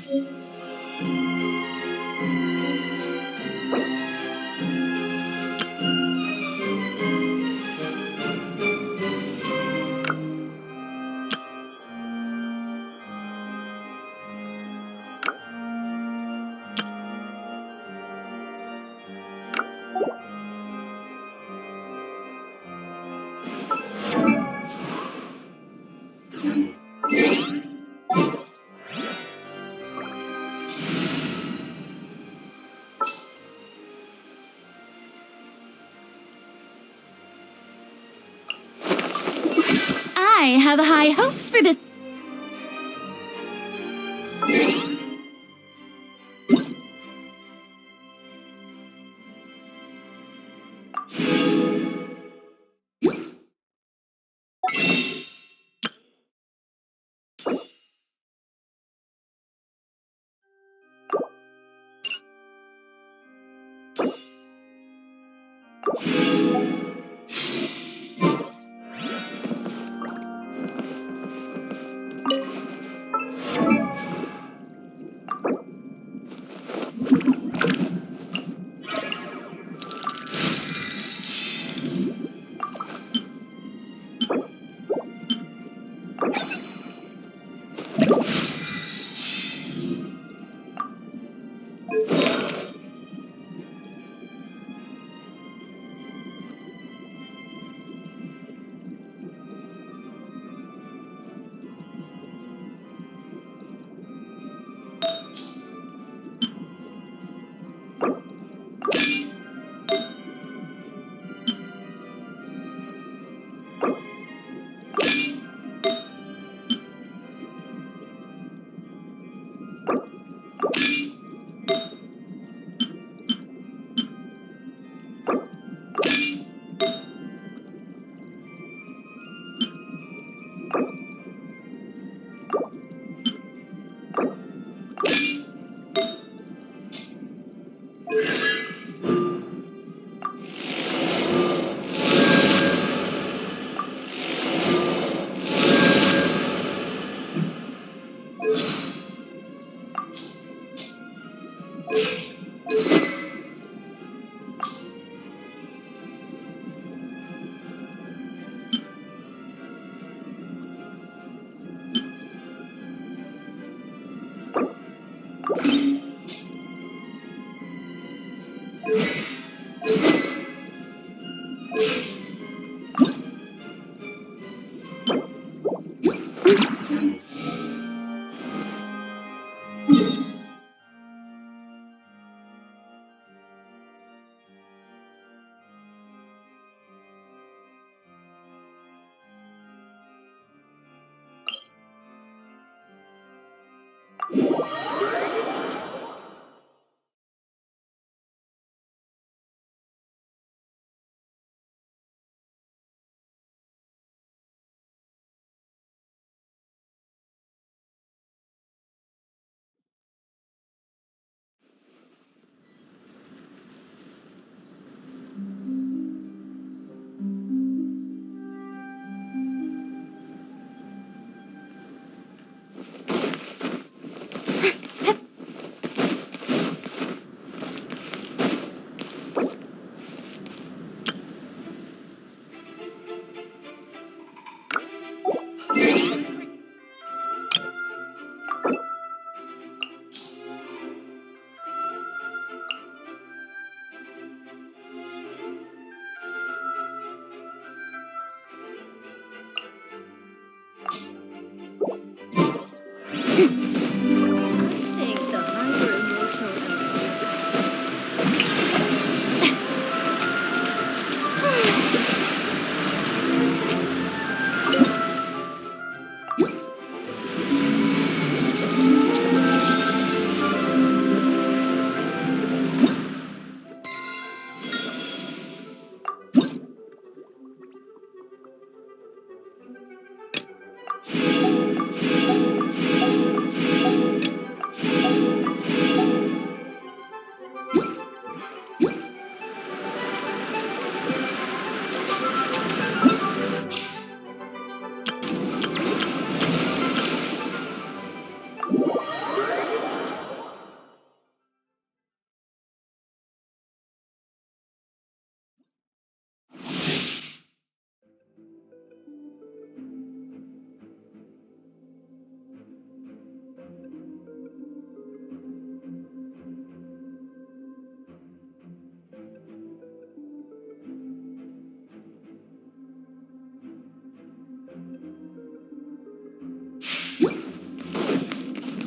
I have high hopes for this.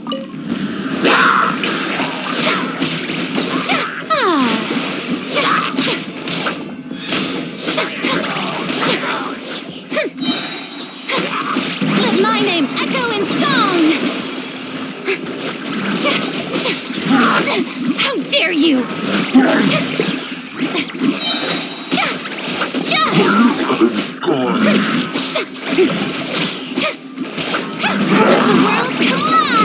Let my name echo in song! How dare you! Let the world collide!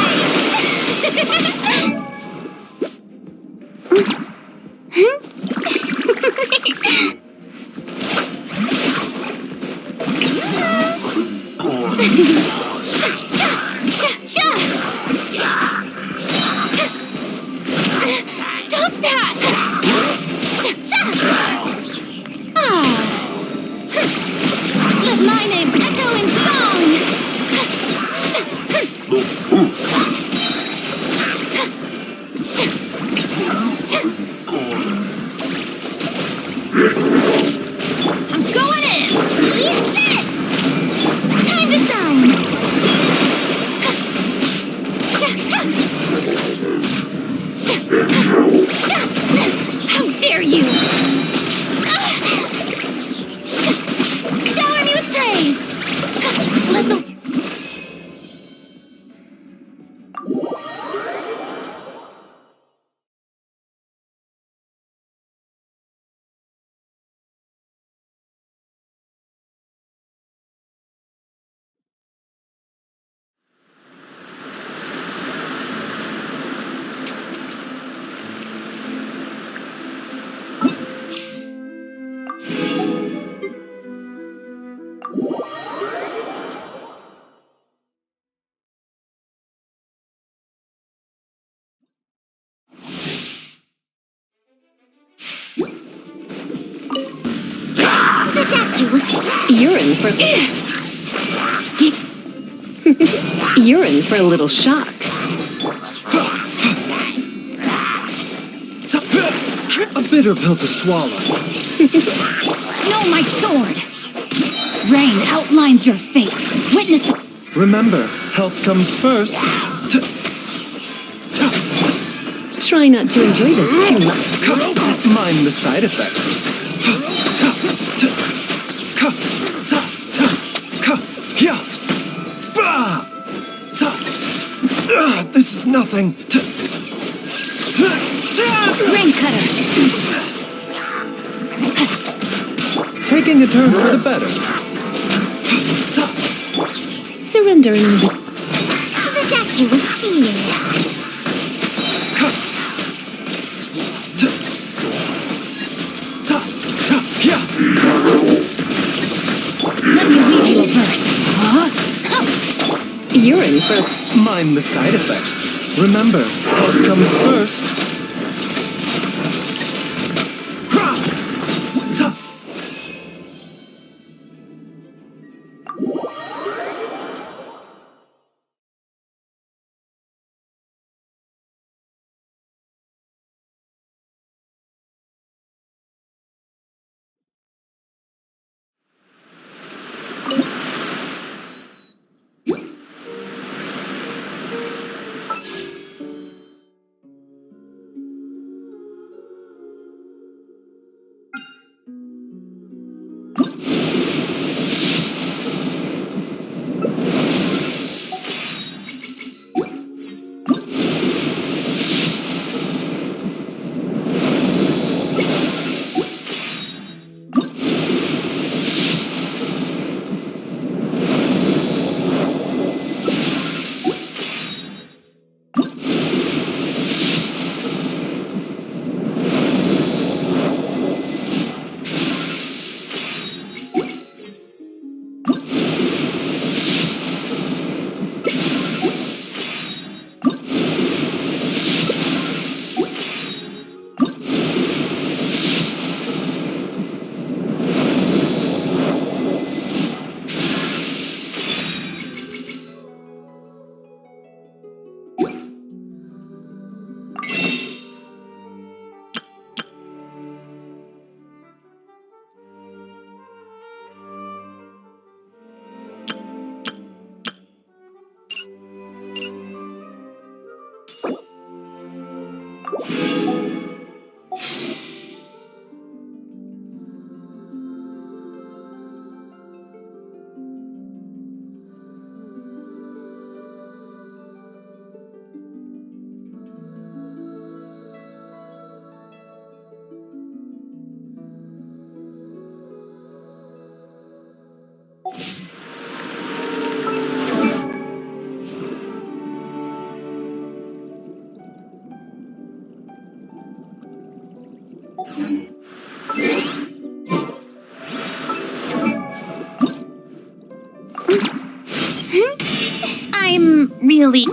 Stop that! Let my name echo in song! I'm going in! Eat this! Time to shine! How dare you! Shower me with praise! Let the... You're in for... You're in for a little shock. A bitter pill to swallow. No, my sword! Rain outlines your fate. Witness... Remember, health comes first. Try not to enjoy this too much. Mind the side effects. This is nothing. Rain cutter! Taking a turn for the better. Surrendering the... The statue was seeing. Let me weave you a verse. You're in for... Mind the side effects. Remember, health comes first. I'm really...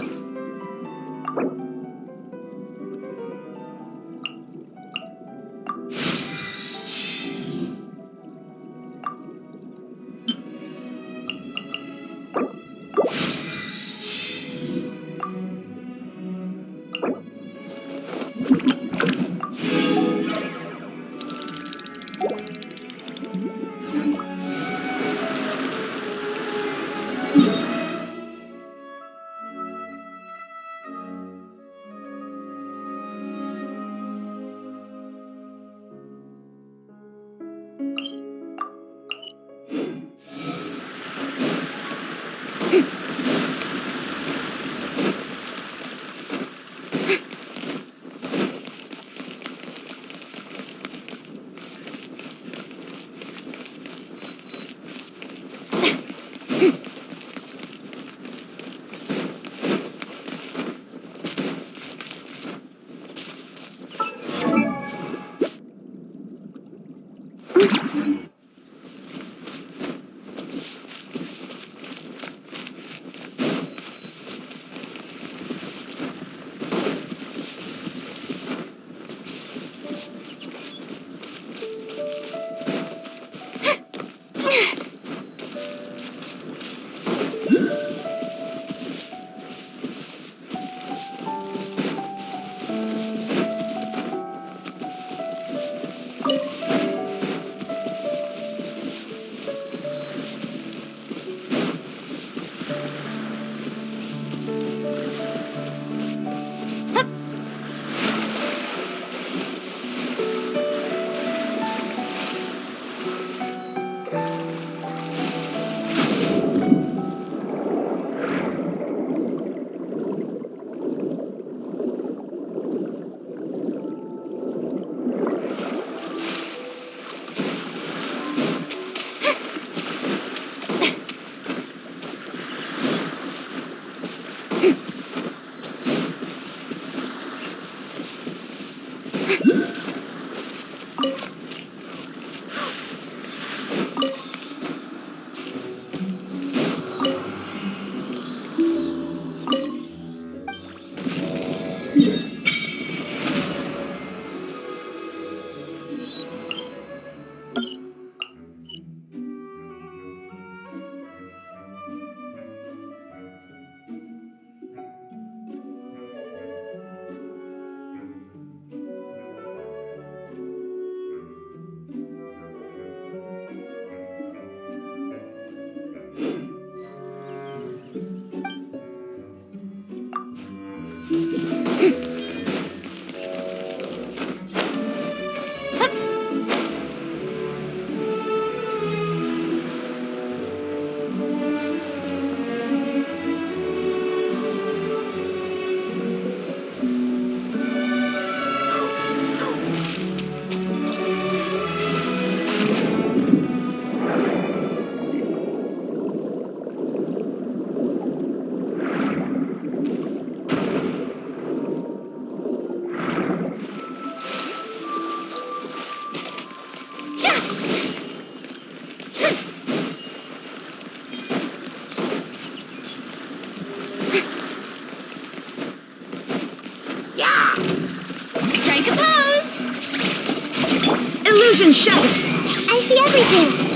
Illusion shattered! I see everything!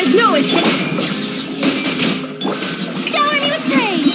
There's no escape. Shower me with praise!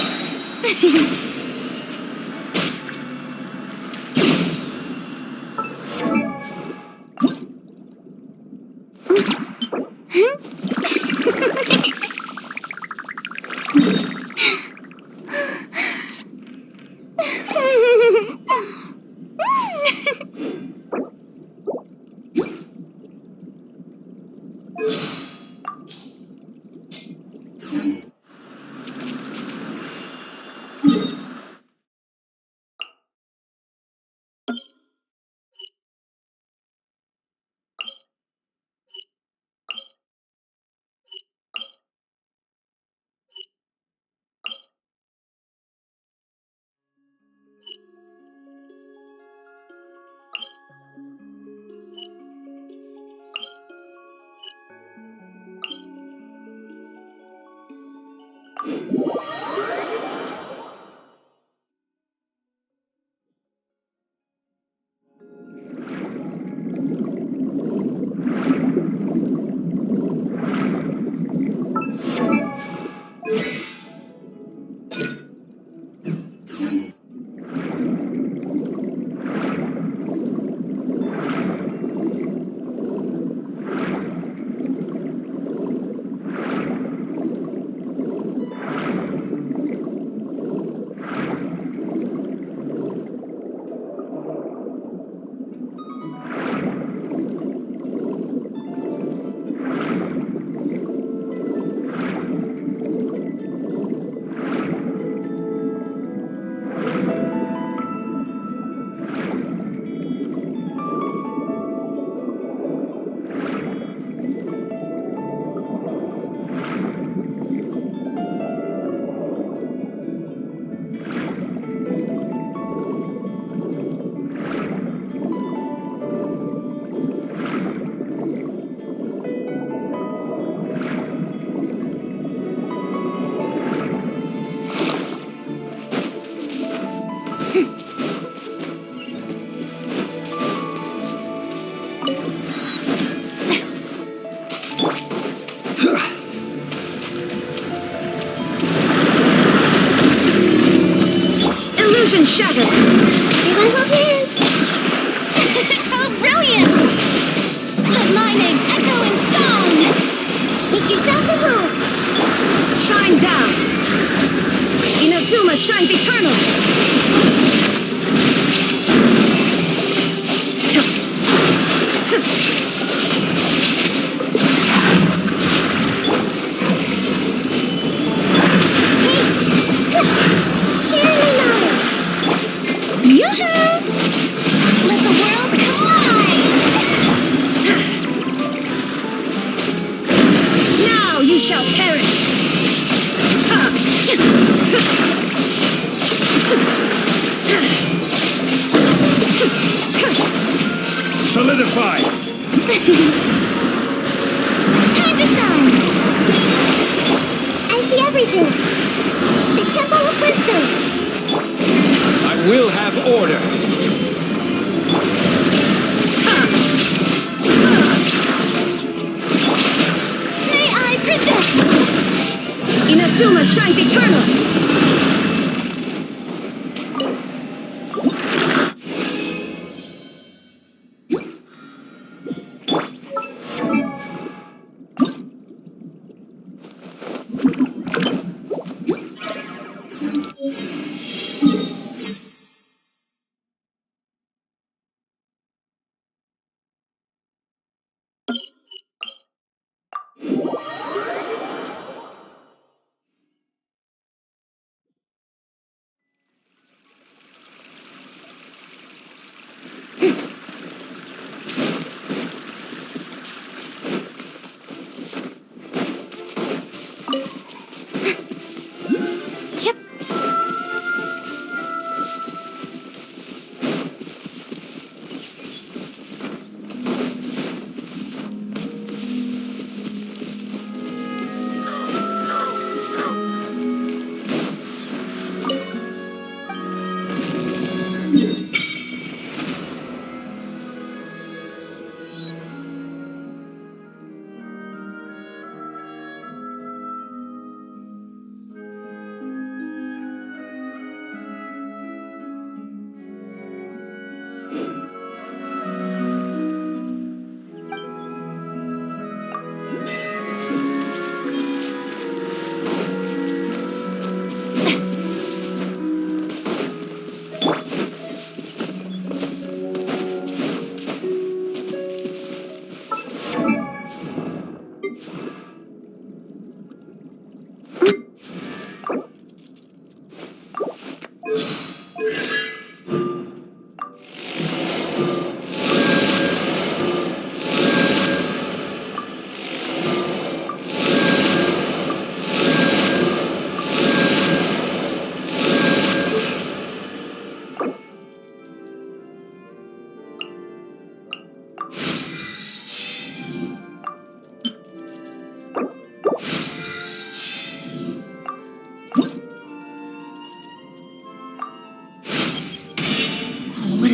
Illusion shattered. Revival hands! How brilliant! Let my name echo in song! Make yourselves at home! Shine down. Inazuma shines eternal. Cheerily nodded! Yoo-hoo! Let the world collide! Now you shall perish. Solidify! Time to shine! I see everything! The Temple of Wisdom! I will have order! May I present! Inazuma shines eternal.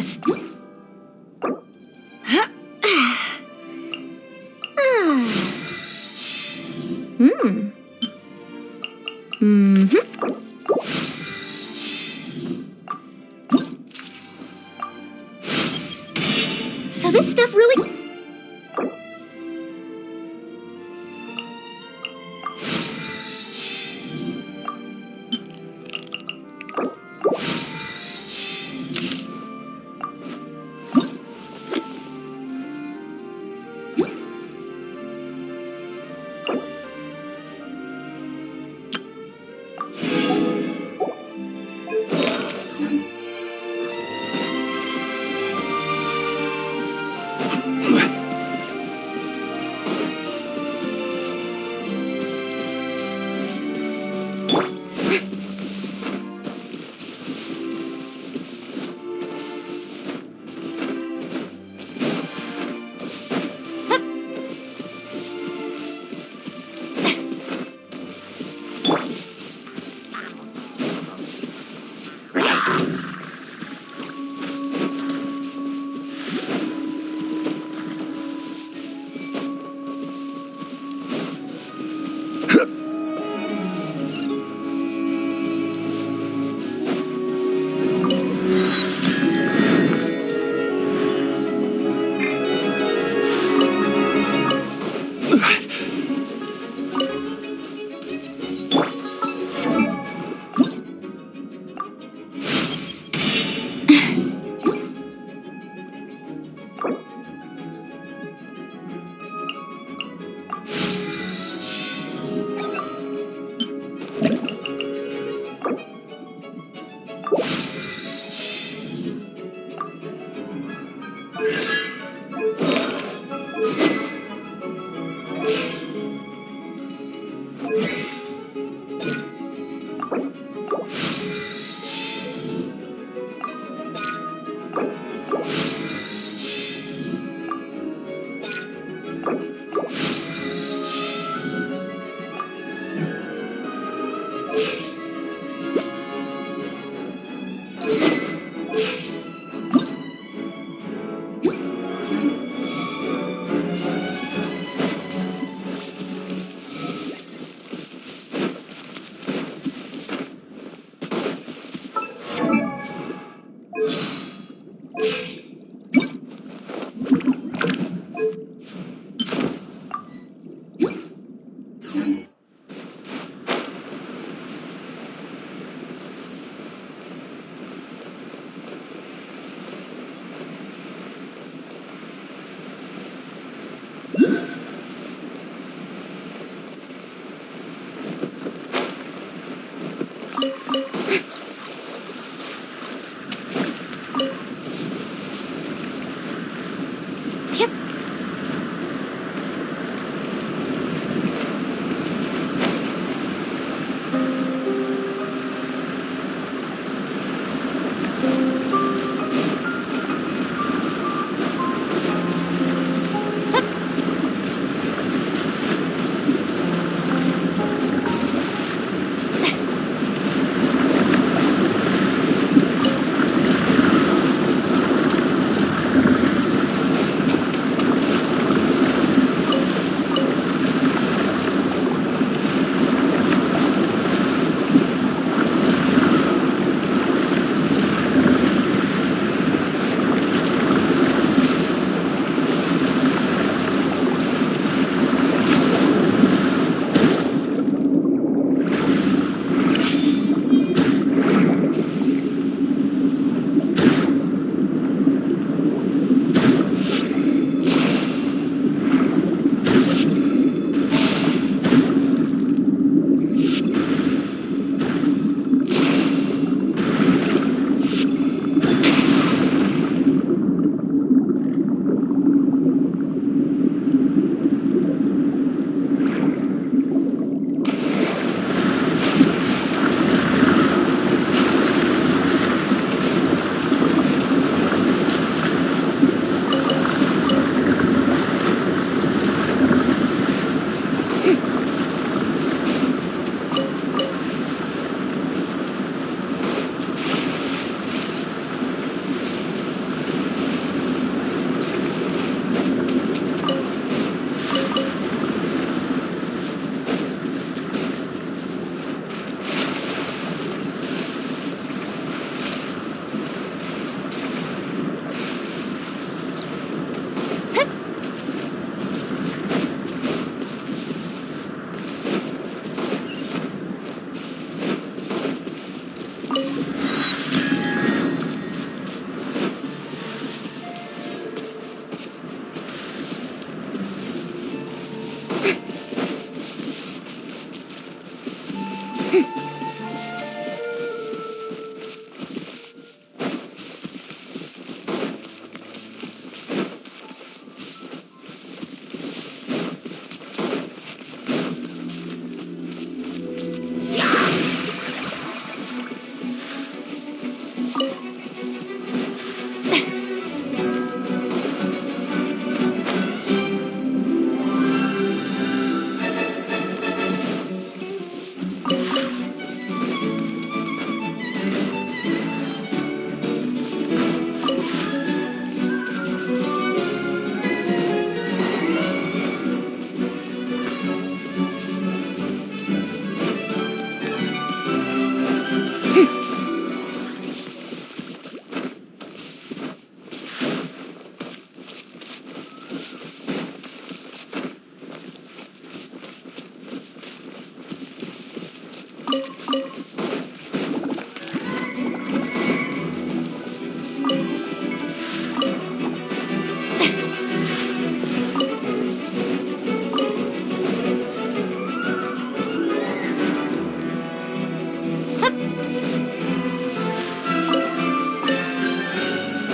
this. So this stuff really...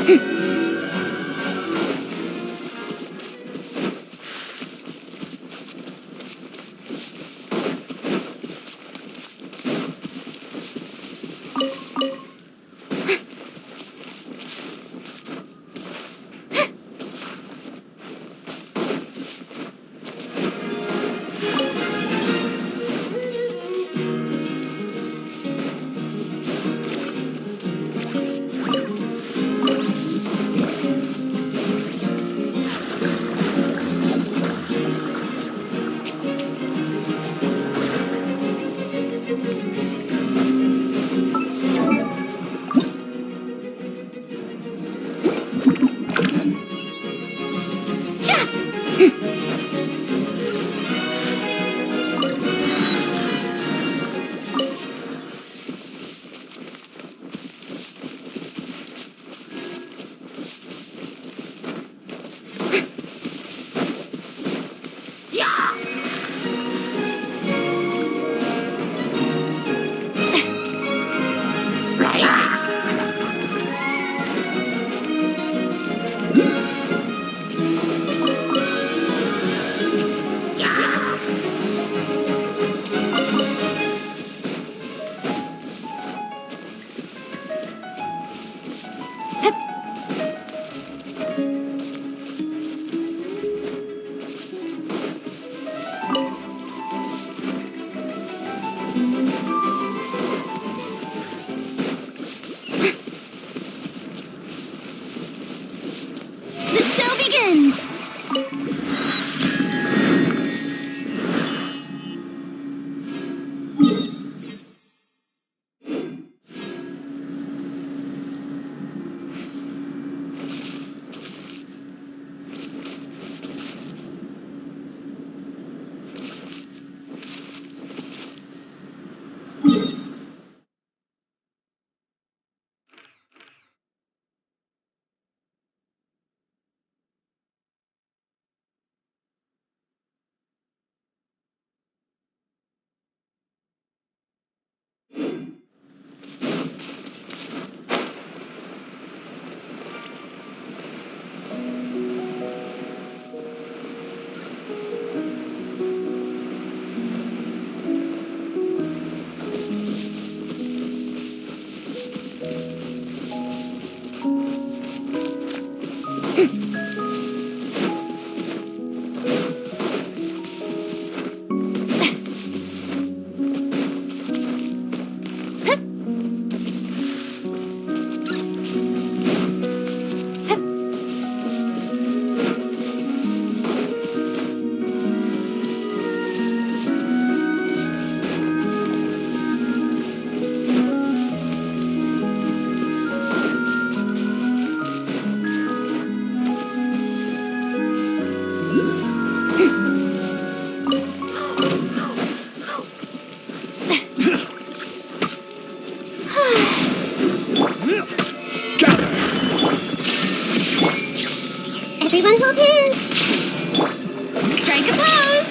The show begins! Everyone hold hands! Strike a pose!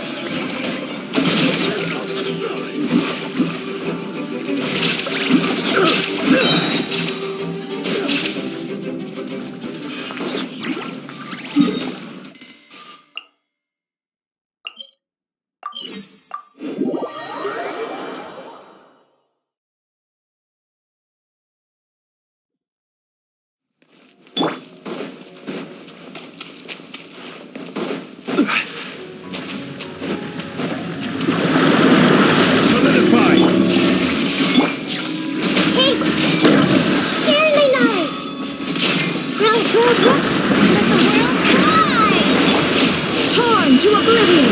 To oblivion!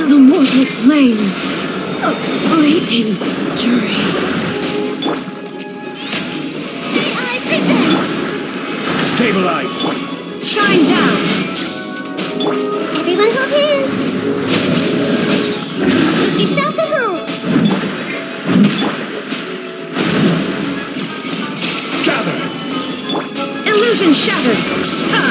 The mortal plane, a fleeting dream. I present! Stabilize! Shine down! Everyone hold hands! Make yourselves at home! Gather! Illusion shattered! Ha!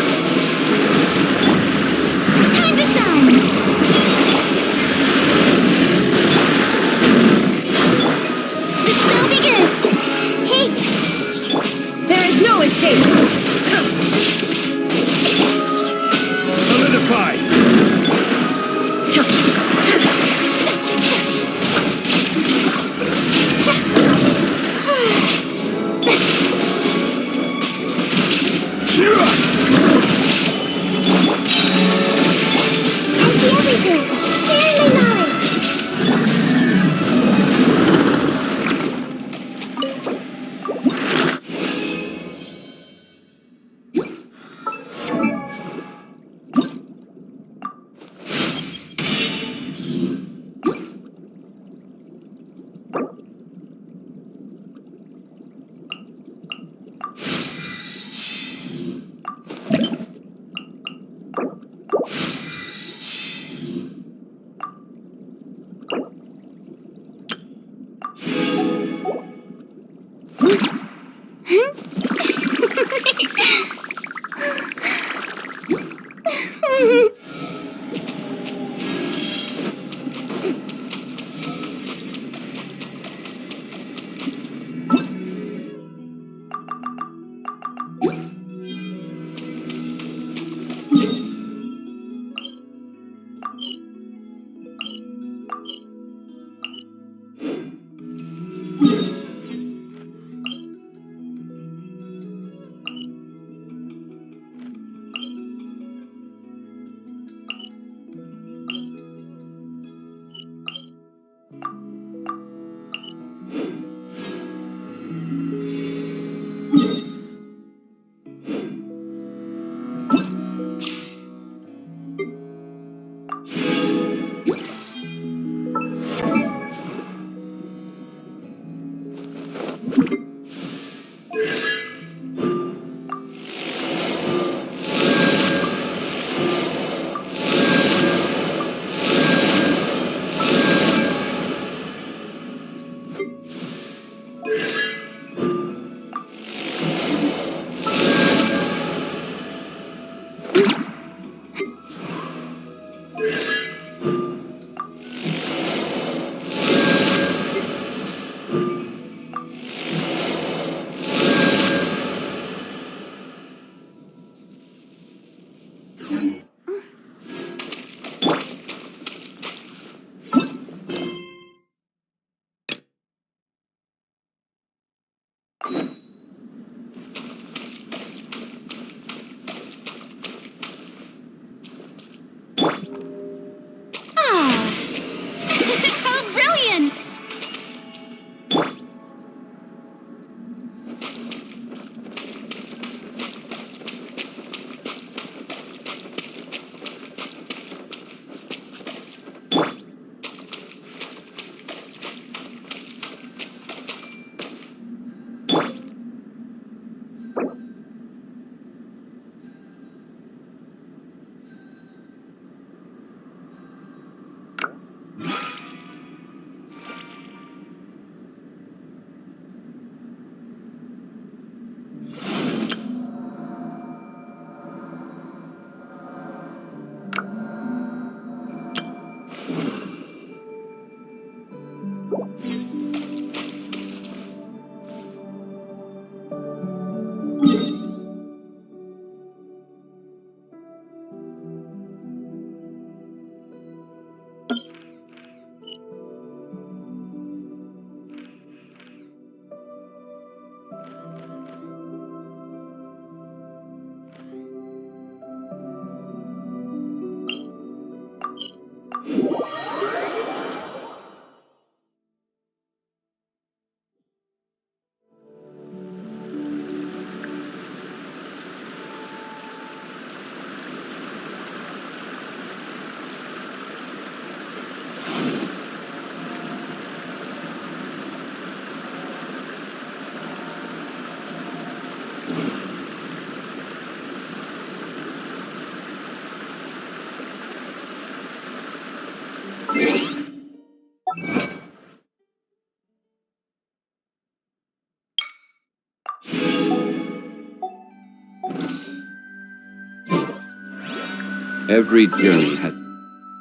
Every journey has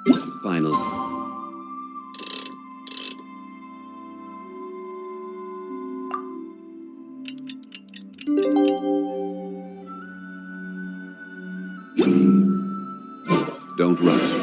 its final. Don't rush.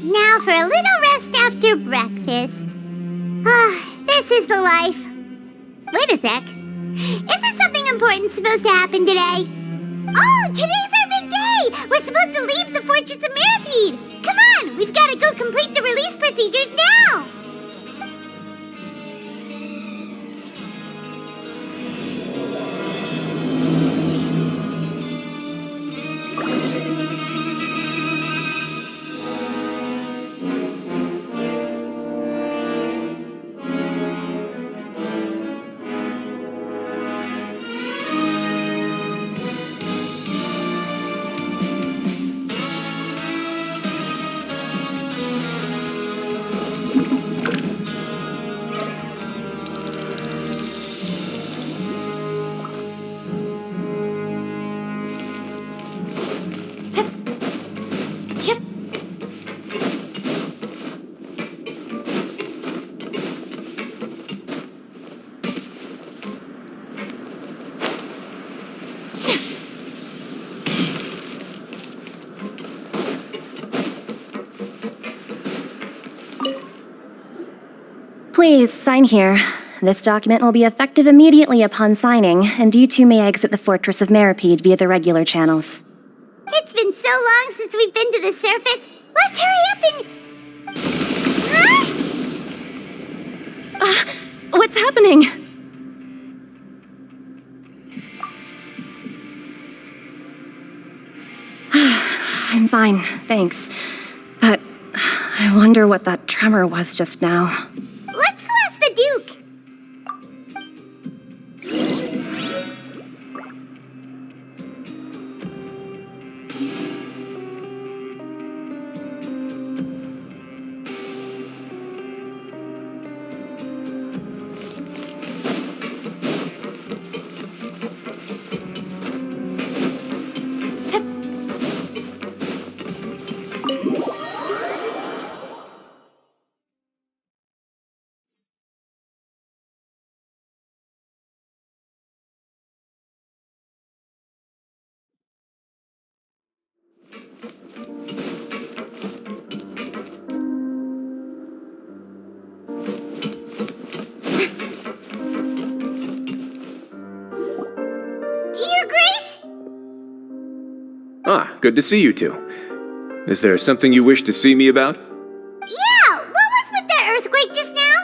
Now for a little rest after breakfast. This is the life. Wait a sec. Isn't something important supposed to happen today? Oh, today's our big day! We're supposed to leave the Fortress of Mirapede! Come on, we've got to go complete the release procedures now! Please, sign here. This document will be effective immediately upon signing, and you two may exit the Fortress of Mirapede via the regular channels. It's been so long since we've been to the surface. Let's hurry up and... Huh? What's happening? I'm fine, thanks. But I wonder what that tremor was just now. Let's go ask the Duke. Your Grace? Ah, good to see you two. Is there something you wish to see me about? Yeah, what was with that earthquake just now?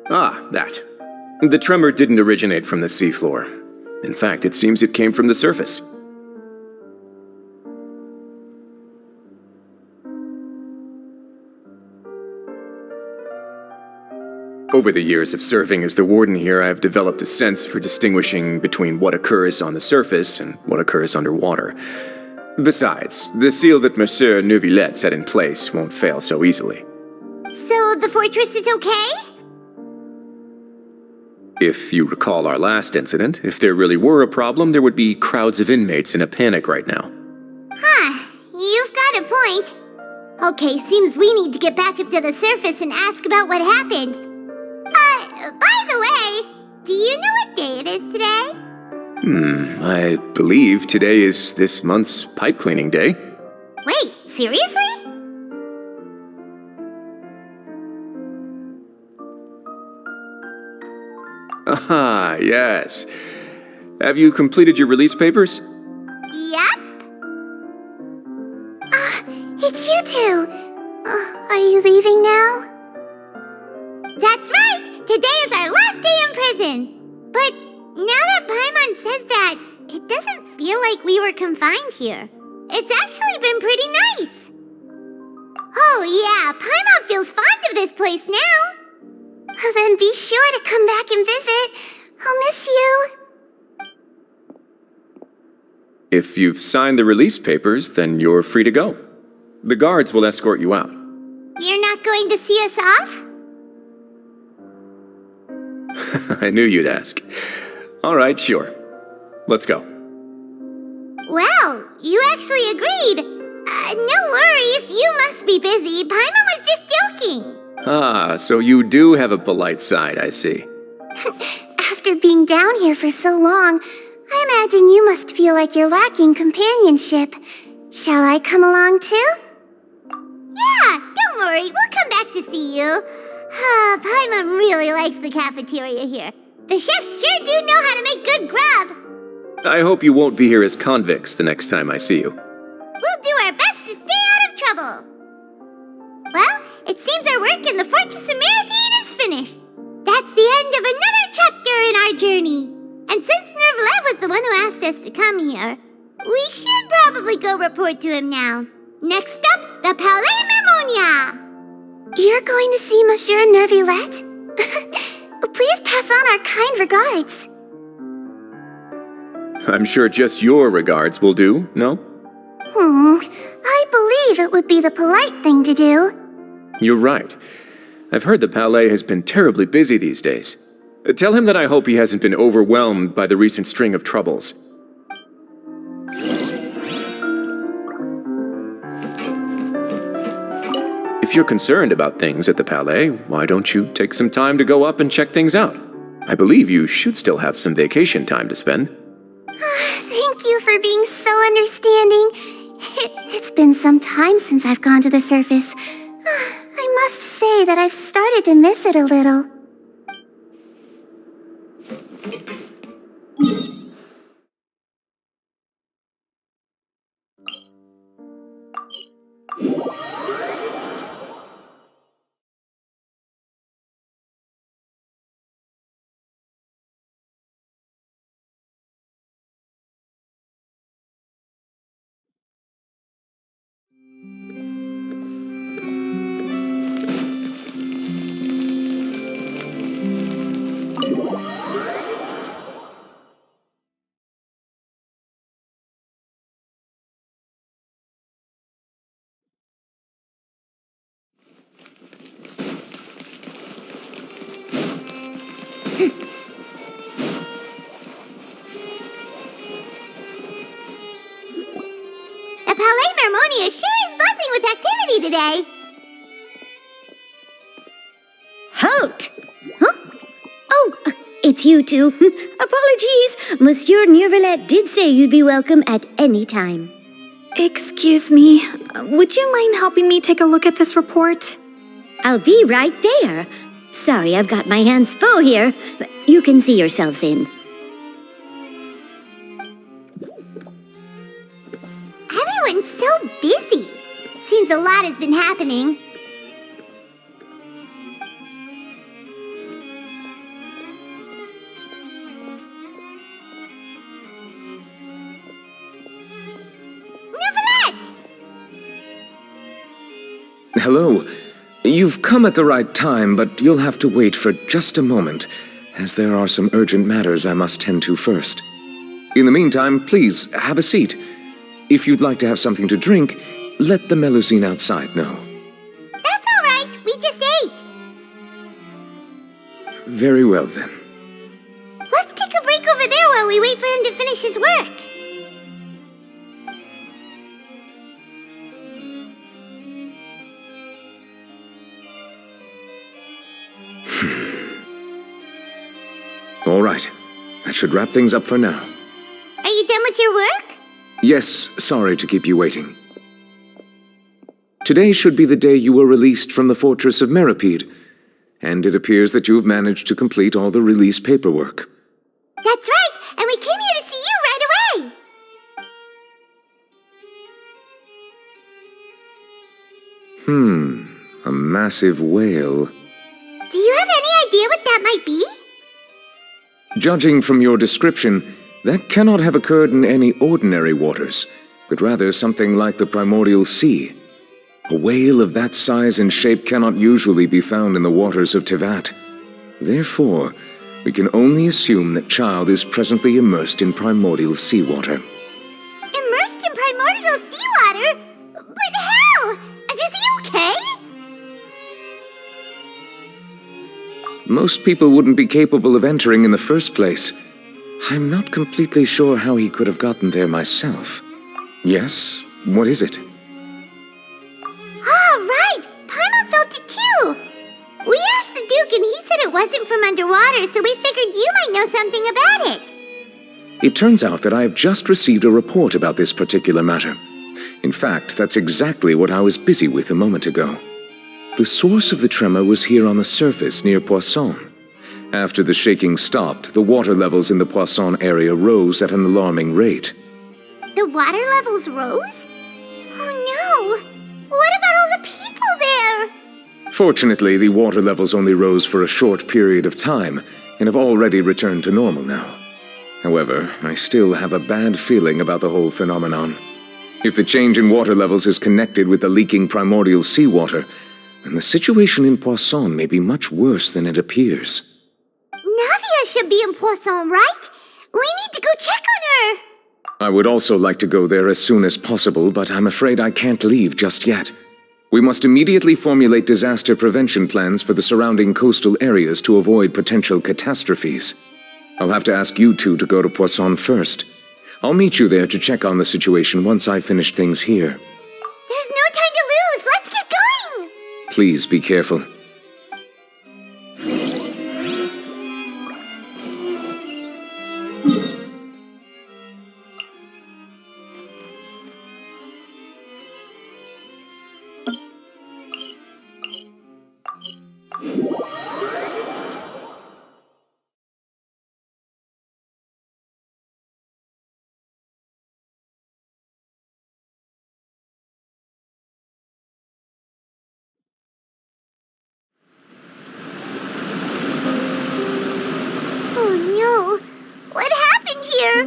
Ah, that. The tremor didn't originate from the seafloor. In fact, it seems it came from the surface. Over the years of serving as the warden here, I've developed a sense for distinguishing between what occurs on the surface and what occurs underwater. Besides, the seal that Monsieur Neuvillette set in place won't fail so easily. So the fortress is okay? If you recall our last incident, if there really were a problem, there would be crowds of inmates in a panic right now. Huh, you've got a point. Okay, seems we need to get back up to the surface and ask about what happened. By the way, do you know what day it is today? I believe today is this month's pipe cleaning day. Wait, seriously? Aha, yes. Have you completed your release papers? Yep. It's you two. Are you leaving now? That's right! Today is our last day in prison! But now that Paimon says that, it doesn't feel like we were confined here. It's actually been pretty nice. Oh yeah, Paimon feels fond of this place now. Then be sure to come back and visit. I'll miss you. If you've signed the release papers, then you're free to go. The guards will escort you out. You're not going to see us off? I knew you'd ask. All right, sure. Let's go. Well, you actually agreed. No worries, you must be busy. Paimon was just joking. Ah, so you do have a polite side, I see. After being down here for so long, I imagine you must feel like you're lacking companionship. Shall I come along too? Yeah, don't worry, we'll come back to see you. Paimon really likes the cafeteria here. The chefs sure do know how to make good grub. I hope you won't be here as convicts the next time I see you. We'll do our best to stay out of trouble. Well, it seems our work in the Fortress of Mirapede is finished. That's the end of another chapter in our journey. And since Neuvillette was the one who asked us to come here, we should probably go report to him now. Next up, the Palais Mermonia. You're going to see Monsieur Neuvillette? Please pass on our kind regards. I'm sure just your regards will do, no? I believe it would be the polite thing to do. You're right. I've heard the Palais has been terribly busy these days. Tell him that I hope he hasn't been overwhelmed by the recent string of troubles. If you're concerned about things at the Palais, why don't you take some time to go up and check things out? I believe you should still have some vacation time to spend. Thank you for being so understanding. It's been some time since I've gone to the surface. I must say that I've started to miss it a little. The Palais Mermonia sure is buzzing with activity today. Halt! Huh? Oh, it's you two. Apologies. Monsieur Neuvillette did say you'd be welcome at any time. Excuse me, would you mind helping me take a look at this report? I'll be right there. Sorry, I've got my hands full here. You can see yourselves in. Everyone's so busy. Seems a lot has been happening. Hello. You've come at the right time, but you'll have to wait for just a moment, as there are some urgent matters I must tend to first. In the meantime, please have a seat. If you'd like to have something to drink, let the Melusine outside know. That's all right. We just ate. Very well then. Let's take a break over there while we wait for him to finish his work. All right. That should wrap things up for now. Are you done with your work? Yes, sorry to keep you waiting. Today should be the day you were released from the Fortress of Meripede, and it appears that you have managed to complete all the release paperwork. That's right, and we came here to see you right away. A massive whale. Do you have any idea what that might be? Judging from your description, that cannot have occurred in any ordinary waters, but rather something like the primordial sea. A whale of that size and shape cannot usually be found in the waters of Tevat. Therefore, we can only assume that Child is presently immersed in primordial seawater. Immersed in primordial seawater? But how? And is he okay? Most people wouldn't be capable of entering in the first place. I'm not completely sure how he could have gotten there myself. Yes, what is it? Oh, right! Paimon felt it too! We asked the Duke and he said it wasn't from underwater, so we figured you might know something about it. It turns out that I have just received a report about this particular matter. In fact, that's exactly what I was busy with a moment ago. The source of the tremor was here on the surface near Poisson. After the shaking stopped, the water levels in the Poisson area rose at an alarming rate. The water levels rose? Oh no! What about all the people there? Fortunately, the water levels only rose for a short period of time and have already returned to normal now. However, I still have a bad feeling about the whole phenomenon. If the change in water levels is connected with the leaking primordial seawater, then the situation in Poisson may be much worse than it appears. Navia should be in Poisson, right? We need to go check on her! I would also like to go there as soon as possible, but I'm afraid I can't leave just yet. We must immediately formulate disaster prevention plans for the surrounding coastal areas to avoid potential catastrophes. I'll have to ask you two to go to Poisson first. I'll meet you there to check on the situation once I've finished things here. There's no time to lose! Let's get going! Please be careful. Oh no! What happened here?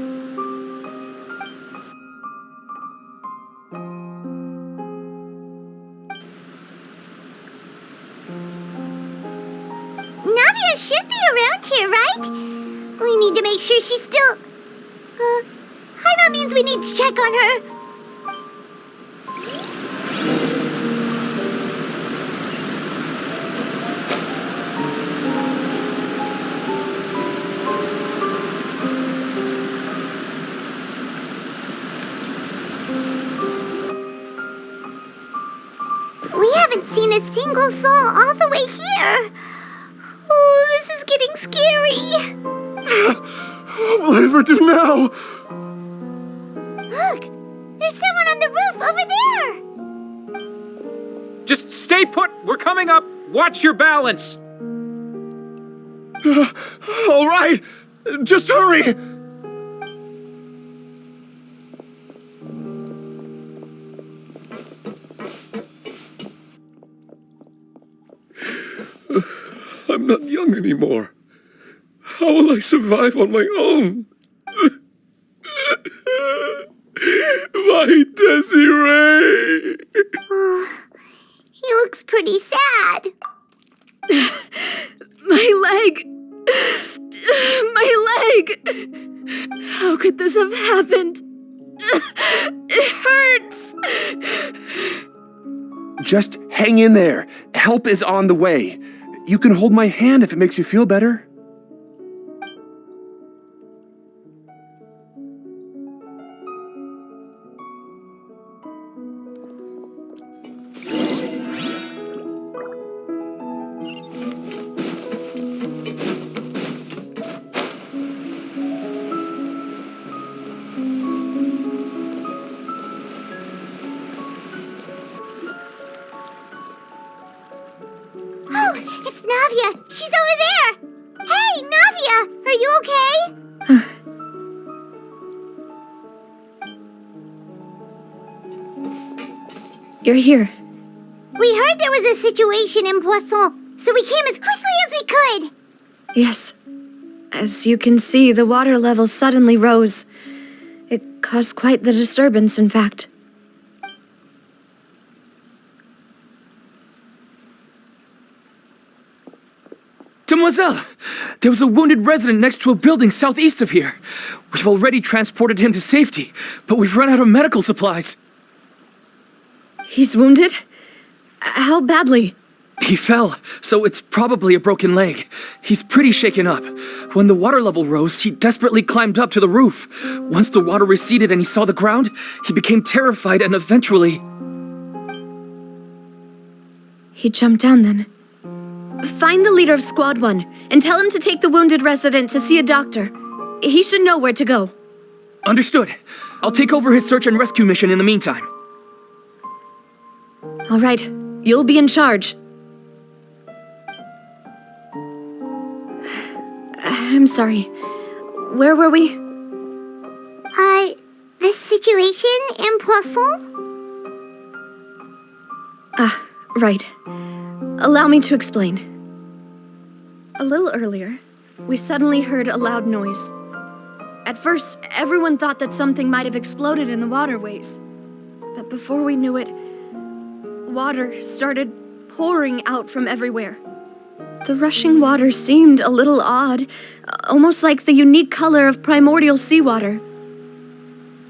Navia should be around here, right? We need to make sure she's still... Paimon means we need to check on her. We haven't seen a single soul all the way here. Oh, this is getting scary. What will I ever do now? Look, there's someone on the roof over there. Just stay put! We're coming up! Watch your balance! All right, just hurry! I'm not young anymore. How will I survive on my own? My Desiree! Oh, he looks pretty sad. My leg! My leg! How could this have happened? It hurts! Just hang in there. Help is on the way. You can hold my hand if it makes you feel better. It's Navia! She's over there! Hey, Navia! Are you okay? You're here. We heard there was a situation in Poisson, so we came as quickly as we could. Yes. As you can see, the water level suddenly rose. It caused quite the disturbance, in fact. Demoiselle! There was a wounded resident next to a building southeast of here. We've already transported him to safety, but we've run out of medical supplies. He's wounded? How badly? He fell, so it's probably a broken leg. He's pretty shaken up. When the water level rose, he desperately climbed up to the roof. Once the water receded and he saw the ground, he became terrified and eventually... He jumped down then. Find the leader of Squad 1 and tell him to take the wounded resident to see a doctor. He should know where to go. Understood. I'll take over his search and rescue mission in the meantime. All right, you'll be in charge. I'm sorry. Where were we? The situation in Poisson? Right. Allow me to explain. A little earlier, we suddenly heard a loud noise. At first, everyone thought that something might have exploded in the waterways. But before we knew it, water started pouring out from everywhere. The rushing water seemed a little odd, almost like the unique color of primordial seawater.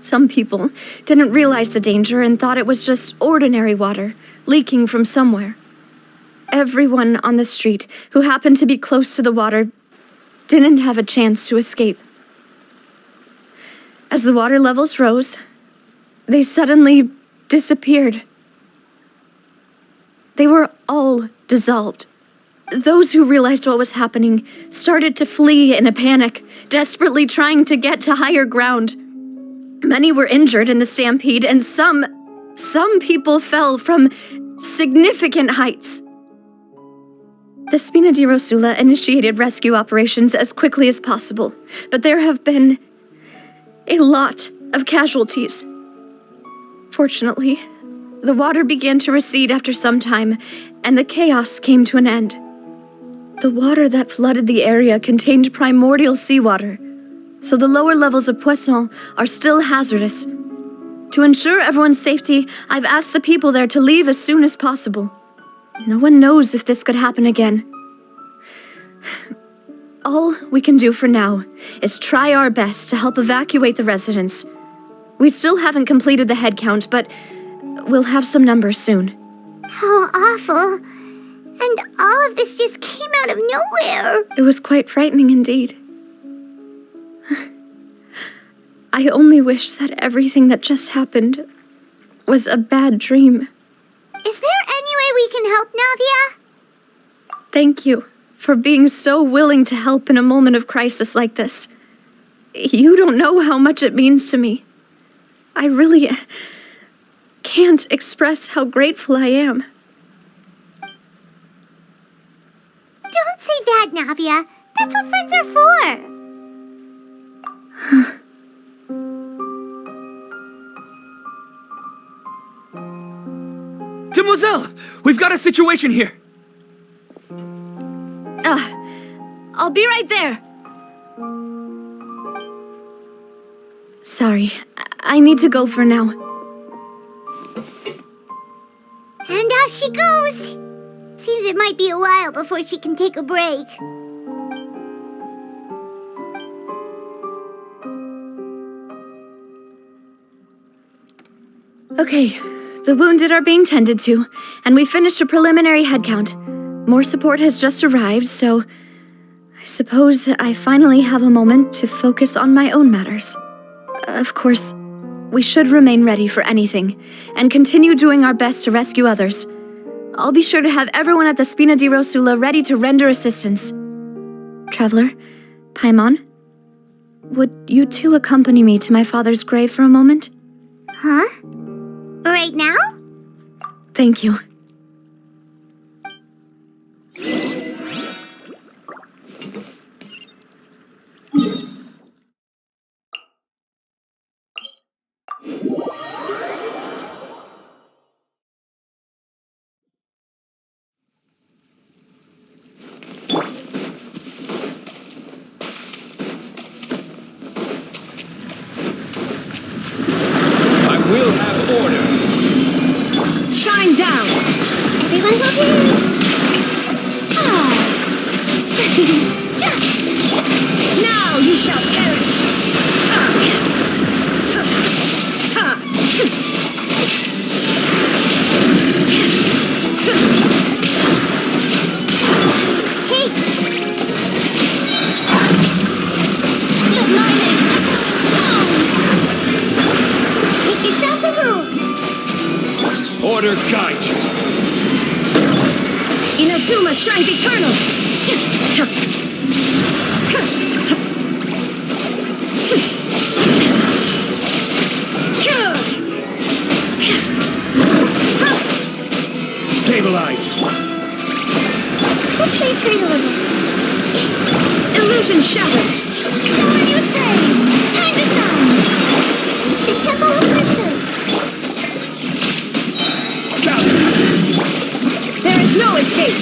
Some people didn't realize the danger and thought it was just ordinary water leaking from somewhere. Everyone on the street who happened to be close to the water didn't have a chance to escape. As the water levels rose, they suddenly disappeared. They were all dissolved. Those who realized what was happening started to flee in a panic, desperately trying to get to higher ground. Many were injured in the stampede, and some people fell from significant heights. The Spina di Rosula initiated rescue operations as quickly as possible, but there have been a lot of casualties. Fortunately, the water began to recede after some time, and the chaos came to an end. The water that flooded the area contained primordial seawater, so the lower levels of Poisson are still hazardous. To ensure everyone's safety, I've asked the people there to leave as soon as possible. No one knows if this could happen again. All we can do for now is try our best to help evacuate the residents. We still haven't completed the head count, but we'll have some numbers soon. How awful. And all of this just came out of nowhere. It was quite frightening indeed. I only wish that everything that just happened was a bad dream. Is there any way we can help, Navia? Thank you for being so willing to help in a moment of crisis like this. You don't know how much it means to me. I really can't express how grateful I am. Don't say that, Navia. That's what friends are for. Demoiselle! We've got a situation here! I'll be right there. Sorry, I need to go for now. And out she goes. Seems it might be a while before she can take a break. Okay, the wounded are being tended to, and we finished a preliminary head count. More support has just arrived, so I suppose I finally have a moment to focus on my own matters. Of course, we should remain ready for anything, and continue doing our best to rescue others. I'll be sure to have everyone at the Spina di Rosula ready to render assistance. Traveler, Paimon, would you two accompany me to my father's grave for a moment? Huh? Right now? Thank you. I will have order. Shine down! Everyone go in! Now you shall perish! Hey! The lightning! Make yourselves at home! Order guide you. Inazuma shines eternal! Stabilize. Let's play pretty little. Illusion shattered! Shower you with praise! Time to shine! The Temple of Wisdom! There is no escape!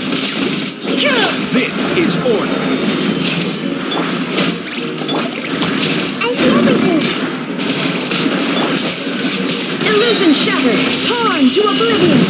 This is order. I see everything! Illusion shattered! Torn to oblivion!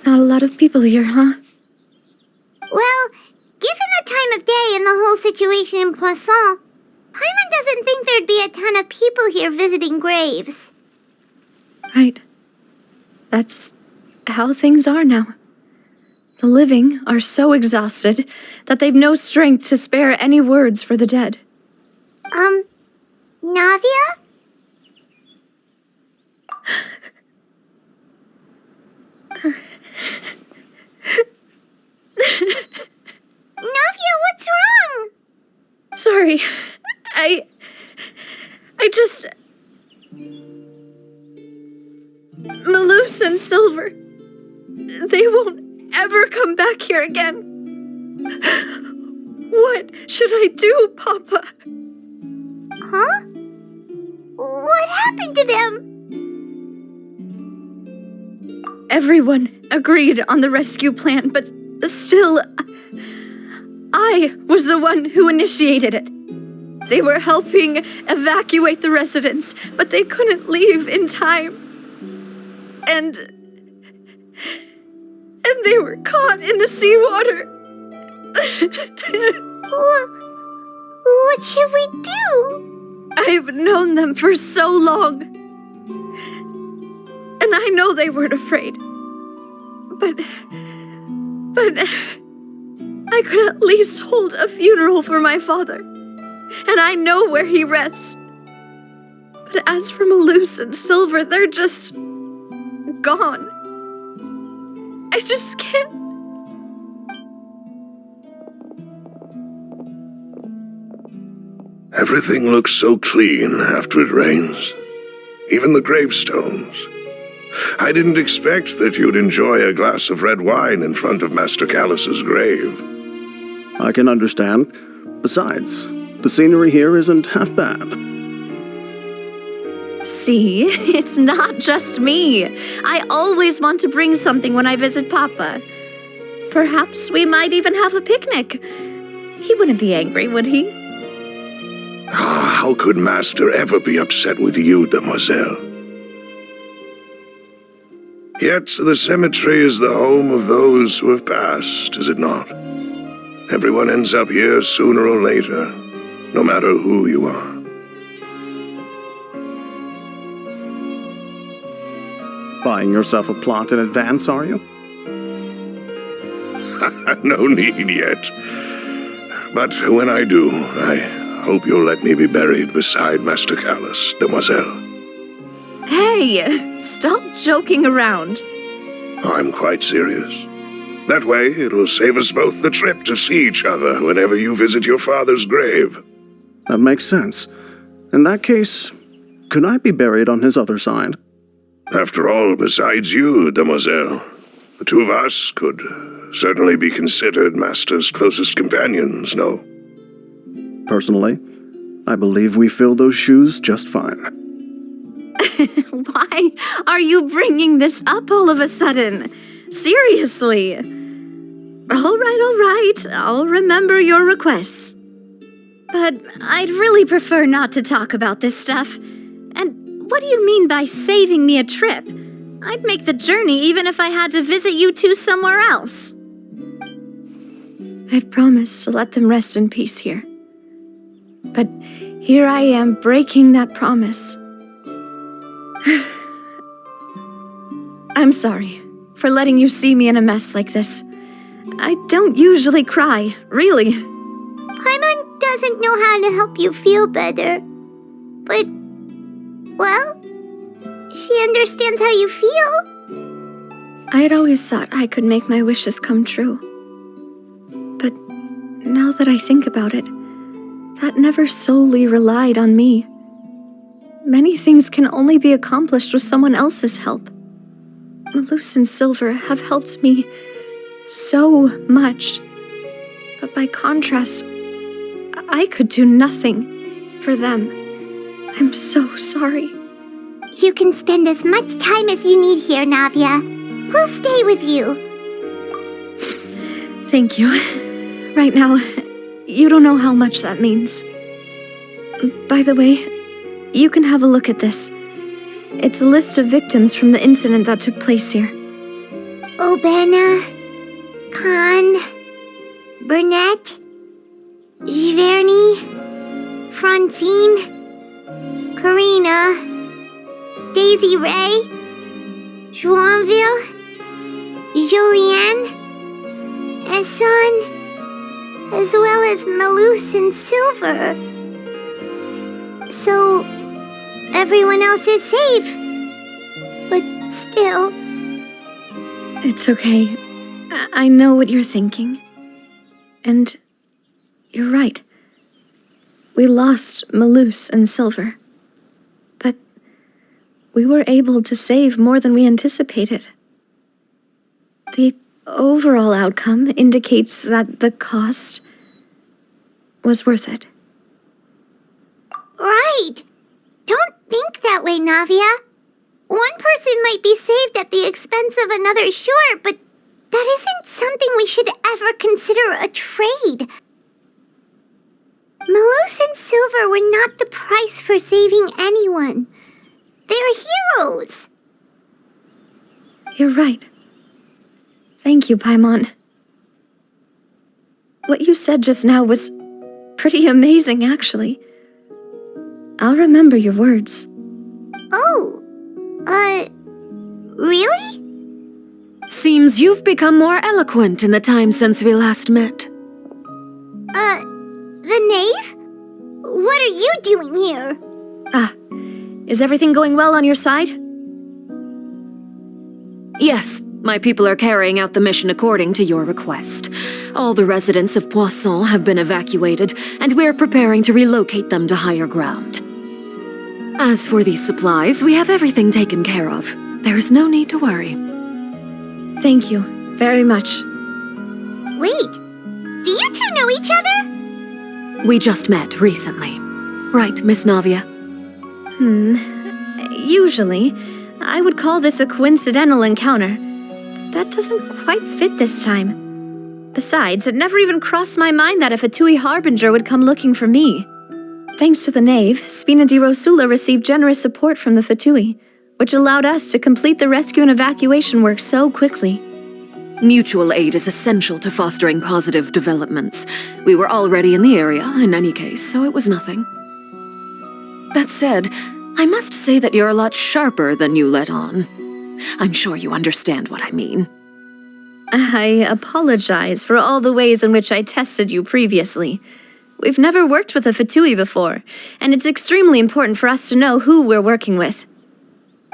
Not a lot of people here, huh? Well, given the time of day and the whole situation in Poisson, Paimon doesn't think there'd be a ton of people here visiting graves. Right. That's how things are now. The living are so exhausted that they've no strength to spare any words for the dead. Navia? Navia, what's wrong? Sorry. I just... Malus and Silver. They won't ever come back here again. What should I do, Papa? Huh? What happened to them? Everyone agreed on the rescue plan, but still, I was the one who initiated it. They were helping evacuate the residents, but they couldn't leave in time. And they were caught in the seawater. What should we do? I've known them for so long. And I know they weren't afraid. But I could at least hold a funeral for my father, and I know where he rests. But as for Malus and Silver, they're just gone. I just can't. Everything looks so clean after it rains. Even the gravestones. I didn't expect that you'd enjoy a glass of red wine in front of Master Callus's grave. I can understand. Besides, the scenery here isn't half bad. See, it's not just me. I always want to bring something when I visit Papa. Perhaps we might even have a picnic. He wouldn't be angry, would he? How could Master ever be upset with you, Demoiselle? Yet the cemetery is the home of those who have passed, is it not? Everyone ends up here sooner or later, no matter who you are. Buying yourself a plot in advance, are you? No need yet. But when I do, I hope you'll let me be buried beside Master Callus, Demoiselle. Hey, stop joking around. I'm quite serious. That way, it'll save us both the trip to see each other whenever you visit your father's grave. That makes sense. In that case, could I be buried on his other side? After all, besides you, Demoiselle, the two of us could certainly be considered Master's closest companions, no? Personally, I believe we fill those shoes just fine. Why are you bringing this up all of a sudden? Seriously. All right. I'll remember your requests. But I'd really prefer not to talk about this stuff. And what do you mean by saving me a trip? I'd make the journey even if I had to visit you two somewhere else. I'd promised to let them rest in peace here. But here I am breaking that promise. I'm sorry for letting you see me in a mess like this. I don't usually cry, really. Paimon doesn't know how to help you feel better. But, well, she understands how you feel. I had always thought I could make my wishes come true. But now that I think about it, that never solely relied on me. Many things can only be accomplished with someone else's help. Malus and Silver have helped me so much. But by contrast, I could do nothing for them. I'm so sorry. You can spend as much time as you need here, Navia. We'll stay with you. Thank you. Right now, you don't know how much that means. By the way, you can have a look at this. It's a list of victims from the incident that took place here. Obena, Khan, Burnett, Giverny, Francine, Karina, Daisy Ray, Joinville, Julianne, Esson, as well as Malus and Silver. So, everyone else is safe. But still... It's okay. I know what you're thinking. And you're right. We lost Malus and Silver. But we were able to save more than we anticipated. The overall outcome indicates that the cost was worth it. Right! Don't think that way, Navia. One person might be saved at the expense of another, sure, but that isn't something we should ever consider a trade. Malus and Silver were not the price for saving anyone. They're heroes. You're right. Thank you, Paimon. What you said just now was pretty amazing, actually. I'll remember your words. Oh, really? Seems you've become more eloquent in the time since we last met. what are you doing here? Is everything going well on your side? Yes, my people are carrying out the mission according to your request. All the residents of Poisson have been evacuated, and we're preparing to relocate them to higher ground. As for these supplies, we have everything taken care of. There is no need to worry. Thank you very much. Wait, do you two know each other? We just met recently. Right, Miss Navia? Usually, I would call this a coincidental encounter, but that doesn't quite fit this time. Besides, it never even crossed my mind that a Fatui Harbinger would come looking for me. Thanks to the Knave, Spina di Rosula received generous support from the Fatui, which allowed us to complete the rescue and evacuation work so quickly. Mutual aid is essential to fostering positive developments. We were already in the area, in any case, so it was nothing. That said, I must say that you're a lot sharper than you let on. I'm sure you understand what I mean. I apologize for all the ways in which I tested you previously. We've never worked with a Fatui before, and it's extremely important for us to know who we're working with.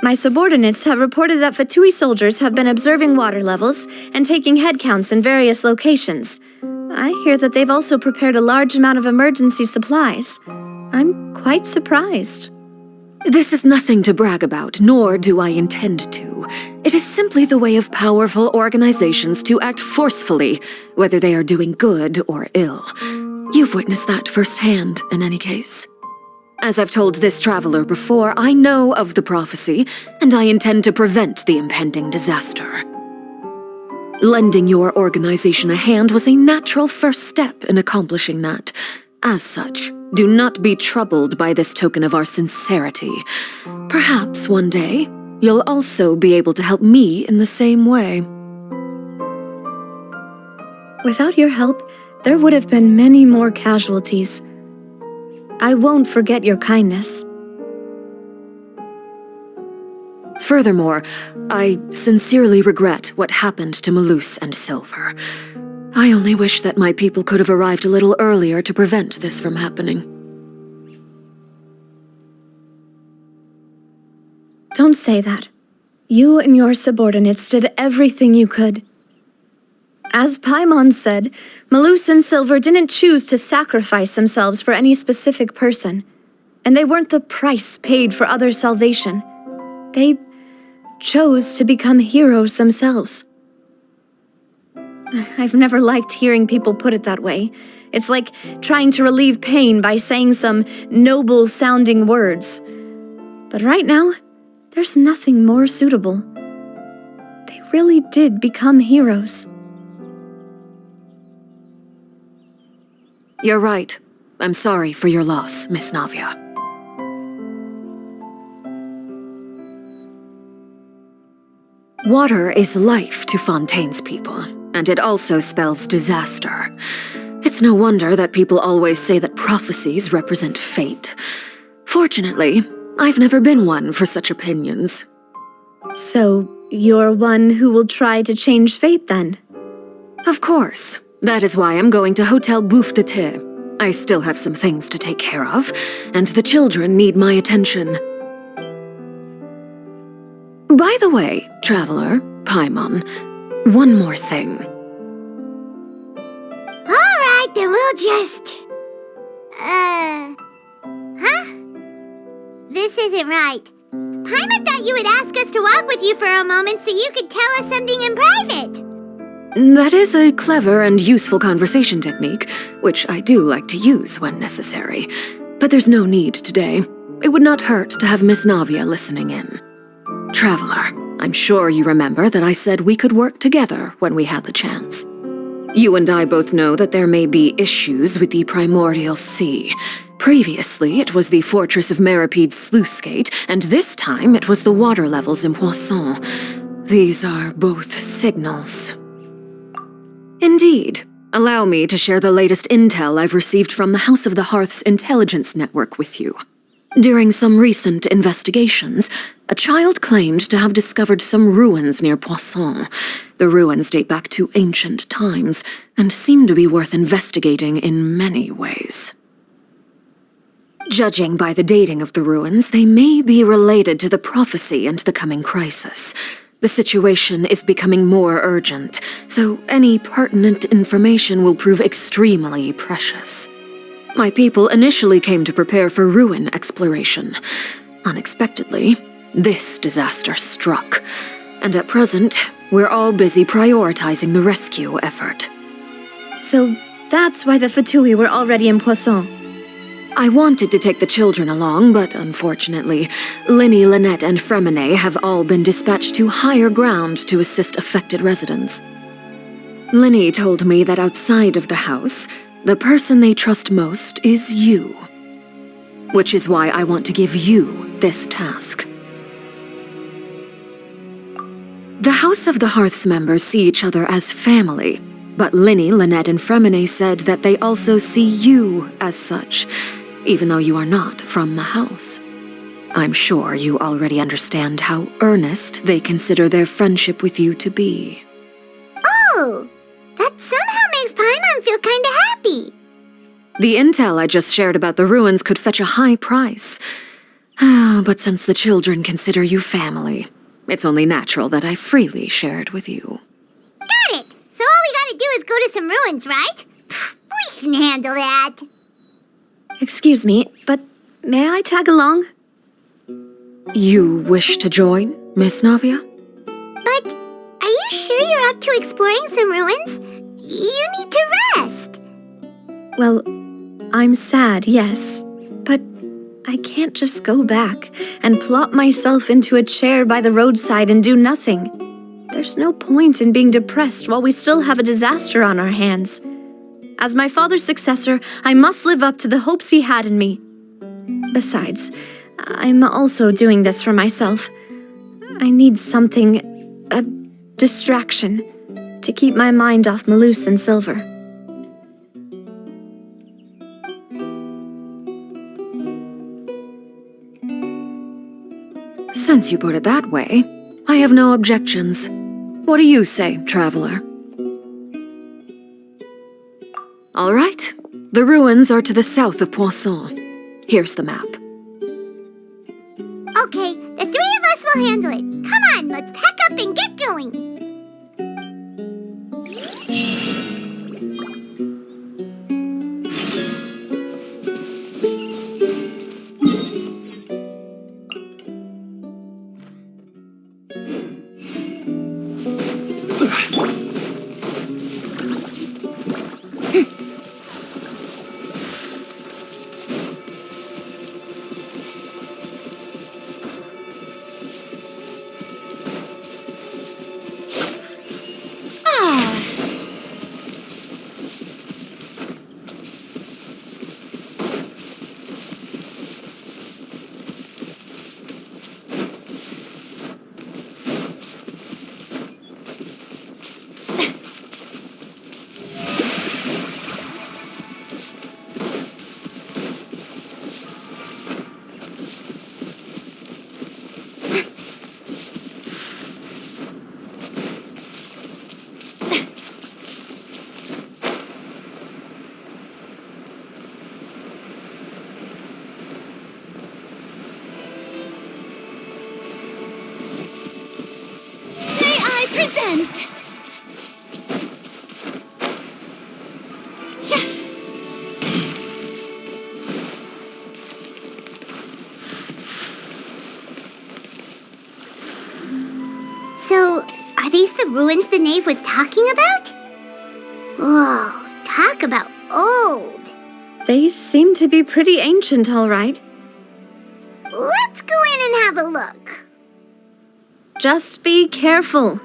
My subordinates have reported that Fatui soldiers have been observing water levels and taking head counts in various locations. I hear that they've also prepared a large amount of emergency supplies. I'm quite surprised. This is nothing to brag about, nor do I intend to. It is simply the way of powerful organizations to act forcefully, whether they are doing good or ill. You've witnessed that firsthand, in any case. As I've told this traveler before, I know of the prophecy, and I intend to prevent the impending disaster. Lending your organization a hand was a natural first step in accomplishing that. As such, do not be troubled by this token of our sincerity. Perhaps one day, you'll also be able to help me in the same way. Without your help, there would have been many more casualties. I won't forget your kindness. Furthermore, I sincerely regret what happened to Malus and Silver. I only wish that my people could have arrived a little earlier to prevent this from happening. Don't say that. You and your subordinates did everything you could. As Paimon said, Malus and Silver didn't choose to sacrifice themselves for any specific person, and they weren't the price paid for other salvation. They chose to become heroes themselves. I've never liked hearing people put it that way. It's like trying to relieve pain by saying some noble-sounding words. But right now, there's nothing more suitable. They really did become heroes. You're right. I'm sorry for your loss, Miss Navia. Water is life to Fontaine's people, and it also spells disaster. It's no wonder that people always say that prophecies represent fate. Fortunately, I've never been one for such opinions. So, you're one who will try to change fate, then? Of course. That is why I'm going to Hotel Bouffe de Thé. I still have some things to take care of, and the children need my attention. By the way, traveler, Paimon, one more thing. All right, then we'll just... This isn't right. Paimon thought you would ask us to walk with you for a moment so you could tell us something in private. That is a clever and useful conversation technique, which I do like to use when necessary. But there's no need today. It would not hurt to have Miss Navia listening in. Traveler, I'm sure you remember that I said we could work together when we had the chance. You and I both know that there may be issues with the Primordial Sea. Previously, it was the fortress of Meripede's sluice gate, and this time it was the water levels in Poisson. These are both signals. Indeed. Allow me to share the latest intel I've received from the House of the Hearth's intelligence network with you. During some recent investigations, a child claimed to have discovered some ruins near Poisson. The ruins date back to ancient times and seem to be worth investigating in many ways. Judging by the dating of the ruins, they may be related to the prophecy and the coming crisis. The situation is becoming more urgent, so any pertinent information will prove extremely precious. My people initially came to prepare for ruin exploration. Unexpectedly, this disaster struck, and at present, we're all busy prioritizing the rescue effort. So that's why the Fatui were already in Poisson. I wanted to take the children along, but unfortunately, Linny, Lynette, and Fremine have all been dispatched to higher ground to assist affected residents. Linny told me that outside of the house, the person they trust most is you. Which is why I want to give you this task. The House of the Hearth's members see each other as family, but Linny, Lynette, and Fremine said that they also see you as such, even though you are not from the house. I'm sure you already understand how earnest they consider their friendship with you to be. Oh, that somehow makes Paimon feel kinda happy. The intel I just shared about the ruins could fetch a high price. But since the children consider you family, it's only natural that I freely share it with you. Got it! So all we gotta do is go to some ruins, right? We can handle that. Excuse me, but may I tag along? You wish to join, Miss Navia? But are you sure you're up to exploring some ruins? You need to rest. Well, I'm sad, yes, but I can't just go back and plop myself into a chair by the roadside and do nothing. There's no point in being depressed while we still have a disaster on our hands. As my father's successor, I must live up to the hopes he had in me. Besides, I'm also doing this for myself. I need something, a distraction, to keep my mind off Malus and Silver. Since you put it that way, I have no objections. What do you say, traveler? All right. The ruins are to the south of Poisson. Here's the map. Okay, the three of us will handle it. Come on, let's pack up and get going. Present! So, are these the ruins the knave was talking about? Whoa, talk about old! They seem to be pretty ancient, all right. Let's go in and have a look. Just be careful.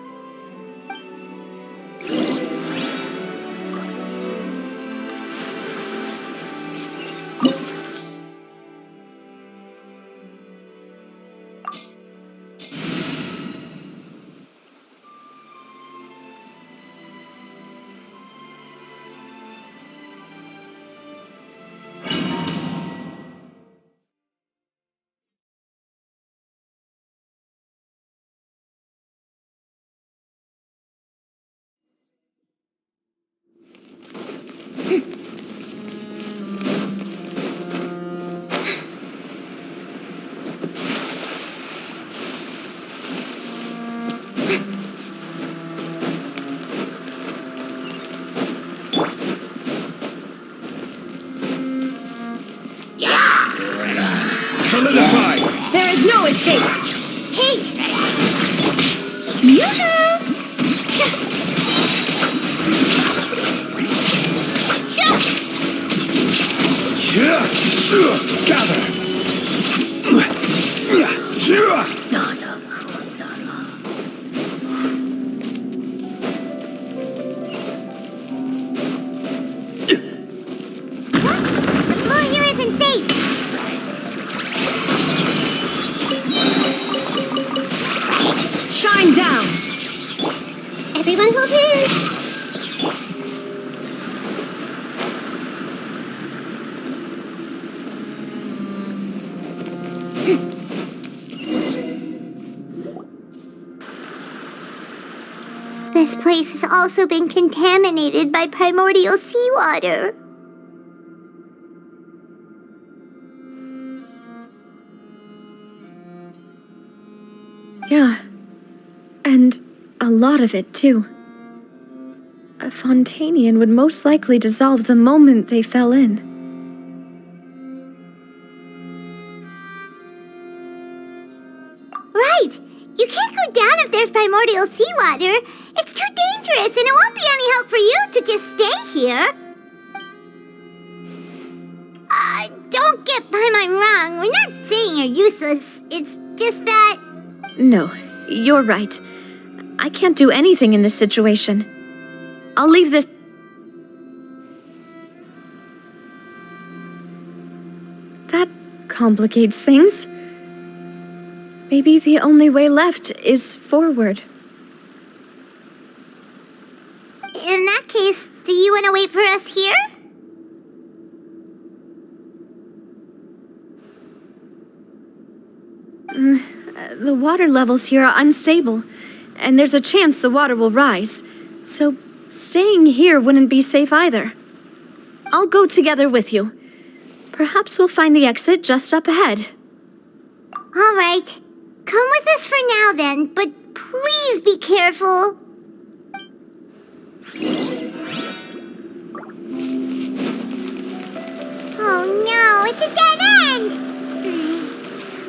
Solidify! There is no escape! Hey! Gather! The floor here isn't safe. Shine down! Everyone hold hands. This place has also been contaminated by primordial seawater. Yeah. And a lot of it, too. A Fontanian would most likely dissolve the moment they fell in. Right! You can't go down if there's primordial seawater. It's too dangerous, and it won't be any help for you to just stay here. Don't get by my wrong. We're not saying you're useless. It's just that... No, you're right. I can't do anything in this situation. I'll leave this... That complicates things. Maybe the only way left is forward. In that case, do you want to wait for us here? The water levels here are unstable, and there's a chance the water will rise. So staying here wouldn't be safe either. I'll go together with you. Perhaps we'll find the exit just up ahead. All right. Come with us for now then, but please be careful. Oh no, it's a dead end!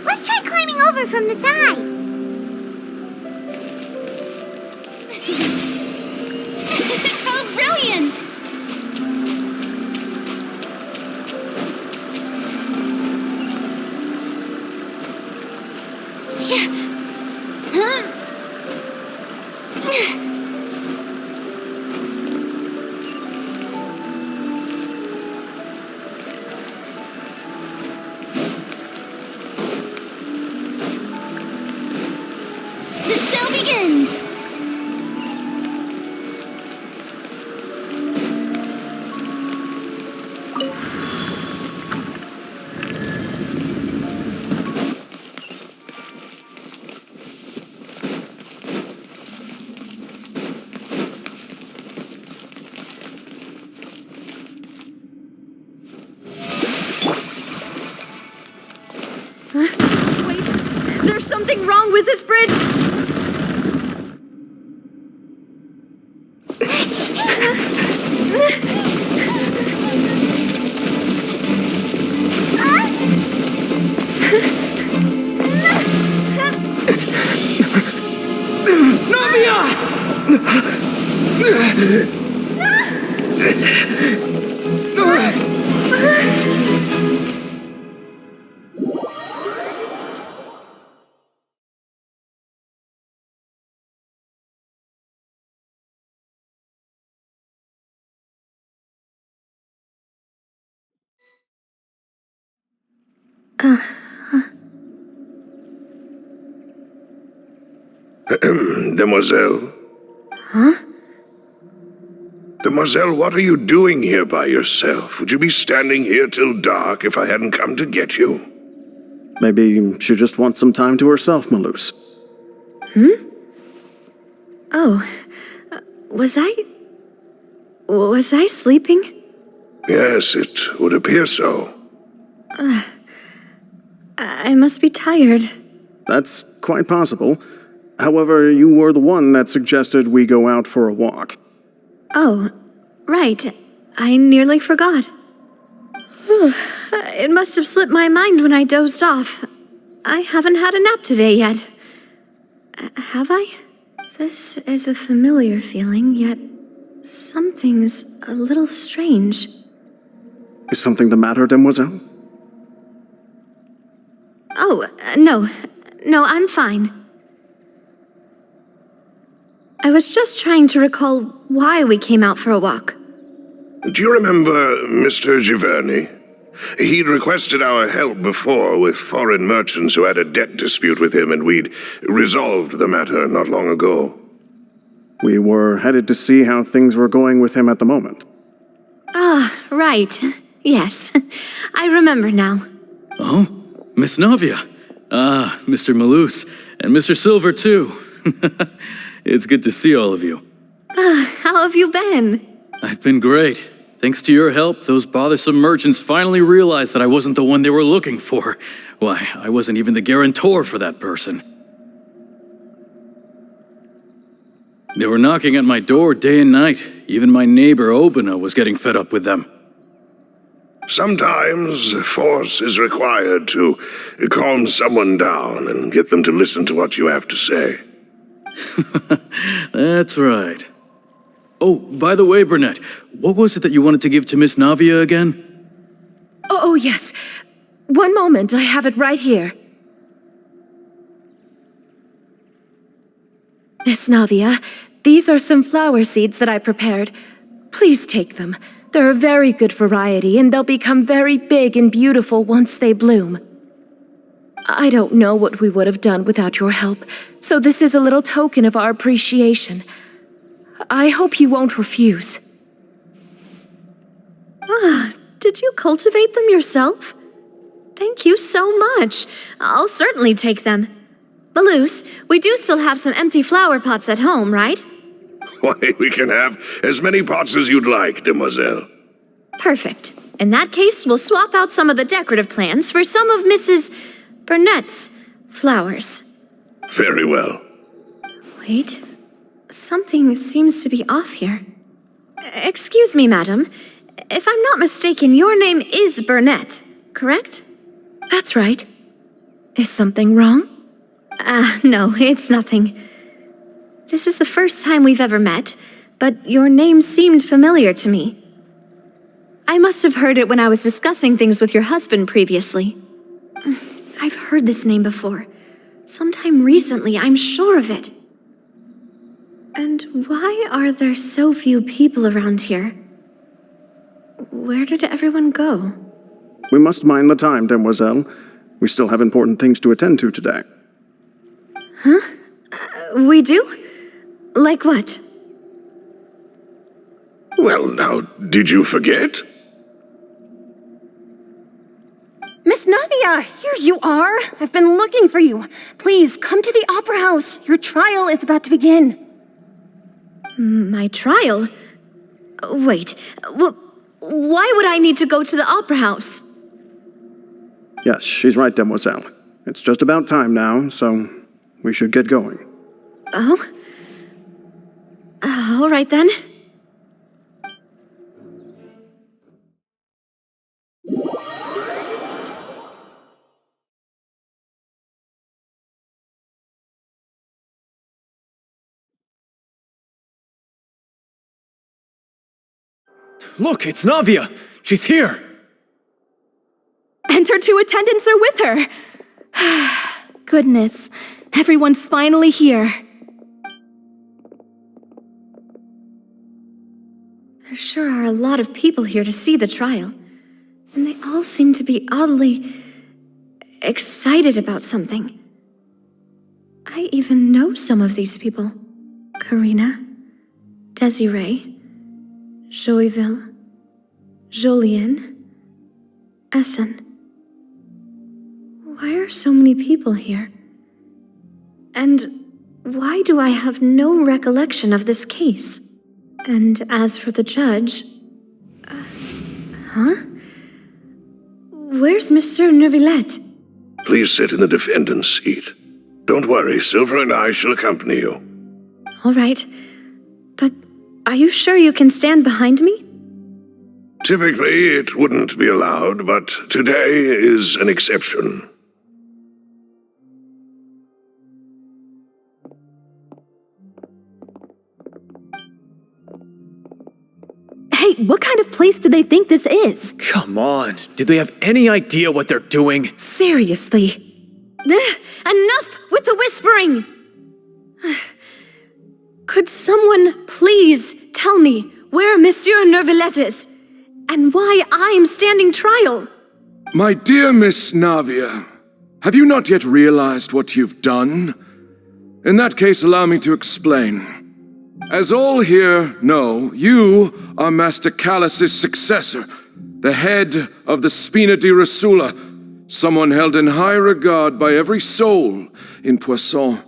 Let's try climbing over from the side. How brilliant! The show begins! Wait, there's something wrong with this bridge! Demoiselle? Huh? Demoiselle, what are you doing here by yourself? Would you be standing here till dark if I hadn't come to get you? Maybe she just wants some time to herself, Malus. Oh, was I sleeping? Yes, it would appear so. I must be tired. That's quite possible. However, you were the one that suggested we go out for a walk. Oh, right. I nearly forgot. It must have slipped my mind when I dozed off. I haven't had a nap today yet. Have I? This is a familiar feeling, yet something's a little strange. Is something the matter, Demoiselle? Oh, no. No, I'm fine. I was just trying to recall why we came out for a walk. Do you remember Mr. Giverny? He'd requested our help before with foreign merchants who had a debt dispute with him, and we'd resolved the matter not long ago. We were headed to see how things were going with him at the moment. Ah, right. Yes, I remember now. Oh, Miss Navia. Ah, Mr. Malus, and Mr. Silver, too. It's good to see all of you. How have you been? I've been great. Thanks to your help, those bothersome merchants finally realized that I wasn't the one they were looking for. Why, I wasn't even the guarantor for that person. They were knocking at my door day and night. Even my neighbor Obina was getting fed up with them. Sometimes force is required to calm someone down and get them to listen to what you have to say. That's right. Oh, by the way, Burnett, what was it that you wanted to give to Miss Navia again? Oh, yes. One moment, I have it right here. Miss Navia, these are some flower seeds that I prepared. Please take them. They're a very good variety, and they'll become very big and beautiful once they bloom. I don't know what we would have done without your help, so this is a little token of our appreciation. I hope you won't refuse. Ah, did you cultivate them yourself? Thank you so much. I'll certainly take them. Malus, we do still have some empty flower pots at home, right? Why, we can have as many pots as you'd like, demoiselle. Perfect. In that case, we'll swap out some of the decorative plants for some of Mrs. Burnett's flowers. Very well. Wait, something seems to be off here. Excuse me, madam. If I'm not mistaken, your name is Burnett, correct? That's right. Is something wrong? No, it's nothing. This is the first time we've ever met, but your name seemed familiar to me. I must have heard it when I was discussing things with your husband previously. I've heard this name before. Sometime recently, I'm sure of it. And why are there so few people around here? Where did everyone go? We must mind the time, demoiselle. We still have important things to attend to today. Huh? We do? Like what? Well, now, did you forget? Miss Navia, here you are. I've been looking for you. Please, come to the Opera House. Your trial is about to begin. My trial? Wait, why would I need to go to the Opera House? Yes, she's right, demoiselle. It's just about time now, so we should get going. Oh? All right then. Look, it's Navia! She's here! And her two attendants are with her! Goodness, everyone's finally here. There sure are a lot of people here to see the trial. And they all seem to be oddly excited about something. I even know some of these people. Karina, Desiree, Joyville, Jolien, Essen. Why are so many people here? And why do I have no recollection of this case? And as for the judge... huh? Where's Monsieur Neuvillette? Please sit in the defendant's seat. Don't worry, Silver and I shall accompany you. All right. But are you sure you can stand behind me? Typically, it wouldn't be allowed, but today is an exception. Hey, what kind of place do they think this is? Come on, do they have any idea what they're doing? Seriously. Enough with the whispering! Could someone please tell me where Monsieur Neuvillette is, and why I'm standing trial? My dear Miss Navia, have you not yet realized what you've done? In that case, allow me to explain. As all here know, you are Master Callus's successor, the head of the Spina di Rosula, someone held in high regard by every soul in Poisson.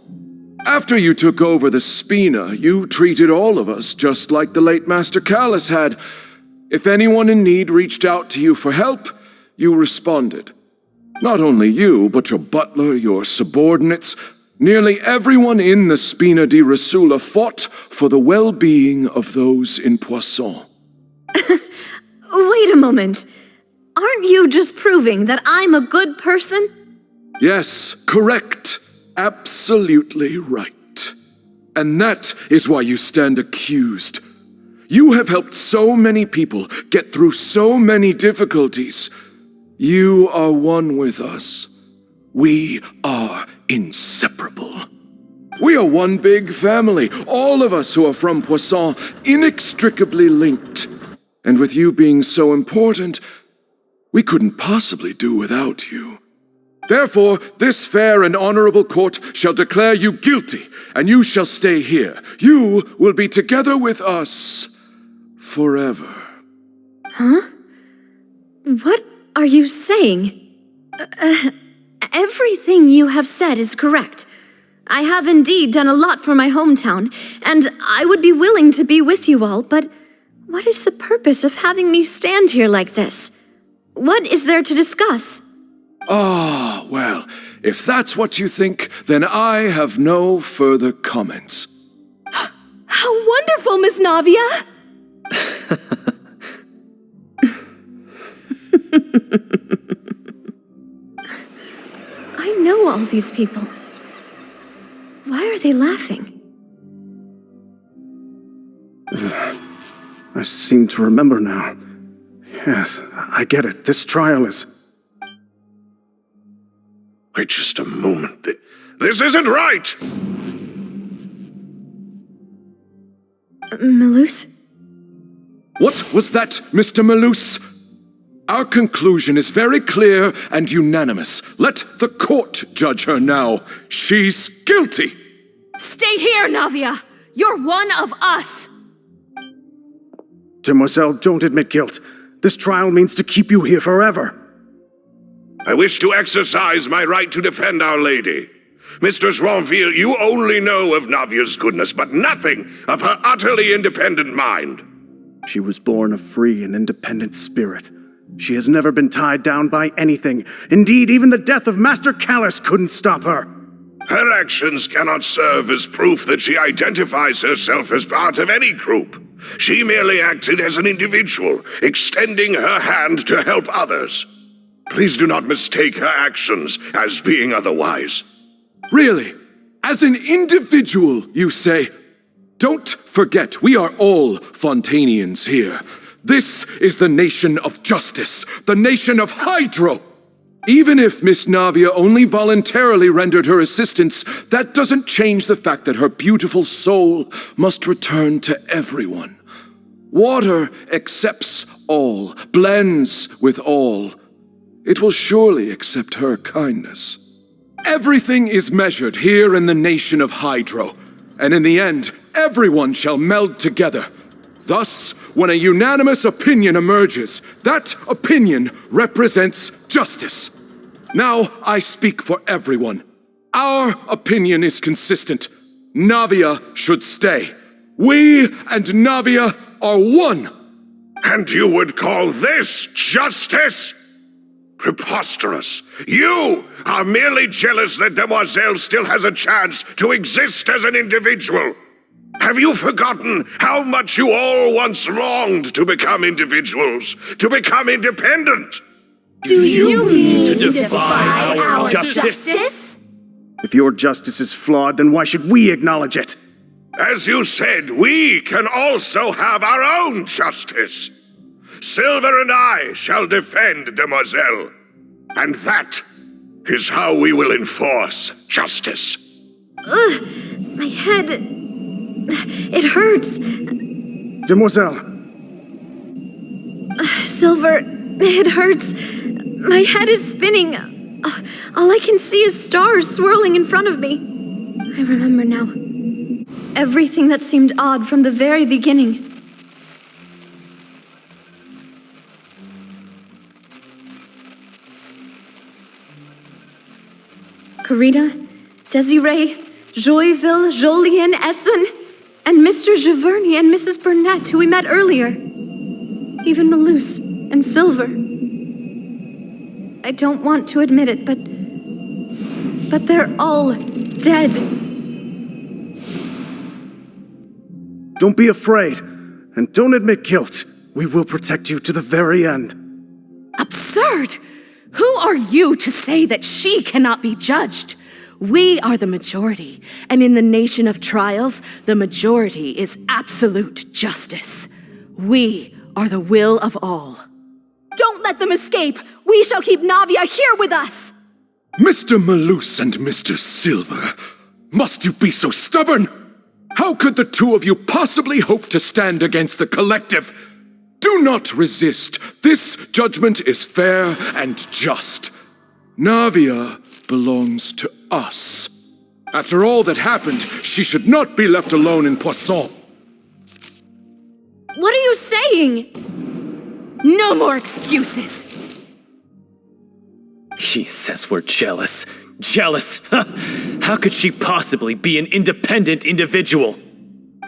After you took over the Spina, you treated all of us just like the late Master Callus had. If anyone in need reached out to you for help, you responded. Not only you, but your butler, your subordinates, nearly everyone in the Spina di Rosula fought for the well-being of those in Poisson. Wait a moment. Aren't you just proving that I'm a good person? Yes, correct. Absolutely right. And that is why you stand accused. You have helped so many people get through so many difficulties. You are one with us. We are inseparable. We are one big family, all of us who are from Poisson, inextricably linked. And with you being so important, we couldn't possibly do without you. Therefore, this fair and honorable court shall declare you guilty, and you shall stay here. You will be together with us forever. Huh? What are you saying? Everything you have said is correct. I have indeed done a lot for my hometown, and I would be willing to be with you all, but what is the purpose of having me stand here like this? What is there to discuss? Ah, well, if that's what you think, then I have no further comments. How wonderful, Miss Navia! I know all these people. Why are they laughing? I seem to remember now. Yes, I get it. This trial is... Wait just a moment. This isn't right! Melus? What was that, Mr. Melus? Our conclusion is very clear and unanimous. Let the court judge her now. She's guilty! Stay here, Navia! You're one of us! Demoiselle, don't admit guilt. This trial means to keep you here forever. I wish to exercise my right to defend Our Lady. Mr. Joinville, you only know of Navia's goodness, but nothing of her utterly independent mind. She was born a free and independent spirit. She has never been tied down by anything. Indeed, even the death of Master Callus couldn't stop her. Her actions cannot serve as proof that she identifies herself as part of any group. She merely acted as an individual, extending her hand to help others. Please do not mistake her actions as being otherwise. Really? As an individual, you say? Don't forget, we are all Fontanians here. This is the nation of justice, the nation of Hydro. Even if Miss Navia only voluntarily rendered her assistance, that doesn't change the fact that her beautiful soul must return to everyone. Water accepts all, blends with all. It will surely accept her kindness. Everything is measured here in the nation of Hydro, and in the end, everyone shall meld together. Thus, when a unanimous opinion emerges, that opinion represents justice. Now I speak for everyone. Our opinion is consistent. Navia should stay. We and Navia are one. And you would call this justice? Preposterous. You are merely jealous that Demoiselle still has a chance to exist as an individual. Have you forgotten how much you all once longed to become individuals, to become independent? Do you mean to defy our justice? If your justice is flawed, then why should we acknowledge it? As you said, we can also have our own justice. Silver and I shall defend Demoiselle. And that is how we will enforce justice. Ugh, my head... It hurts. Demoiselle. Silver, it hurts. My head is spinning. All I can see is stars swirling in front of me. I remember now. Everything that seemed odd from the very beginning. Karina, Desiree, Joyville, Jolien, Essen, and Mr. Giverny and Mrs. Burnett, who we met earlier. Even Malus and Silver. I don't want to admit it, but they're all dead. Don't be afraid, and don't admit guilt. We will protect you to the very end. Absurd! Who are you to say that she cannot be judged? We are the majority, and in the nation of trials, the majority is absolute justice. We are the will of all. Don't let them escape! We shall keep Navia here with us! Mr. Malus and Mr. Silver, must you be so stubborn? How could the two of you possibly hope to stand against the collective? Do not resist. This judgment is fair and just. Navia belongs to us. After all that happened, she should not be left alone in Poisson. What are you saying? No more excuses. He says we're jealous. Jealous? How could she possibly be an independent individual?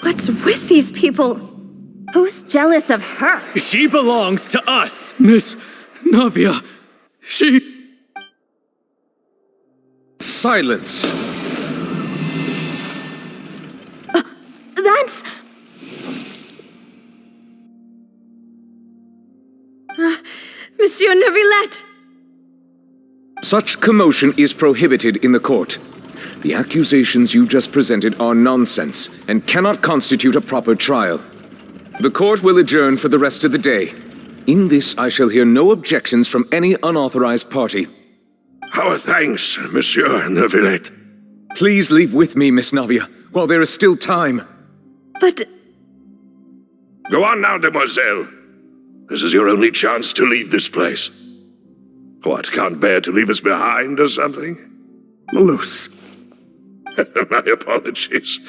What's with these people? Who's jealous of her? She belongs to us! Miss Navia, she... Silence! That's... Monsieur Neuvillette! Such commotion is prohibited in the court. The accusations you just presented are nonsense and cannot constitute a proper trial. The court will adjourn for the rest of the day. In this, I shall hear no objections from any unauthorized party. Our thanks, Monsieur Neuvillette. Please leave with me, Miss Navia, while there is still time. But... Go on now, Demoiselle. This is your only chance to leave this place. What, can't bear to leave us behind or something? Malus. My apologies.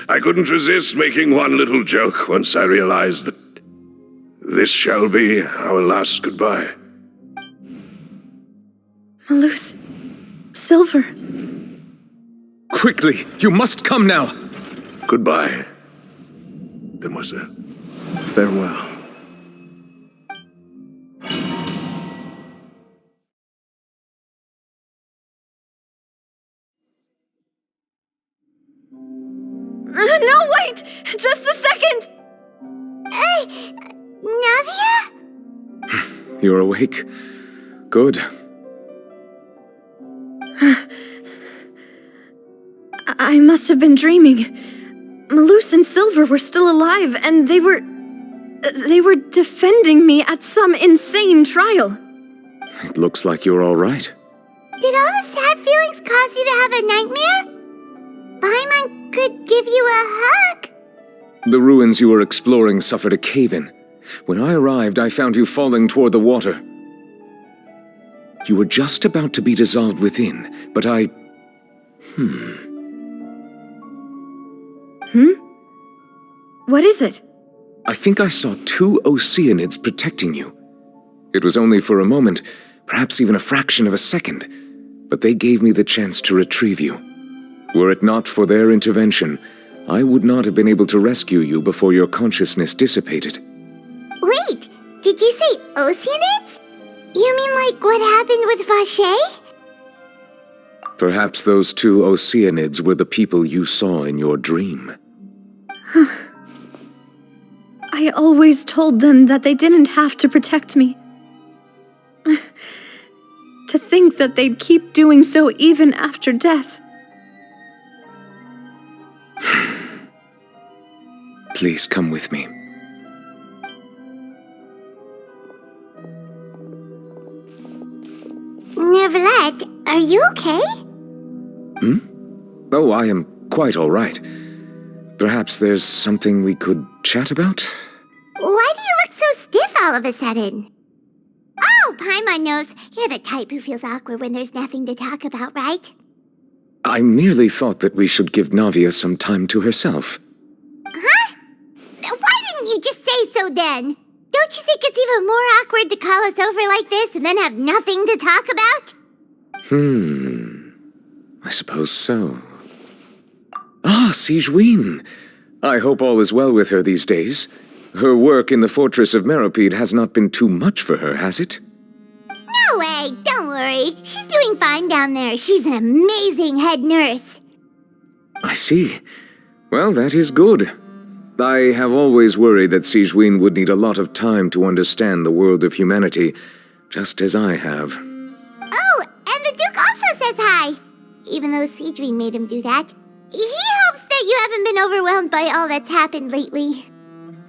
I couldn't resist making one little joke once I realized that this shall be our last goodbye. Malus. Silver. Quickly, you must come now. Goodbye, Demoiselle. Farewell. No, wait! Just a second! Navia? You're awake. Good. I must have been dreaming. Malus and Silver were still alive, and they were defending me at some insane trial. It looks like you're all right. Did all the sad feelings cause you to have a nightmare? Paimon could give you a hug. The ruins you were exploring suffered a cave-in. When I arrived, I found you falling toward the water. You were just about to be dissolved within, but I... What is it? I think I saw 2 Oceanids protecting you. It was only for a moment, perhaps even a fraction of a second, but they gave me the chance to retrieve you. Were it not for their intervention, I would not have been able to rescue you before your consciousness dissipated. Wait, did you say Oceanids? You mean like what happened with Vache? Perhaps those 2 Oceanids were the people you saw in your dream. I always told them that they didn't have to protect me. To think that they'd keep doing so even after death. Please come with me. Neverlet, are you okay? Oh, I am quite all right. Perhaps there's something we could chat about? Why do you look so stiff all of a sudden? Oh, Paimon knows. You're the type who feels awkward when there's nothing to talk about, right? I merely thought that we should give Navia some time to herself. Huh? Why didn't you just say so then? Don't you think it's even more awkward to call us over like this and then have nothing to talk about? I suppose so. Ah, Sigewinne! I hope all is well with her these days. Her work in the fortress of Meropide has not been too much for her, has it? No way! Don't worry. She's doing fine down there. She's an amazing head nurse. I see. Well, that is good. I have always worried that Sigewinne would need a lot of time to understand the world of humanity, just as I have. Oh, and the Duke also says hi! Even though Sigewinne made him do that. He hopes that you haven't been overwhelmed by all that's happened lately.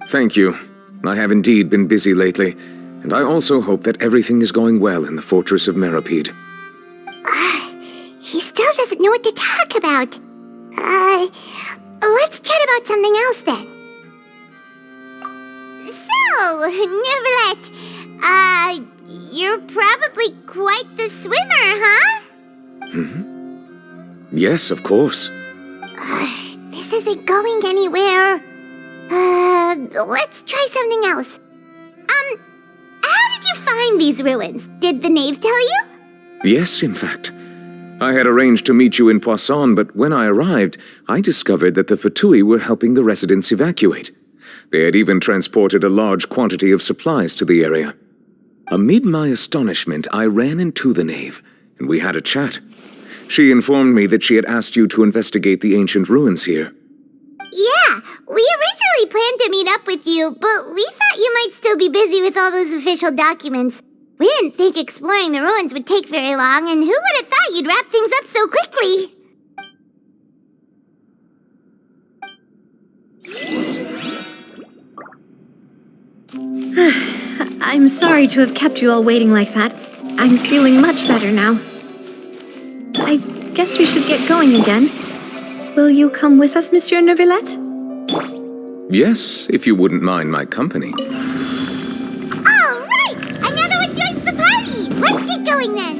Thank you. I have indeed been busy lately, and I also hope that everything is going well in the fortress of Meropide. He still doesn't know what to talk about. Let's chat about something else then. So, Neverlet, you're probably quite the swimmer, huh? Yes, of course. This isn't going anywhere. Let's try something else. How did you find these ruins? Did the knave tell you? Yes, in fact. I had arranged to meet you in Poisson, but when I arrived, I discovered that the Fatui were helping the residents evacuate. They had even transported a large quantity of supplies to the area. Amid my astonishment, I ran into the knave, and we had a chat. She informed me that she had asked you to investigate the ancient ruins here. Yeah, we originally planned to meet up with you, but we thought you might still be busy with all those official documents. We didn't think exploring the ruins would take very long, and who would have thought you'd wrap things up so quickly? I'm sorry to have kept you all waiting like that. I'm feeling much better now. I guess we should get going again. Will you come with us, Monsieur Neuvillette? Yes, if you wouldn't mind my company. All right! Another one joins the party! Let's get going then!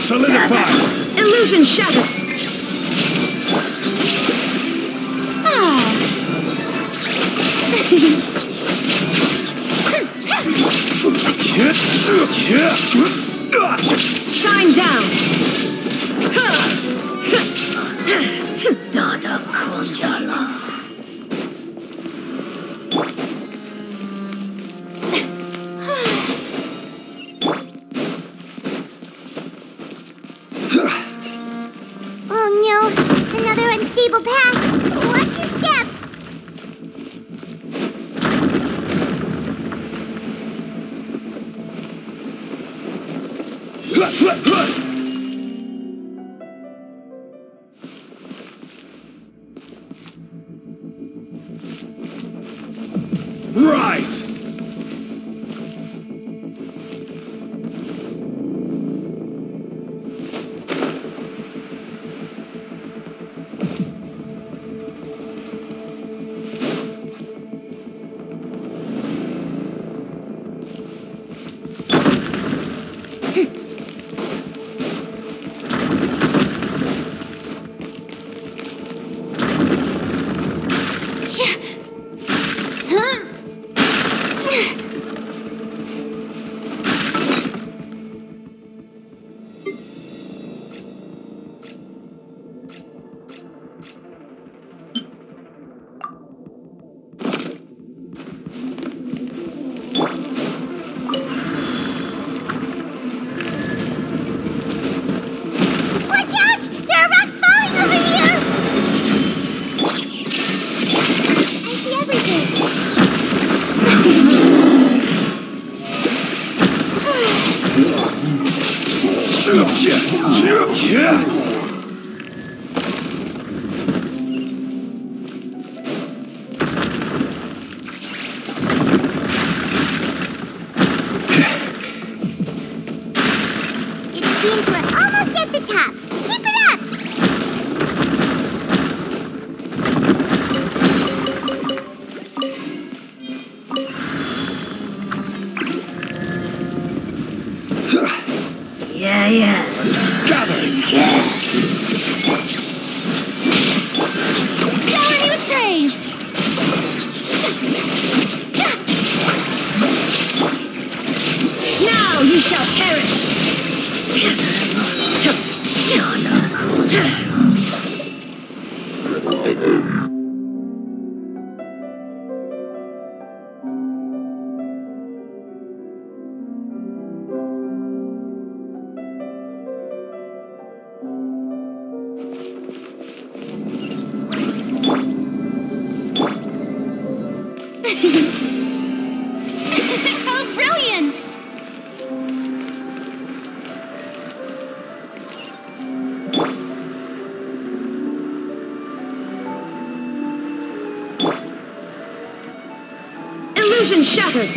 Solidify! Illusion shattered! Shine down! Nada Kundala. Oh no, another unstable path. Watch your step. Rise! Seems we're almost at the top. Keep it up! Yeah. Gathering. Shower me with praise! Now you shall perish! How brilliant! Illusion shattered!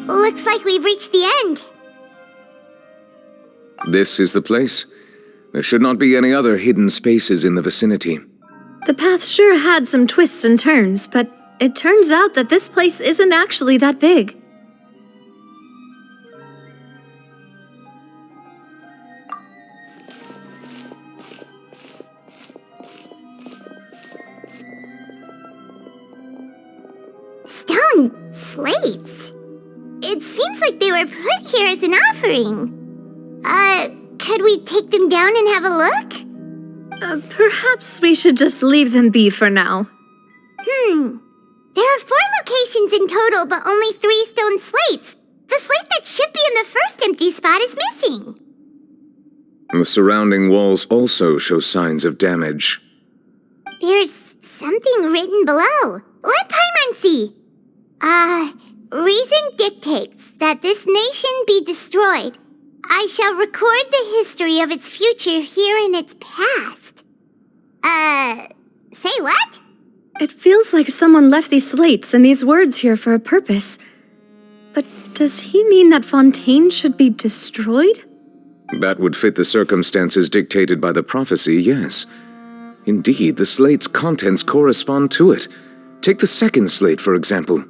Looks like we've reached the end. This is the place. There should not be any other hidden spaces in the vicinity. The path sure had some twists and turns, but it turns out that this place isn't actually that big. Stone slates. It seems like they were put here as an offering. Could we take them down and have a look? Perhaps we should just leave them be for now. There are 4 locations in total, but only 3 stone slates. The slate that should be in the first empty spot is missing. The surrounding walls also show signs of damage. There's something written below. Let Paimon see. Reason dictates that this nation be destroyed. I shall record the history of its future here in its past. Say what? It feels like someone left these slates and these words here for a purpose. But does he mean that Fontaine should be destroyed? That would fit the circumstances dictated by the prophecy, yes. Indeed, the slate's contents correspond to it. Take the second slate, for example.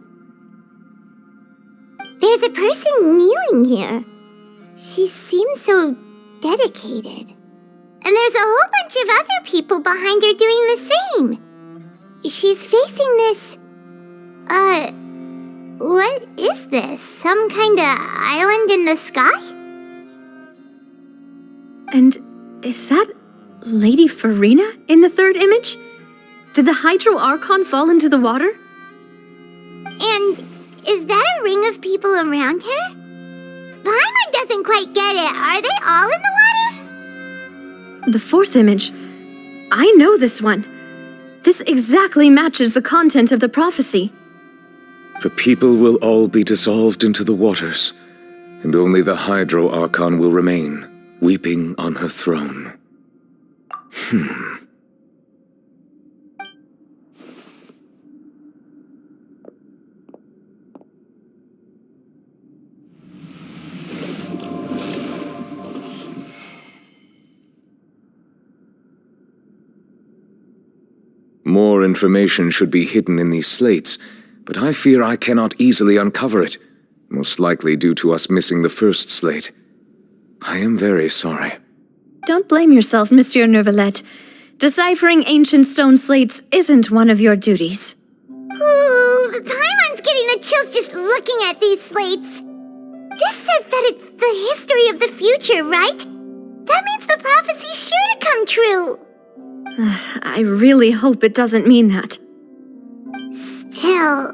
There's a person kneeling here. She seems so dedicated. And there's a whole bunch of other people behind her doing the same. She's facing this... what is this? Some kind of island in the sky? And is that Lady Farina in the third image? Did the Hydro Archon fall into the water? And is that a ring of people around her? Paimon doesn't quite get it. Are they all in the water? The fourth image. I know this one. This exactly matches the content of the prophecy. The people will all be dissolved into the waters, and only the Hydro Archon will remain, weeping on her throne. More information should be hidden in these slates, but I fear I cannot easily uncover it, most likely due to us missing the first slate. I am very sorry. Don't blame yourself, Monsieur Neuvillette. Deciphering ancient stone slates isn't one of your duties. Ooh, Paimon's getting the chills just looking at these slates. This says that it's the history of the future, right? That means the prophecy's sure to come true. I really hope it doesn't mean that. Still,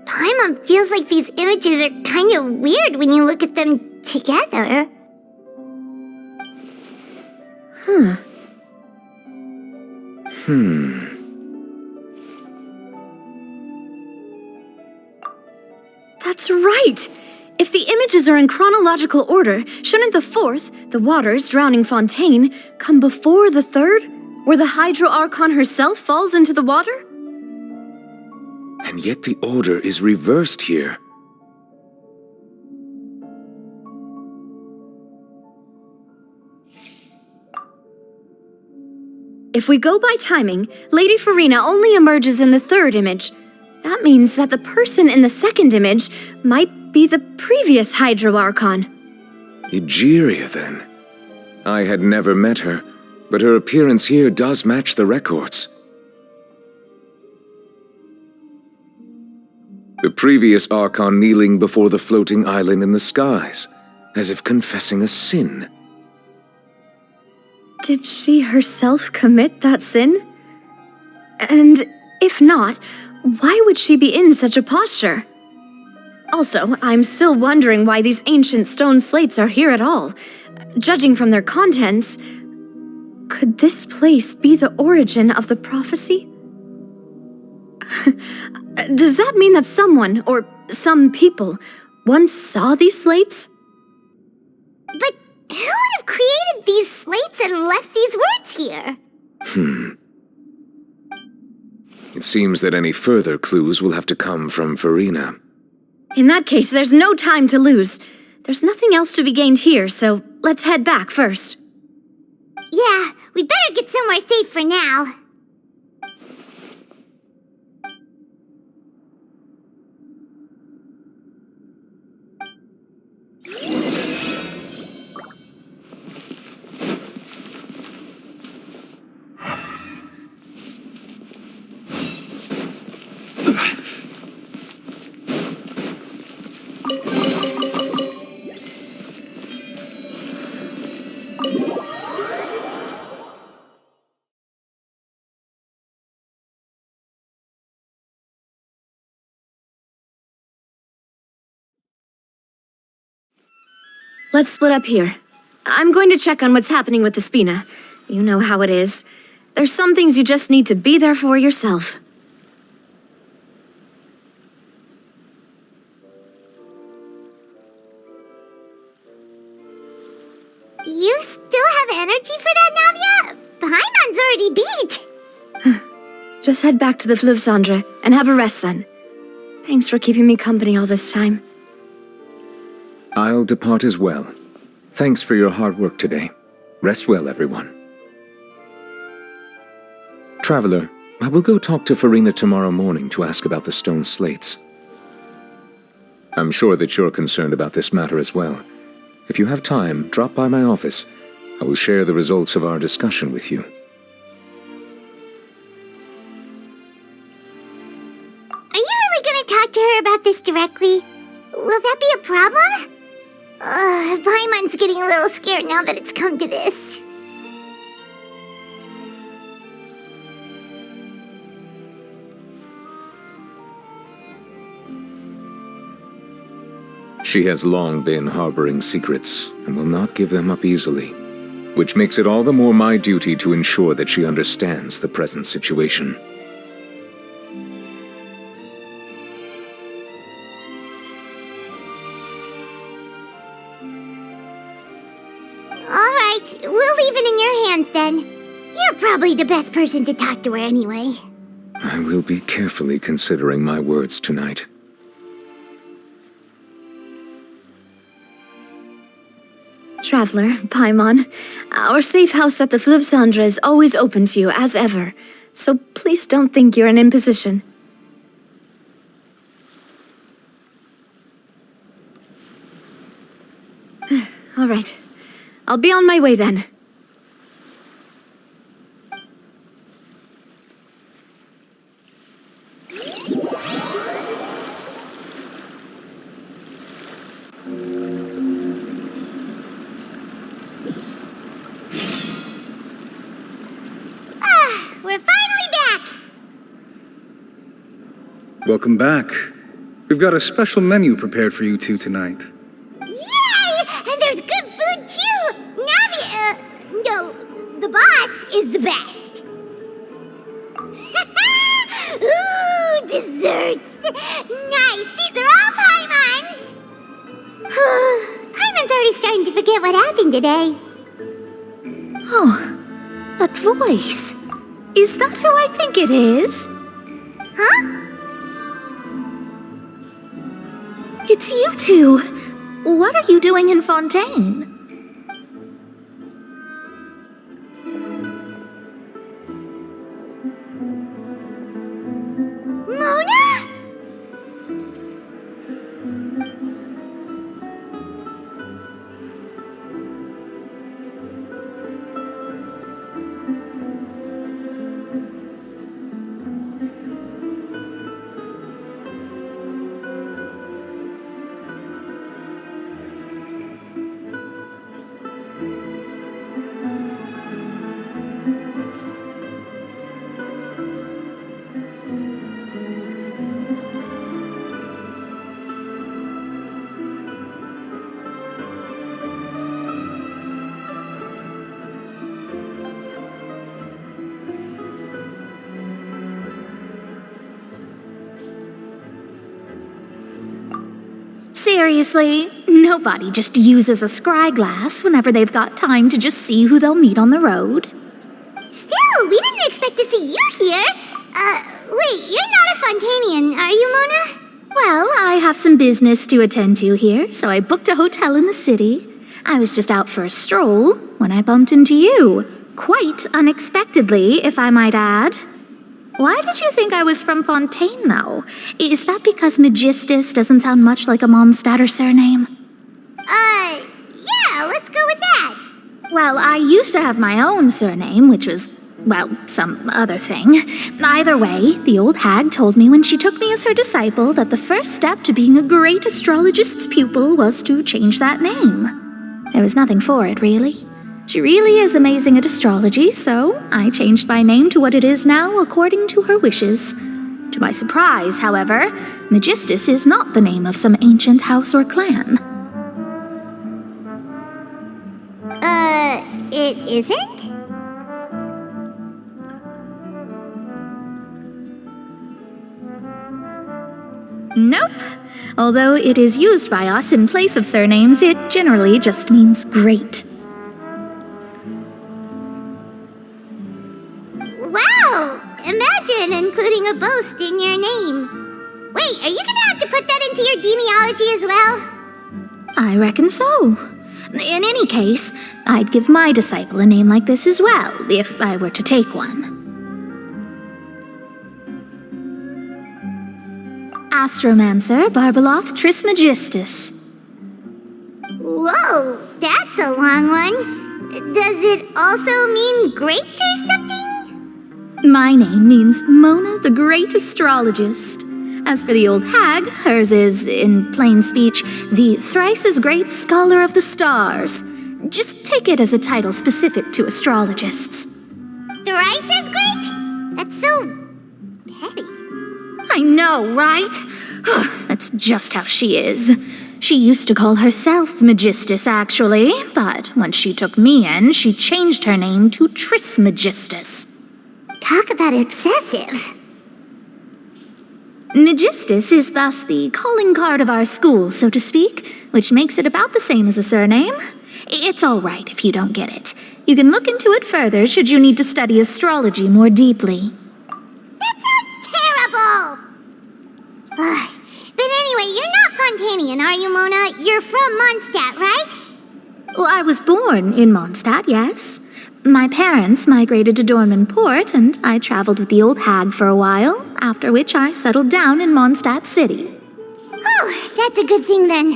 Paimon feels like these images are kind of weird when you look at them together. That's right! If the images are in chronological order, shouldn't the fourth, the waters drowning Fontaine, come before the third, where the Hydro Archon herself falls into the water? And yet the order is reversed here. If we go by timing, Lady Farina only emerges in the third image. That means that the person in the second image might be the previous Hydro Archon. Egeria, then. I had never met her, but her appearance here does match the records. The previous Archon kneeling before the floating island in the skies, as if confessing a sin. Did she herself commit that sin? And if not, why would she be in such a posture? Also, I'm still wondering why these ancient stone slates are here at all. Judging from their contents, could this place be the origin of the prophecy? Does that mean that someone, or some people, once saw these slates? But who would have created these slates and left these words here? It seems that any further clues will have to come from Farina. In that case, there's no time to lose. There's nothing else to be gained here, so let's head back first. Yeah, we better get somewhere safe for now. Let's split up here. I'm going to check on what's happening with the Spina. You know how it is. There's some things you just need to be there for yourself. You still have energy for that, Navia? Paimon's already beat. Just head back to the Fleuve Cendre and have a rest then. Thanks for keeping me company all this time. I'll depart as well. Thanks for your hard work today. Rest well, everyone. Traveler, I will go talk to Farina tomorrow morning to ask about the stone slates. I'm sure that you're concerned about this matter as well. If you have time, drop by my office. I will share the results of our discussion with you. Are you really gonna talk to her about this directly? Will that be a problem? Paimon's getting a little scared now that it's come to this. She has long been harboring secrets and will not give them up easily, which makes it all the more my duty to ensure that she understands the present situation. Alright, we'll leave it in your hands then. You're probably the best person to talk to her anyway. I will be carefully considering my words tonight. Traveler, Paimon, our safe house at the Fleuve Cendre is always open to you as ever, so please don't think you're an imposition. All right. I'll be on my way then. Welcome back. We've got a special menu prepared for you two tonight. Yay! And there's good food too! No, the boss is the best. Ooh, desserts! Nice! These are all Paimon's! Paimon's already starting to forget what happened today. Oh, that voice. Is that who I think it is? Huh? It's you two. What are you doing in Fontaine? Mona? Seriously, nobody just uses a scry glass whenever they've got time to just see who they'll meet on the road. Still, we didn't expect to see you here. Wait, you're not a Fontanian, are you, Mona? Well, I have some business to attend to here, so I booked a hotel in the city. I was just out for a stroll when I bumped into you. Quite unexpectedly, if I might add. Why did you think I was from Fontaine, though? Is that because Megistus doesn't sound much like a Mondstadter surname? Yeah, let's go with that. Well, I used to have my own surname, which was, well, some other thing. Either way, the old hag told me when she took me as her disciple that the first step to being a great astrologist's pupil was to change that name. There was nothing for it, really. She really is amazing at astrology, so I changed my name to what it is now according to her wishes. To my surprise, however, Megistus is not the name of some ancient house or clan. It isn't? Nope. Although it is used by us in place of surnames, it generally just means great. Wow! Imagine including a boast in your name. Wait, are you gonna have to put that into your genealogy as well? I reckon so. In any case, I'd give my disciple a name like this as well, if I were to take one. Astromancer Barbeloth Trismegistus. Whoa, that's a long one. Does it also mean great or something? My name means Mona the Great Astrologist. As for the old hag, hers is, in plain speech, the thrice-as-great Scholar of the Stars. Just take it as a title specific to astrologists. Thrice as great? That's so petty. I know, right? That's just how she is. She used to call herself Megistus, actually, but when she took me in, she changed her name to Trismegistus. Talk about excessive. Megistus is thus the calling card of our school, so to speak, which makes it about the same as a surname. It's all right if you don't get it. You can look into it further should you need to study astrology more deeply. That sounds terrible! But anyway, you're not Fontanian, are you, Mona? You're from Mondstadt, right? Well, I was born in Mondstadt, yes. My parents migrated to Dornman Port, and I traveled with the old hag for a while, after which I settled down in Mondstadt City. Oh, that's a good thing then.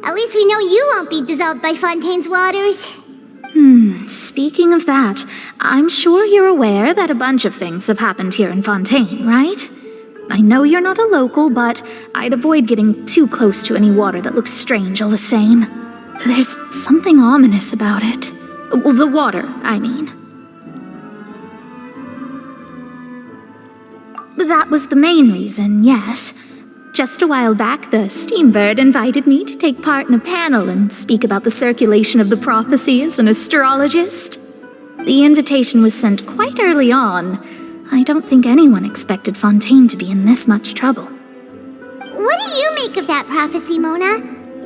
At least we know you won't be dissolved by Fontaine's waters. Speaking of that, I'm sure you're aware that a bunch of things have happened here in Fontaine, right? I know you're not a local, but I'd avoid getting too close to any water that looks strange all the same. There's something ominous about it. Well, the water, I mean. that was the main reason, yes. Just a while back, the Steambird invited me to take part in a panel and speak about the circulation of the prophecy as an astrologist. The invitation was sent quite early on. I don't think anyone expected Fontaine to be in this much trouble. What do you make of that prophecy, Mona?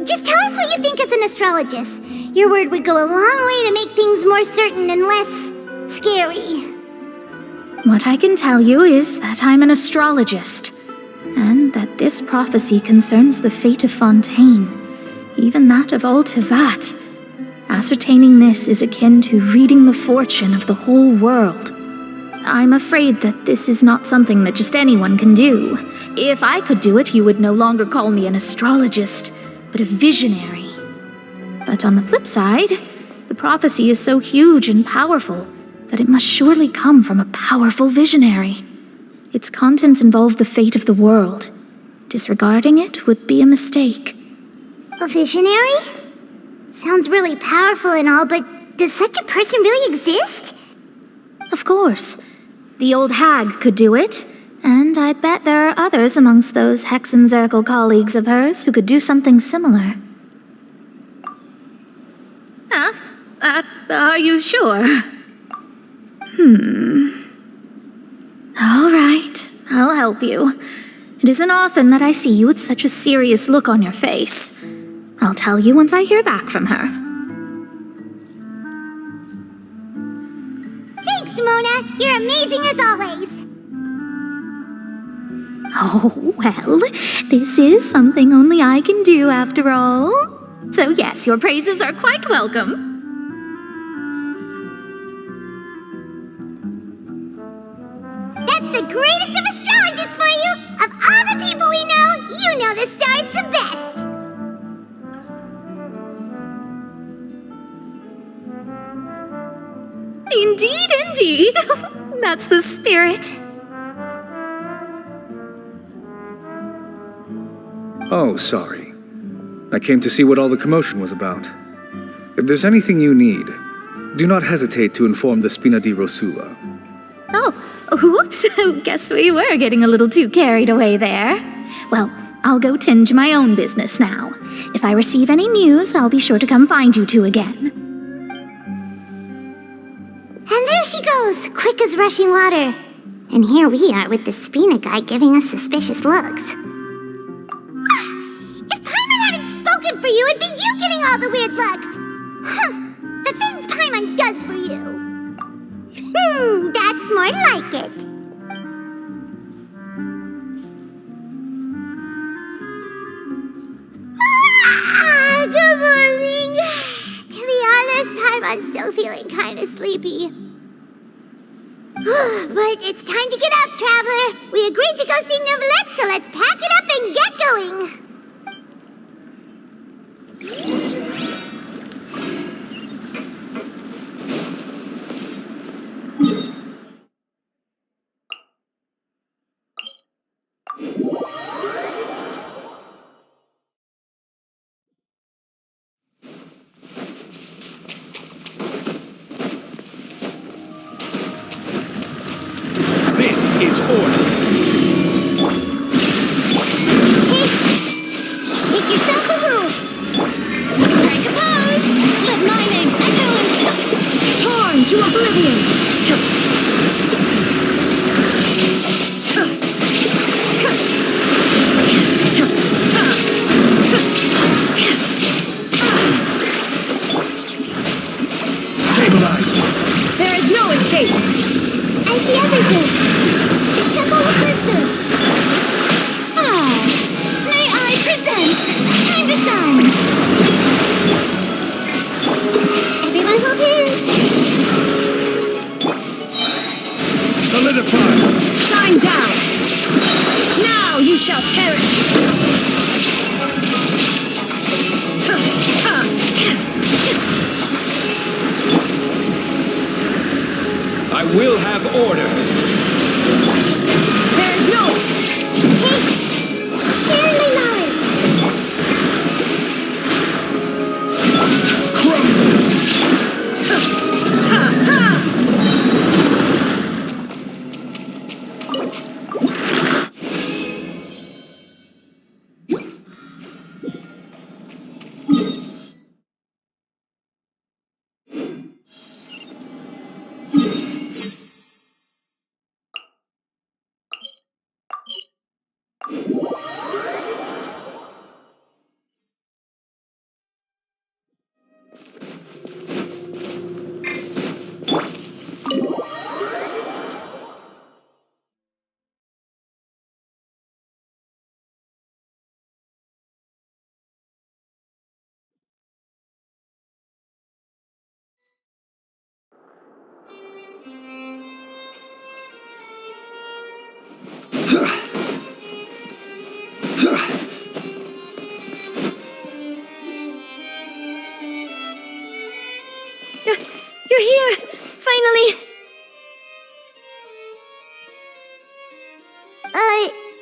Just tell us what you think as an astrologist. Your word would go a long way to make things more certain and less scary. What I can tell you is that I'm an astrologist, and that this prophecy concerns the fate of Fontaine, even that of all Tevat. Ascertaining this is akin to reading the fortune of the whole world. I'm afraid that this is not something that just anyone can do. If I could do it, you would no longer call me an astrologist, but a visionary. But on the flip side, the prophecy is so huge and powerful that it must surely come from a powerful visionary. Its contents involve the fate of the world. Disregarding it would be a mistake. A visionary? Sounds really powerful and all, but does such a person really exist? Of course. The old hag could do it, and I'd bet there are others amongst those Hexenzirkel colleagues of hers who could do something similar. Are you sure? All right, I'll help you. It isn't often that I see you with such a serious look on your face. I'll tell you once I hear back from her. Thanks, Mona. You're amazing as always. Oh, well, this is something only I can do after all. So yes, your praises are quite welcome. That's the greatest of astrologists for you! Of all the people we know, you know the star's the best! Indeed, indeed. That's the spirit. Oh, sorry. I came to see what all the commotion was about. If there's anything you need, do not hesitate to inform the Spina di Rosula. Oh, whoops. Guess we were getting a little too carried away there. Well, I'll go tend to my own business now. If I receive any news, I'll be sure to come find you two again. And there she goes, quick as rushing water. And here we are with the Spina guy giving us suspicious looks. If Paimon hadn't spoken for you, it'd be you getting all the weird looks. The things Paimon does for you. That's more like it. Good morning. To be honest, Paimon's still feeling kind of sleepy. But it's time to get up, Traveler. We agreed to go see Neuvillette, so let's pack it up and get going. This is order. Make yourselves at home. Strike a pose. Let my name echo and Torn to oblivion! Stabilize. There is no escape! I see everything. The Temple of Wisdom. May I present? Time to shine. Everyone hold hands. Solidify. Shine down! Now you shall perish! I will have order. There is no... Hey, share my knowledge.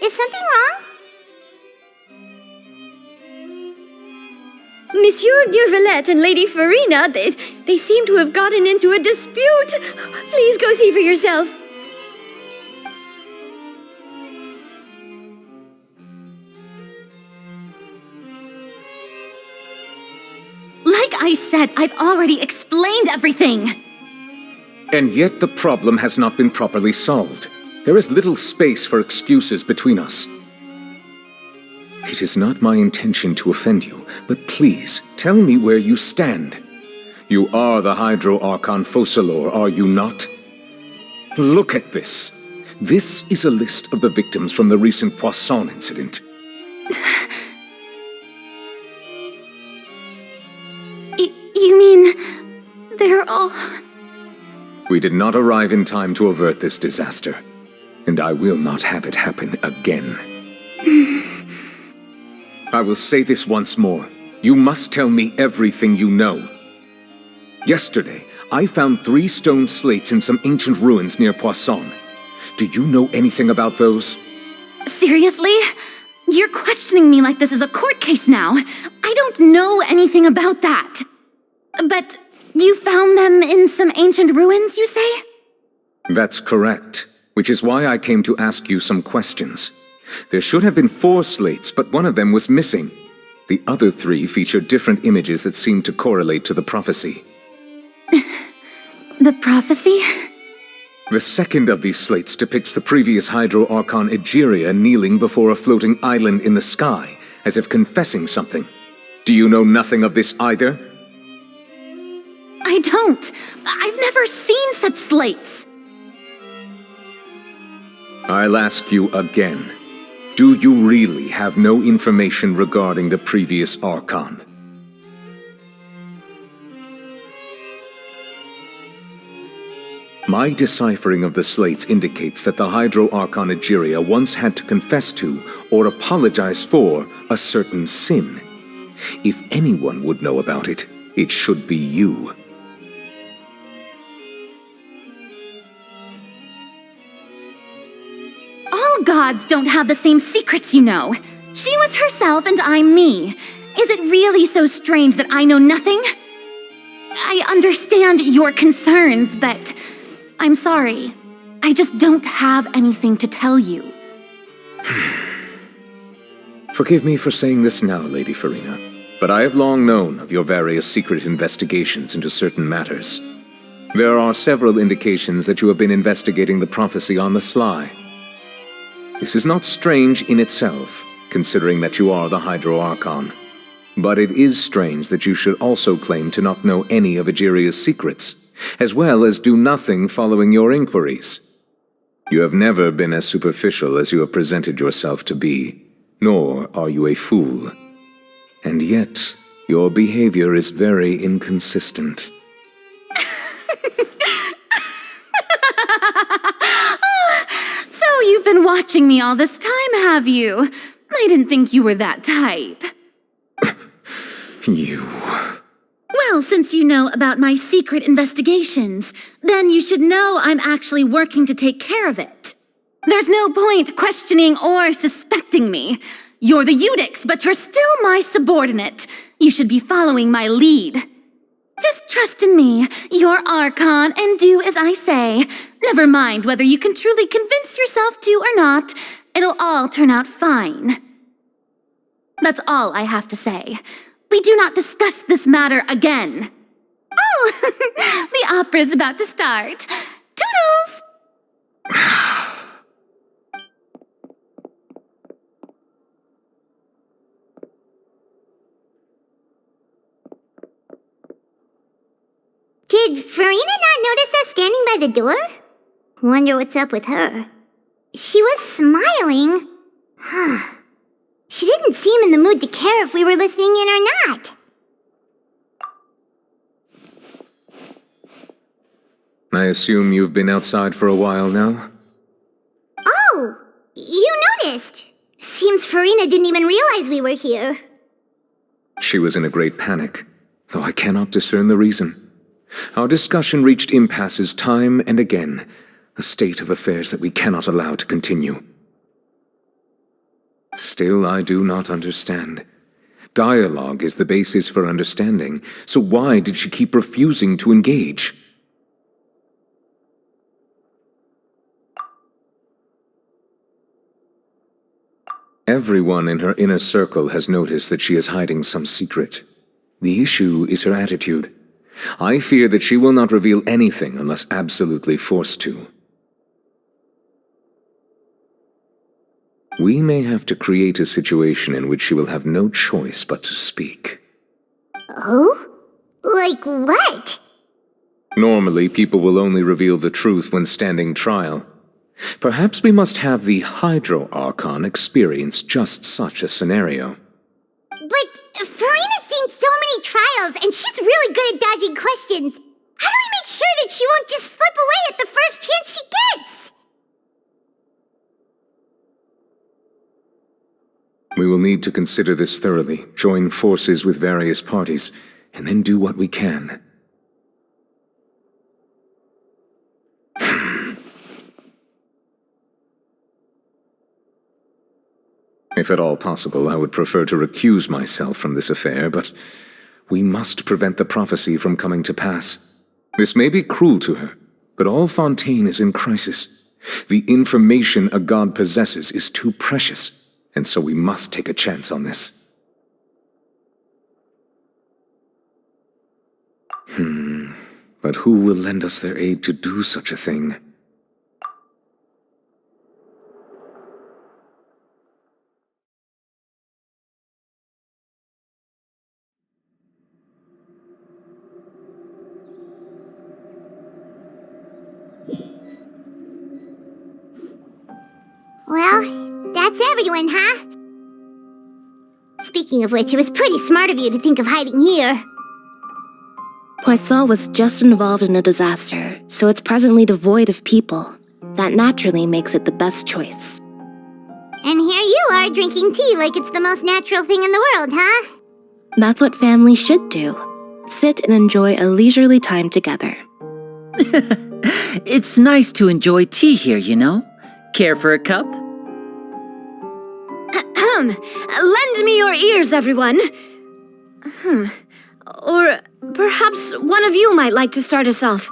Is something wrong? Monsieur Neuvillette and Lady Farina, they seem to have gotten into a dispute. Please go see for yourself. Like I said, I've already explained everything. And yet the problem has not been properly solved. There is little space for excuses between us. It is not my intention to offend you, but please, tell me where you stand. You are the Hydro Archon Focalor, are you not? Look at this. This is a list of the victims from the recent Poisson incident. You mean... they're all... We did not arrive in time to avert this disaster, and I will not have it happen again. I will say this once more. You must tell me everything you know. Yesterday, I found 3 stone slates in some ancient ruins near Poisson. Do you know anything about those? Seriously? You're questioning me like this is a court case now. I don't know anything about that. But you found them in some ancient ruins, you say? That's correct, which is why I came to ask you some questions. There should have been 4 slates, but one of them was missing. The other 3 feature different images that seem to correlate to the prophecy. The prophecy? The second of these slates depicts the previous Hydro Archon Egeria kneeling before a floating island in the sky, as if confessing something. Do you know nothing of this either? I don't. I've never seen such slates. I'll ask you again. Do you really have no information regarding the previous Archon? My deciphering of the slates indicates that the Hydro Archon Egeria once had to confess to, or apologize for, a certain sin. If anyone would know about it, it should be you. All gods don't have the same secrets, you know. She was herself and I'm me. Is it really so strange that I know nothing? I understand your concerns, but I'm sorry. I just don't have anything to tell you. Forgive me for saying this now, Lady Farina, but I have long known of your various secret investigations into certain matters. There are several indications that you have been investigating the prophecy on the sly. This is not strange in itself, considering that you are the Hydro Archon. But it is strange that you should also claim to not know any of Egeria's secrets, as well as do nothing following your inquiries. You have never been as superficial as you have presented yourself to be, nor are you a fool. And yet, your behavior is very inconsistent. So you've been watching me all this time, have you? I didn't think you were that type. You... Well, since you know about my secret investigations, then you should know I'm actually working to take care of it. There's no point questioning or suspecting me. You're the Eudix, but you're still my subordinate. You should be following my lead. Just trust in me, you're Archon, and do as I say. Never mind whether you can truly convince yourself to or not. It'll all turn out fine. That's all I have to say. We do not discuss this matter again. Oh, the opera's about to start. Toodles! Did Farina not notice us standing by the door? Wonder what's up with her. She was smiling. Huh. She didn't seem in the mood to care if we were listening in or not. I assume you've been outside for a while now? Oh, you noticed. Seems Farina didn't even realize we were here. She was in a great panic, though I cannot discern the reason. Our discussion reached impasses time and again, a state of affairs that we cannot allow to continue. Still, I do not understand. Dialogue is the basis for understanding, so why did she keep refusing to engage? Everyone in her inner circle has noticed that she is hiding some secret. The issue is her attitude. I fear that she will not reveal anything unless absolutely forced to. We may have to create a situation in which she will have no choice but to speak. Oh? Like what? Normally, people will only reveal the truth when standing trial. Perhaps we must have the Hydro Archon experience just such a scenario. But Farina's seen so many trials, and she's really good at dodging questions. How do we make sure that she won't just slip away at the first chance she gets? We will need to consider this thoroughly, join forces with various parties, and then do what we can. If at all possible, I would prefer to recuse myself from this affair, but we must prevent the prophecy from coming to pass. This may be cruel to her, but all Fontaine is in crisis. The information a god possesses is too precious, and so we must take a chance on this. But who will lend us their aid to do such a thing? Well, that's everyone, huh? Speaking of which, it was pretty smart of you to think of hiding here. Poisson was just involved in a disaster, so it's presently devoid of people. That naturally makes it the best choice. And here you are drinking tea like it's the most natural thing in the world, huh? That's what families should do. Sit and enjoy a leisurely time together. It's nice to enjoy tea here, you know? Care for a cup? Lend me your ears, everyone. Or perhaps one of you might like to start us off.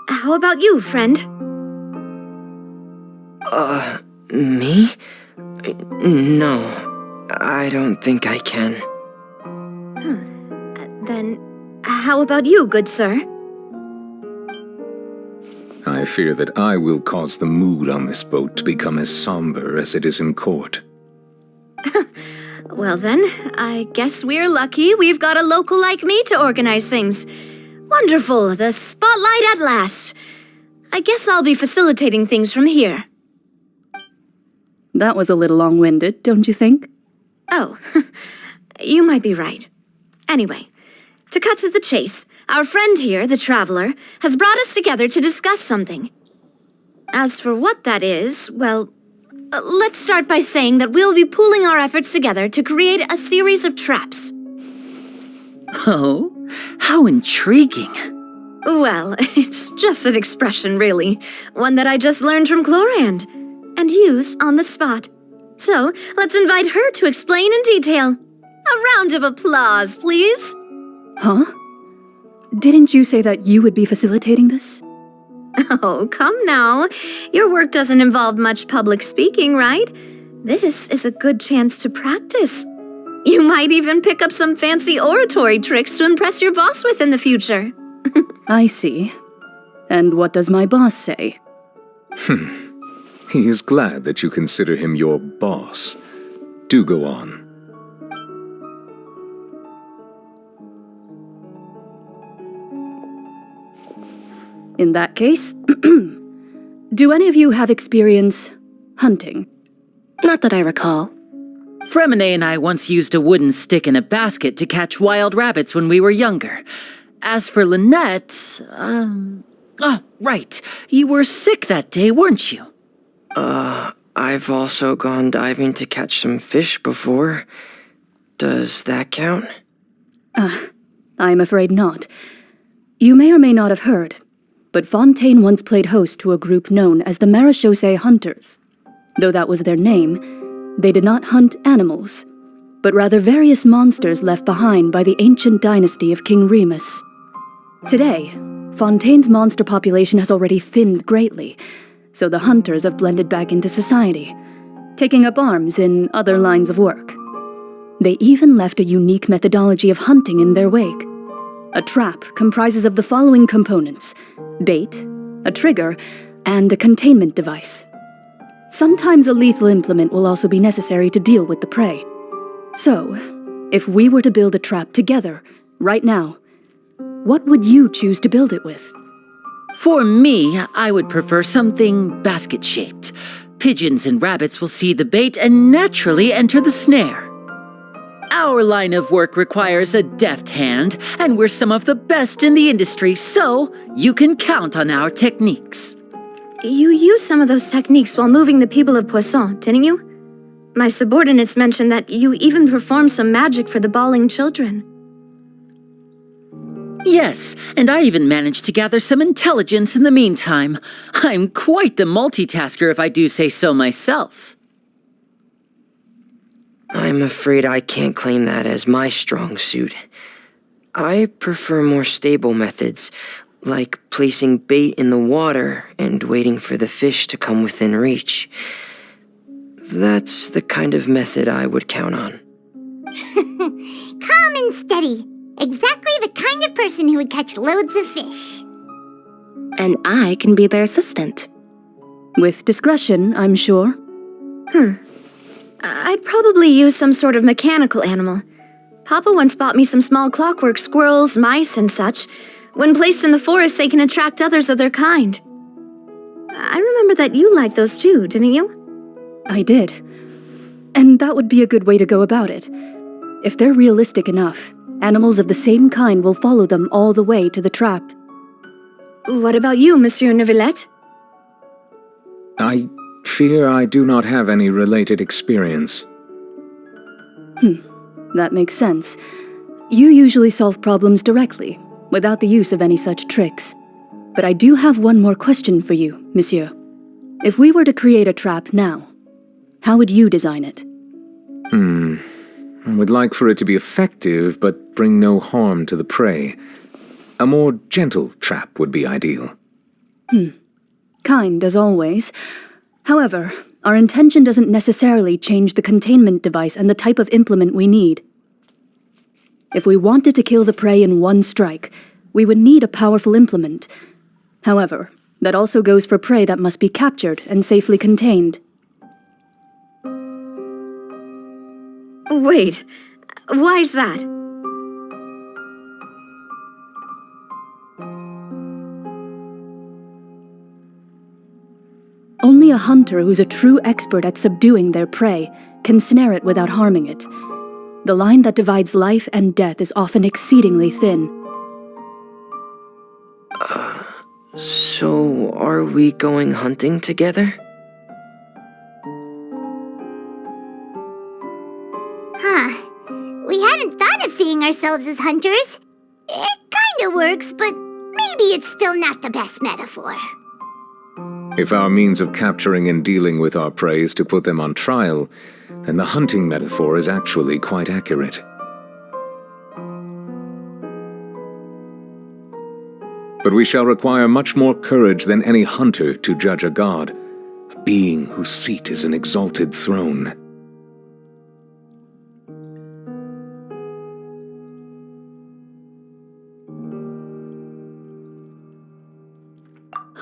How about you, friend? Me? No, I don't think I can. Then, how about you, good sir? I fear that I will cause the mood on this boat to become as somber as it is in court. Well then, I guess we're lucky we've got a local like me to organize things. Wonderful, the spotlight at last. I guess I'll be facilitating things from here. That was a little long-winded, don't you think? Oh, you might be right. Anyway, to cut to the chase, our friend here, the Traveler, has brought us together to discuss something. As for what that is, well, let's start by saying that we'll be pooling our efforts together to create a series of traps. Oh, how intriguing. Well, it's just an expression, really. One that I just learned from Chlorand, and used on the spot. So, let's invite her to explain in detail. A round of applause, please. Huh? Didn't you say that you would be facilitating this? Oh, come now. Your work doesn't involve much public speaking, right? This is a good chance to practice. You might even pick up some fancy oratory tricks to impress your boss with in the future. I see. And what does my boss say? He is glad that you consider him your boss. Do go on. In that case, do any of you have experience hunting? Not that I recall. Fremine and I once used a wooden stick in a basket to catch wild rabbits when we were younger. As for Lynette, oh, right. You were sick that day, weren't you? I've also gone diving to catch some fish before. Does that count? I'm afraid not. You may or may not have heard, but Fontaine once played host to a group known as the Marechaussee Hunters. Though that was their name, they did not hunt animals, but rather various monsters left behind by the ancient dynasty of King Remus. Today, Fontaine's monster population has already thinned greatly, so the hunters have blended back into society, taking up arms in other lines of work. They even left a unique methodology of hunting in their wake. A trap comprises of the following components: bait, a trigger, and a containment device. Sometimes a lethal implement will also be necessary to deal with the prey. So, if we were to build a trap together, right now, what would you choose to build it with? For me, I would prefer something basket-shaped. Pigeons and rabbits will see the bait and naturally enter the snare. Our line of work requires a deft hand, and we're some of the best in the industry, so you can count on our techniques. You used some of those techniques while moving the people of Poisson, didn't you? My subordinates mentioned that you even performed some magic for the bawling children. Yes, and I even managed to gather some intelligence in the meantime. I'm quite the multitasker if I do say so myself. I'm afraid I can't claim that as my strong suit. I prefer more stable methods, like placing bait in the water and waiting for the fish to come within reach. That's the kind of method I would count on. Calm and steady. Exactly the kind of person who would catch loads of fish. And I can be their assistant. With discretion, I'm sure. I'd probably use some sort of mechanical animal. Papa once bought me some small clockwork squirrels, mice, and such. When placed in the forest, they can attract others of their kind. I remember that you liked those too, didn't you? I did. And that would be a good way to go about it. If they're realistic enough, animals of the same kind will follow them all the way to the trap. What about you, Monsieur Neuvillette? I fear I do not have any related experience. That makes sense. You usually solve problems directly, without the use of any such tricks. But I do have one more question for you, Monsieur. If we were to create a trap now, how would you design it? I would like for it to be effective, but bring no harm to the prey. A more gentle trap would be ideal. Kind as always. However, our intention doesn't necessarily change the containment device and the type of implement we need. If we wanted to kill the prey in one strike, we would need a powerful implement. However, that also goes for prey that must be captured and safely contained. Wait, why's that? Only a hunter who's a true expert at subduing their prey can snare it without harming it. The line that divides life and death is often exceedingly thin. So are we going hunting together? We hadn't thought of seeing ourselves as hunters. It kinda works, but maybe it's still not the best metaphor. If our means of capturing and dealing with our prey is to put them on trial, then the hunting metaphor is actually quite accurate. But we shall require much more courage than any hunter to judge a god, a being whose seat is an exalted throne.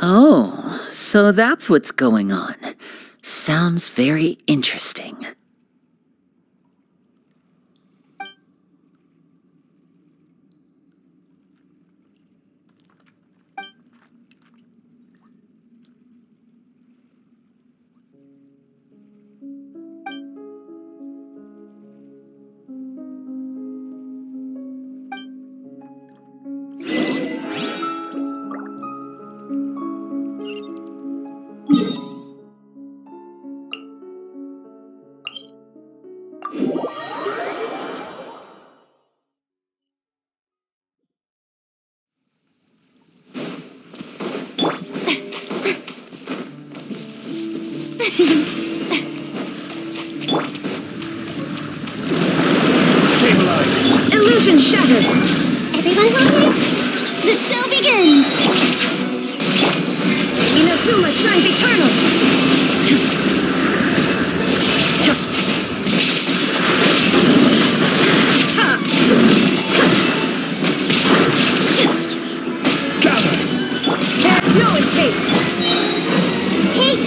Oh, so that's what's going on. Sounds very interesting. Illusion shattered! Everyone hold it! The show begins! Inazuma shines eternal! Gather! There's no escape! Hey!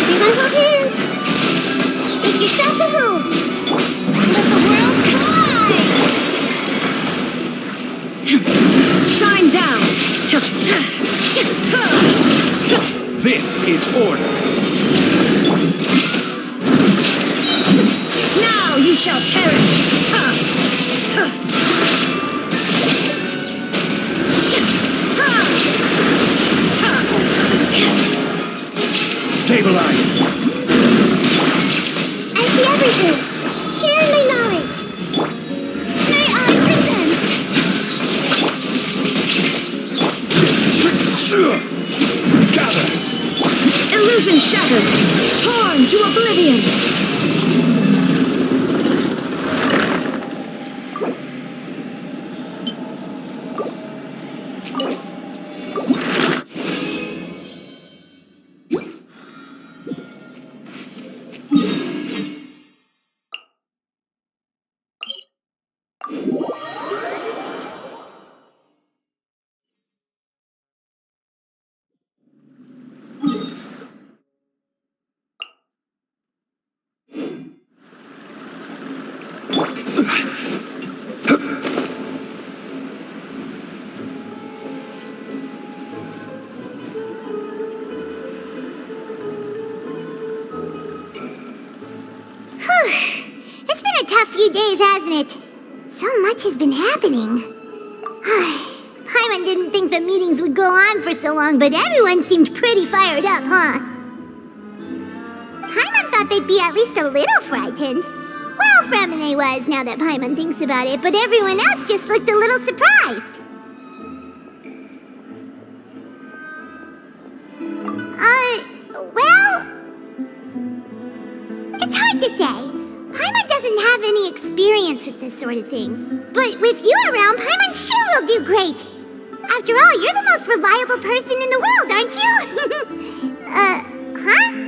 Everyone hold hands! Make yourselves at home! Let the world collide! Shine down! This is order. Now you shall perish! Stabilize. I see everything! Share my knowledge! May I present? Gather! Illusion shattered! Torn to oblivion! It's been a tough few days, hasn't it? So much has been happening. Paimon didn't think the meetings would go on for so long, but everyone seemed pretty fired up, huh? Paimon thought they'd be at least a little frightened. Well, Fremine was, now that Paimon thinks about it, but everyone else just looked a little surprised. Well... It's hard to say. Paimon doesn't have any experience with this sort of thing. But with you around, Paimon sure will do great. After all, you're the most reliable person in the world, aren't you? Huh?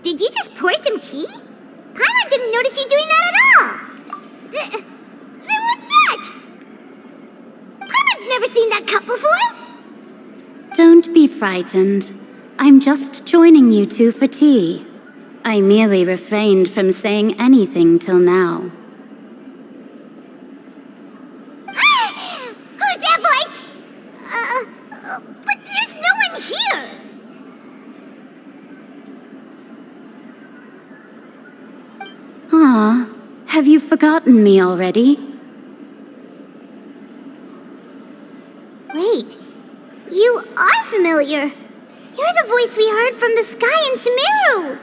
Did you just pour some tea? Paimon didn't notice you doing that at all. Then what's that? Paimon's never seen that cup before. Don't be frightened. I'm just joining you two for tea. I merely refrained from saying anything till now. Who's that voice? But there's no one here. Ah, have you forgotten me already? Wait, you are familiar. You're the voice we heard from the sky in Sumeru.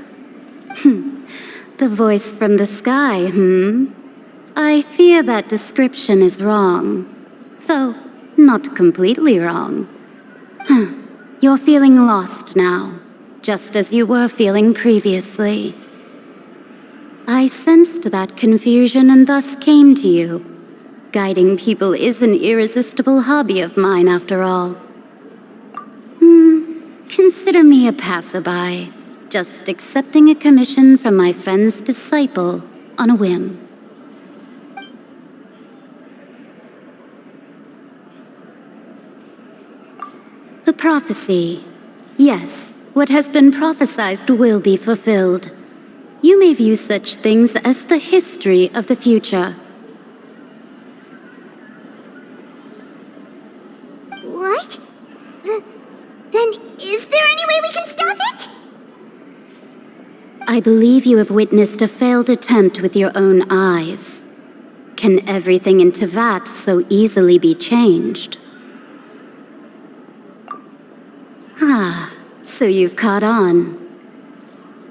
The voice from the sky, I fear that description is wrong. Though, not completely wrong. You're feeling lost now, just as you were feeling previously. I sensed that confusion and thus came to you. Guiding people is an irresistible hobby of mine, after all. Consider me a passerby, just accepting a commission from my friend's disciple on a whim. The prophecy. Yes, what has been prophesied will be fulfilled. You may view such things as the history of the future. What? Then is there any way we can stop it? I believe you have witnessed a failed attempt with your own eyes. Can everything in Tevat so easily be changed? Ah, so you've caught on.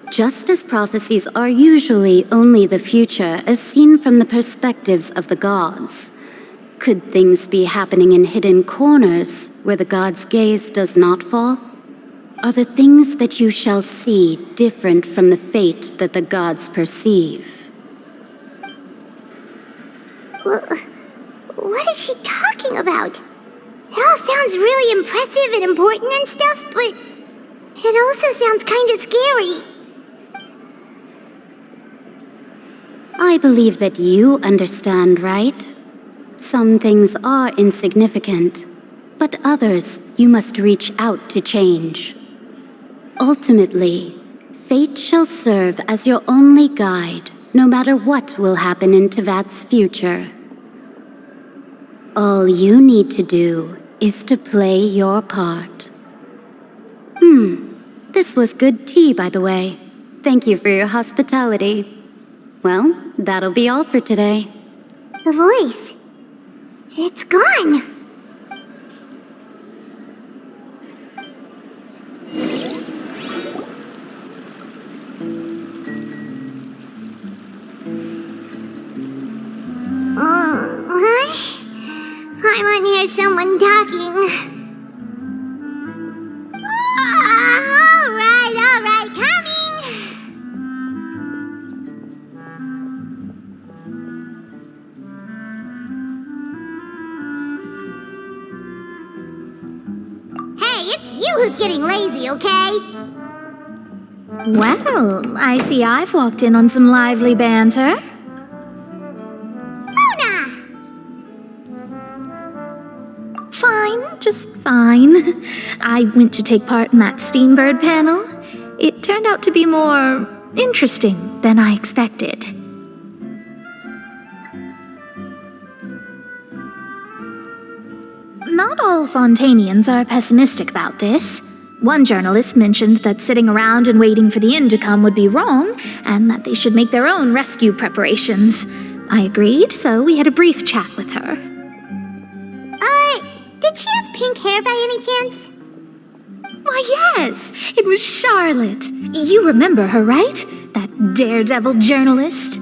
Just as prophecies are usually only the future as seen from the perspectives of the gods, could things be happening in hidden corners where the gods' gaze does not fall? Are the things that you shall see different from the fate that the gods perceive? What is she talking about? It all sounds really impressive and important and stuff, but it also sounds kinda scary. I believe that you understand, right? Some things are insignificant, but others you must reach out to change. Ultimately, fate shall serve as your only guide, no matter what will happen in Tevat's future. All you need to do is to play your part. This was good tea, by the way. Thank you for your hospitality. Well, that'll be all for today. The voice. It's gone. I might hear someone talking. All right, coming. Hey, it's you who's getting lazy, okay? Well, I see I've walked in on some lively banter. Fine, just fine. I went to take part in that Steambird panel. It turned out to be more interesting than I expected. Not all Fontanians are pessimistic about this. One journalist mentioned that sitting around and waiting for the end to come would be wrong, and that they should make their own rescue preparations. I agreed, so we had a brief chat with her. Did she have pink hair by any chance? Why, yes! It was Charlotte. You remember her, right? That daredevil journalist?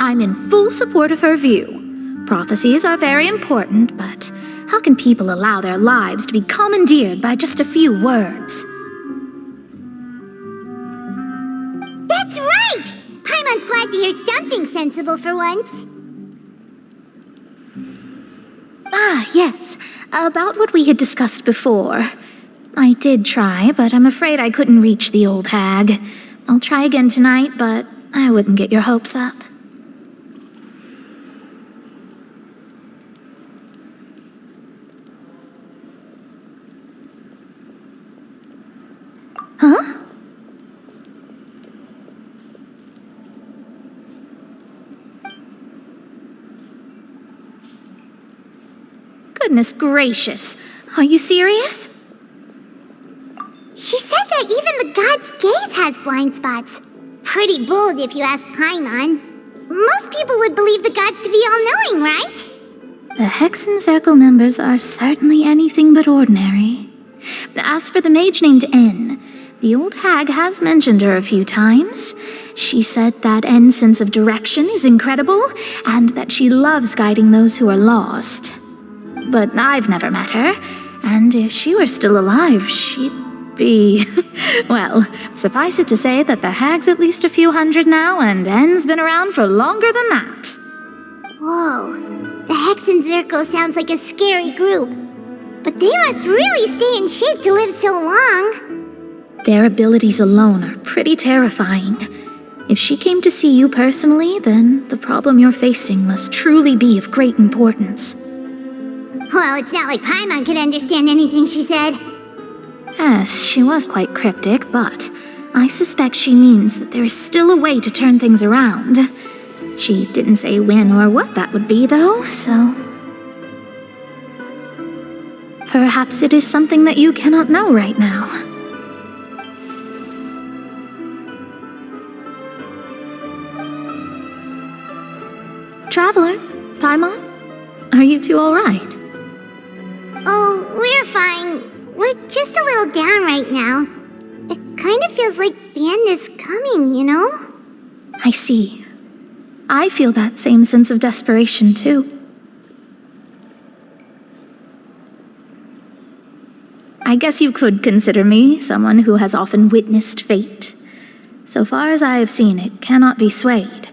I'm in full support of her view. Prophecies are very important, but how can people allow their lives to be commandeered by just a few words? That's right! Paimon's glad to hear something sensible for once. Ah, yes. About what we had discussed before. I did try, but I'm afraid I couldn't reach the old hag. I'll try again tonight, but I wouldn't get your hopes up. Huh? Goodness gracious. Are you serious? She said that even the god's gaze has blind spots. Pretty bold if you ask Paimon. Most people would believe the gods to be all-knowing, right? The Hexen Circle members are certainly anything but ordinary. As for the mage named N, the old hag has mentioned her a few times. She said that N's sense of direction is incredible, and that she loves guiding those who are lost. But I've never met her, and if she were still alive, she'd be... well, suffice it to say that the hag's at least a few hundred now, and N's been around for longer than that. Whoa, the Hexen Circle sounds like a scary group. But they must really stay in shape to live so long. Their abilities alone are pretty terrifying. If she came to see you personally, then the problem you're facing must truly be of great importance. Well, it's not like Paimon could understand anything she said. Yes, she was quite cryptic, but I suspect she means that there is still a way to turn things around. She didn't say when or what that would be, though, so... Perhaps it is something that you cannot know right now. Traveler, Paimon, are you two all right? Oh, we're fine. We're just a little down right now. It kind of feels like the end is coming, you know? I see. I feel that same sense of desperation, too. I guess you could consider me someone who has often witnessed fate. So far as I have seen, it cannot be swayed.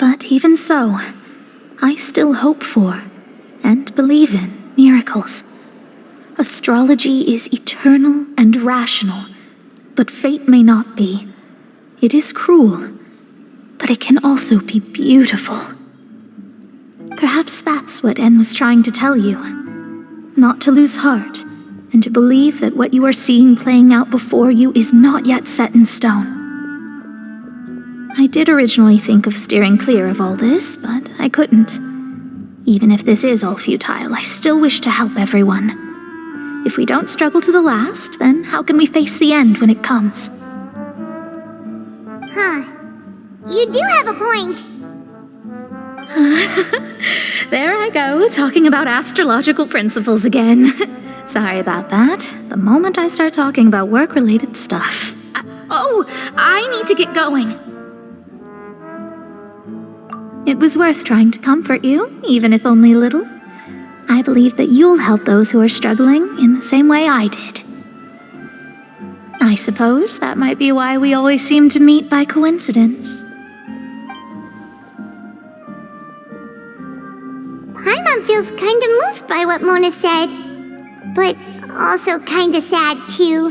But even so, I still hope for, and believe in, miracles. Astrology is eternal and rational, but fate may not be. It is cruel, but it can also be beautiful. Perhaps that's what En was trying to tell you. Not to lose heart, and to believe that what you are seeing playing out before you is not yet set in stone. I did originally think of steering clear of all this, but I couldn't. Even if this is all futile, I still wish to help everyone. If we don't struggle to the last, then how can we face the end when it comes? Huh. You do have a point. There I go, talking about astrological principles again. Sorry about that. The moment I start talking about work-related stuff. I need to get going. It was worth trying to comfort you, even if only a little. I believe that you'll help those who are struggling in the same way I did. I suppose that might be why we always seem to meet by coincidence. Paimon feels kind of moved by what Mona said, but also kind of sad too.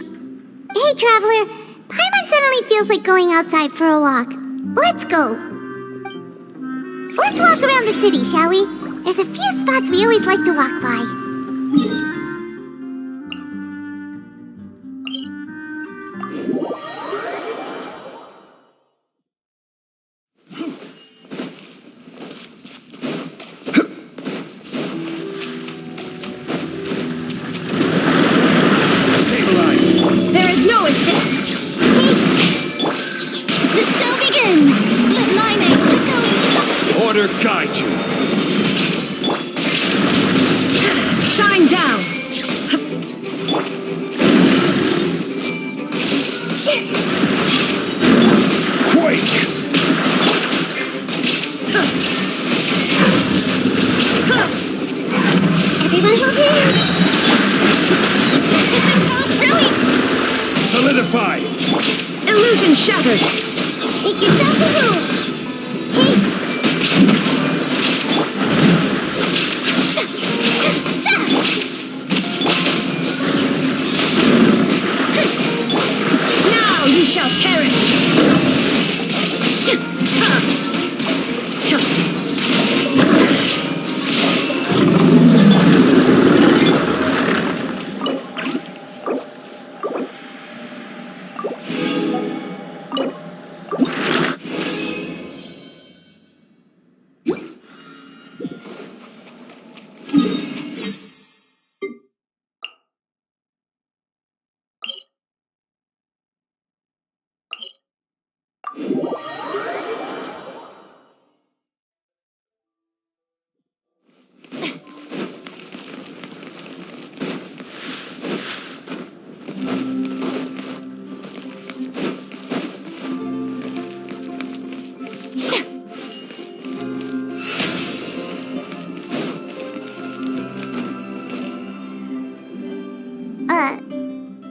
Hey, Traveler, Paimon suddenly feels like going outside for a walk. Let's go. Let's walk around the city, shall we? There's a few spots we always like to walk by. There is no escape! The show begins! Let my name echo in Order guide you. Shine down! Quake! Everyone hold hands! Solidify! Illusion shattered! Make yourselves a move! Now you shall perish!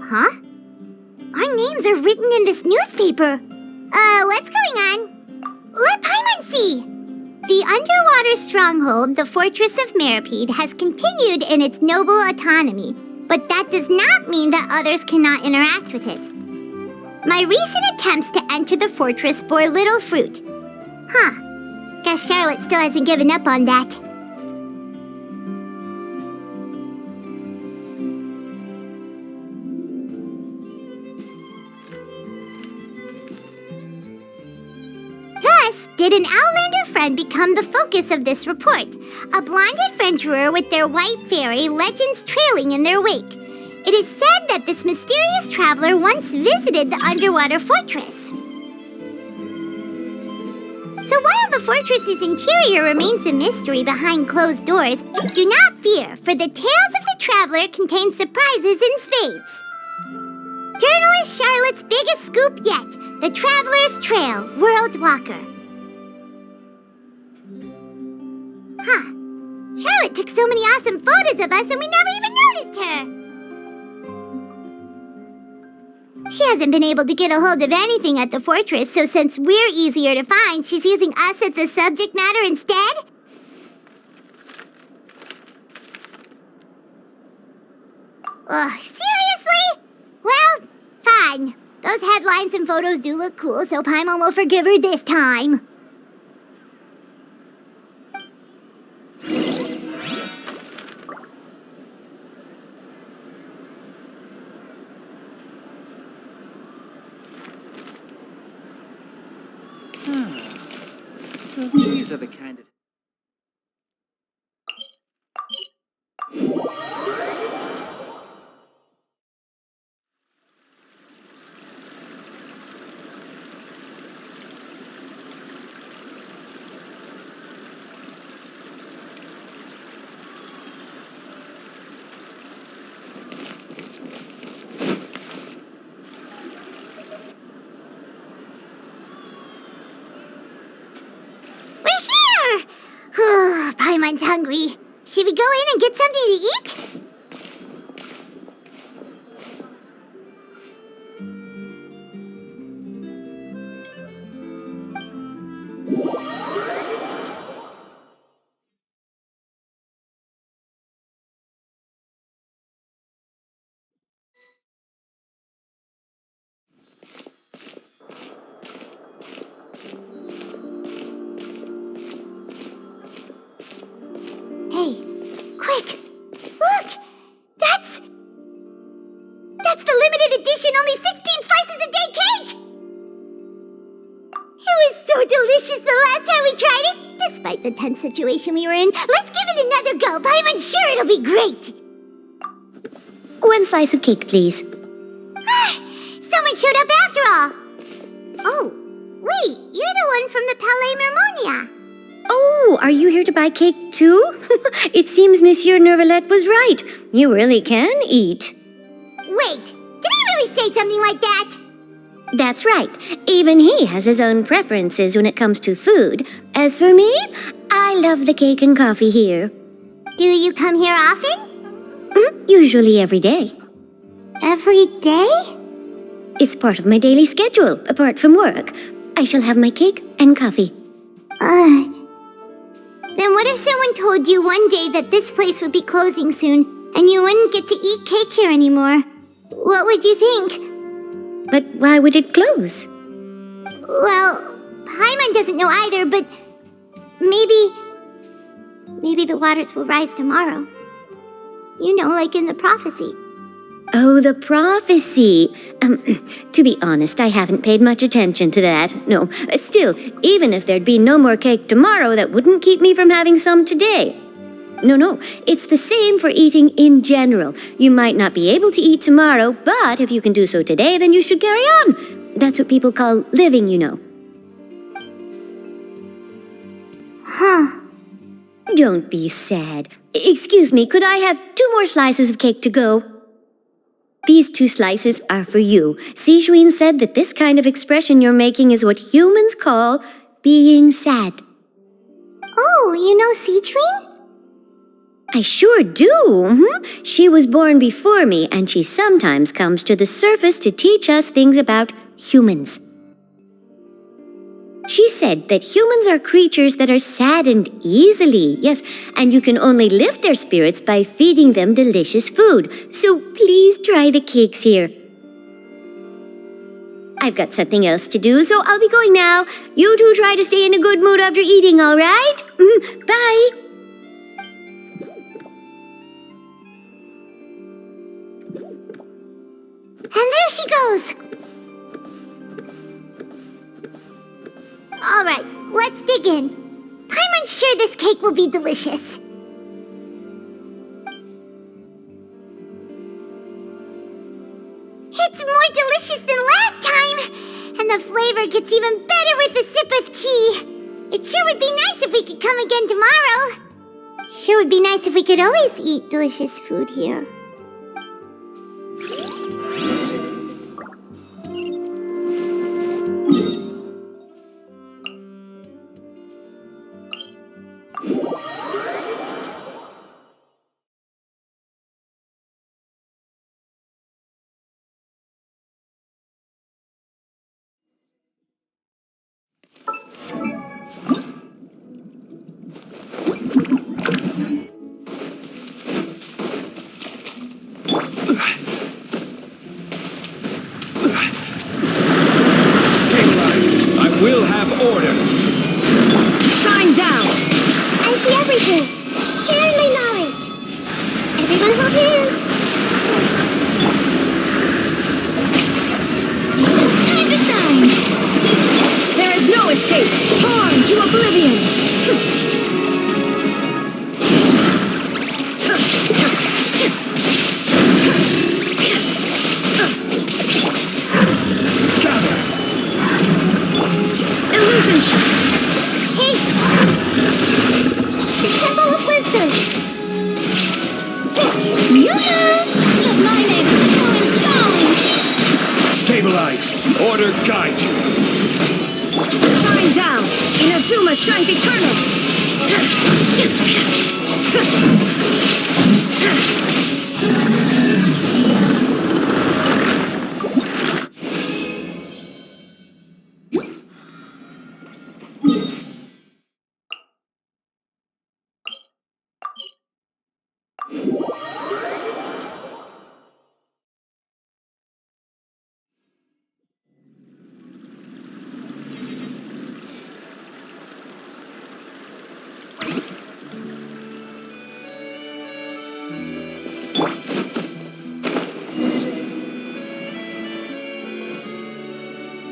Huh? Our names are written in this newspaper. What's going on? Let Paimon see! The underwater stronghold, the Fortress of Meripede, has continued in its noble autonomy, but that does not mean that others cannot interact with it. My recent attempts to enter the fortress bore little fruit. Huh. Guess Charlotte still hasn't given up on that. Thus, did an Outlander friend become the focus of this report. A blonde adventurer with their white fairy, legends trailing in their wake. It is said that this mysterious traveler once visited the underwater fortress. So while the fortress's interior remains a mystery behind closed doors, do not fear, for the tales of the traveler contain surprises in spades. Journalist Charlotte's biggest scoop yet, the Traveler's Trail, World Walker. Huh. Charlotte took so many awesome photos of us and we never even noticed her. She hasn't been able to get a hold of anything at the fortress, so since we're easier to find, she's using us as the subject matter instead? Ugh, seriously? Well, fine. Those headlines and photos do look cool, so Paimon will forgive her this time. So these are the kind of... Paimon's hungry. Should we go in and get something to eat? Hey, quick! Look! That's the limited edition, only 16 slices a day cake! It was so delicious the last time we tried it, despite the tense situation we were in. Let's give it another go. I'm sure it'll be great. 1 slice of cake, please. Someone showed up after all. Oh, wait, you're the one from the Palais Mermonia. Oh, are you here to buy cake too? It seems Monsieur Neuvillette was right. You really can eat. Wait, did he really say something like that? That's right. Even he has his own preferences when it comes to food. As for me, I love the cake and coffee here. Do you come here often? Usually every day. Every day? It's part of my daily schedule, apart from work. I shall have my cake and coffee. Then what if someone told you one day that this place would be closing soon, and you wouldn't get to eat cake here anymore? What would you think? But why would it close? Well, Paimon doesn't know either, but maybe the waters will rise tomorrow. You know, like in the prophecy. Oh, the prophecy. To be honest, I haven't paid much attention to that. No, still, even if there'd be no more cake tomorrow, that wouldn't keep me from having some today. No, it's the same for eating in general. You might not be able to eat tomorrow, but if you can do so today, then you should carry on. That's what people call living, you know. Huh. Don't be sad. Excuse me, could I have 2 more slices of cake to go? These 2 slices are for you. Sijuin said that this kind of expression you're making is what humans call being sad. Oh, you know Sijuin? I sure do. She was born before me, and she sometimes comes to the surface to teach us things about humans. She said that humans are creatures that are saddened easily, yes, and you can only lift their spirits by feeding them delicious food. So please try the cakes here. I've got something else to do, so I'll be going now. You two try to stay in a good mood after eating, all right? Bye. And there she goes. All right, let's dig in. Paimon's sure this cake will be delicious. It's more delicious than last time, and the flavor gets even better with a sip of tea. It sure would be nice if we could come again tomorrow. Sure would be nice if we could always eat delicious food here. We'll have order. Shine down! I see everything. Share my knowledge. Everyone hold hands. Time to shine. There is no escape. Torn to oblivion. Illusion shot. Hey! The Temple of Wisdom. Let my name echo in song. Stabilize. Order guide you. Shine down. Inazuma shines eternal.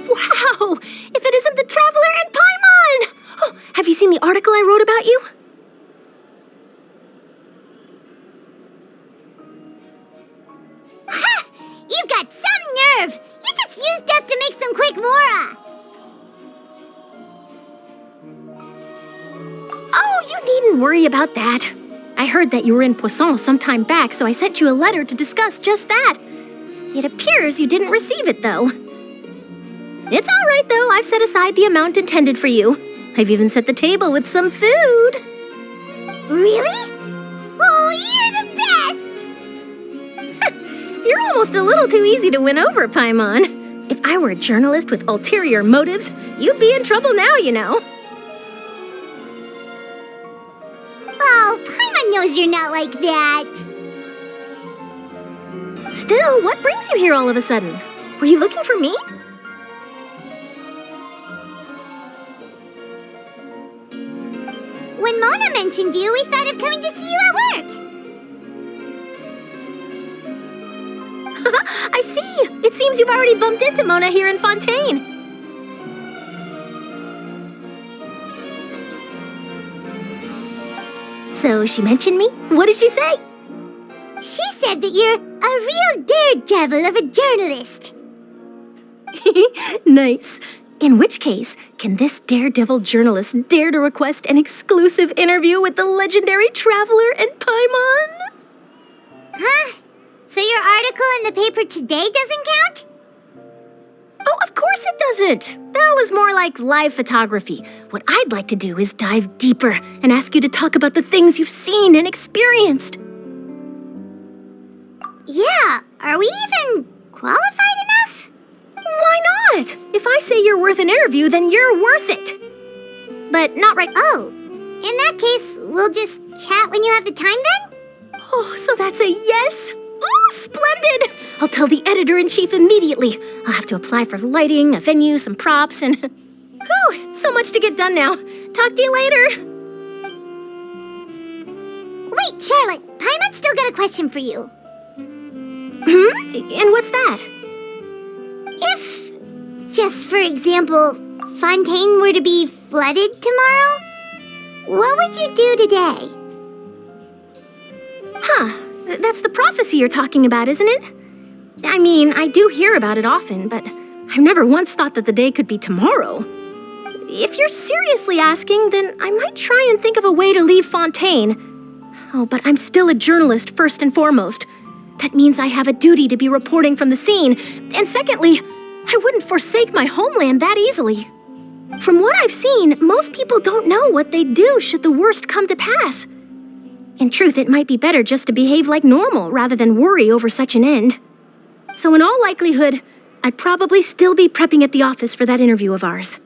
Wow! If it isn't the Traveler and Paimon! Oh, have you seen the article I wrote about you? Ha! You've got some nerve! You just used death to make some quick mora! Oh, you needn't worry about that. I heard that you were in Poisson some time back, so I sent you a letter to discuss just that. It appears you didn't receive it, though. It's all right, though. I've set aside the amount intended for you. I've even set the table with some food. Really? Oh, you're the best! You're almost a little too easy to win over, Paimon. If I were a journalist with ulterior motives, you'd be in trouble now, you know. Oh, Paimon knows you're not like that. Still, what brings you here all of a sudden? Were you looking for me? When Mona mentioned you, we thought of coming to see you at work. I see. It seems you've already bumped into Mona here in Fontaine. So she mentioned me? What did she say? She said that you're a real daredevil of a journalist. Nice. In which case, can this daredevil journalist dare to request an exclusive interview with the legendary Traveler and Paimon? Huh? So your article in the paper today doesn't count? Oh, of course it doesn't. That was more like live photography. What I'd like to do is dive deeper and ask you to talk about the things you've seen and experienced. Yeah, are we even qualified enough? Why not? If I say you're worth an interview, then you're worth it. But not right. Oh, in that case, we'll just chat when you have the time then? Oh, so that's a yes? Ooh, splendid! I'll tell the editor-in-chief immediately. I'll have to apply for lighting, a venue, some props, and... Whew, so much to get done now. Talk to you later. Wait, Charlotte, Paimon's still got a question for you. And what's that? If, just for example, Fontaine were to be flooded tomorrow, What would you do today? Huh. That's the prophecy you're talking about, isn't it? I mean, I do hear about it often, but I've never once thought that the day could be tomorrow. If you're seriously asking, then I might try and think of a way to leave Fontaine. Oh, but I'm still a journalist first and foremost. That means I have a duty to be reporting from the scene. And secondly, I wouldn't forsake my homeland that easily. From what I've seen, most people don't know what they'd do should the worst come to pass. In truth, it might be better just to behave like normal rather than worry over such an end. So in all likelihood, I'd probably still be prepping at the office for that interview of ours.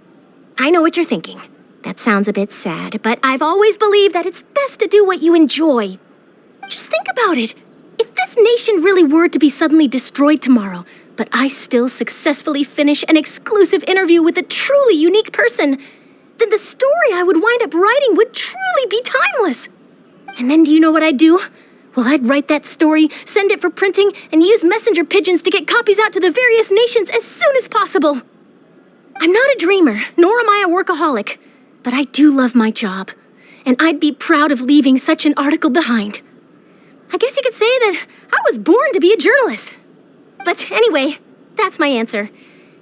I know what you're thinking. That sounds a bit sad, but I've always believed that it's best to do what you enjoy. Just think about it. If this nation really were to be suddenly destroyed tomorrow, but I still successfully finish an exclusive interview with a truly unique person, then the story I would wind up writing would truly be timeless. And then do you know what I'd do? Well, I'd write that story, send it for printing, and use messenger pigeons to get copies out to the various nations as soon as possible. I'm not a dreamer, nor am I a workaholic, but I do love my job, and I'd be proud of leaving such an article behind. I guess you could say that I was born to be a journalist. But anyway, that's my answer.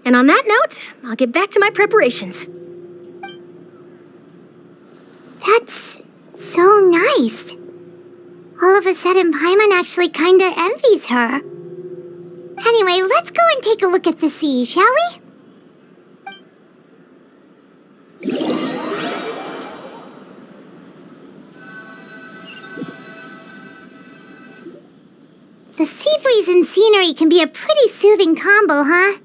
And on that note, I'll get back to my preparations. That's so nice. All of a sudden, Paimon actually kinda envies her. Anyway, let's go and take a look at the sea, shall we? The sea breeze and scenery can be a pretty soothing combo, huh?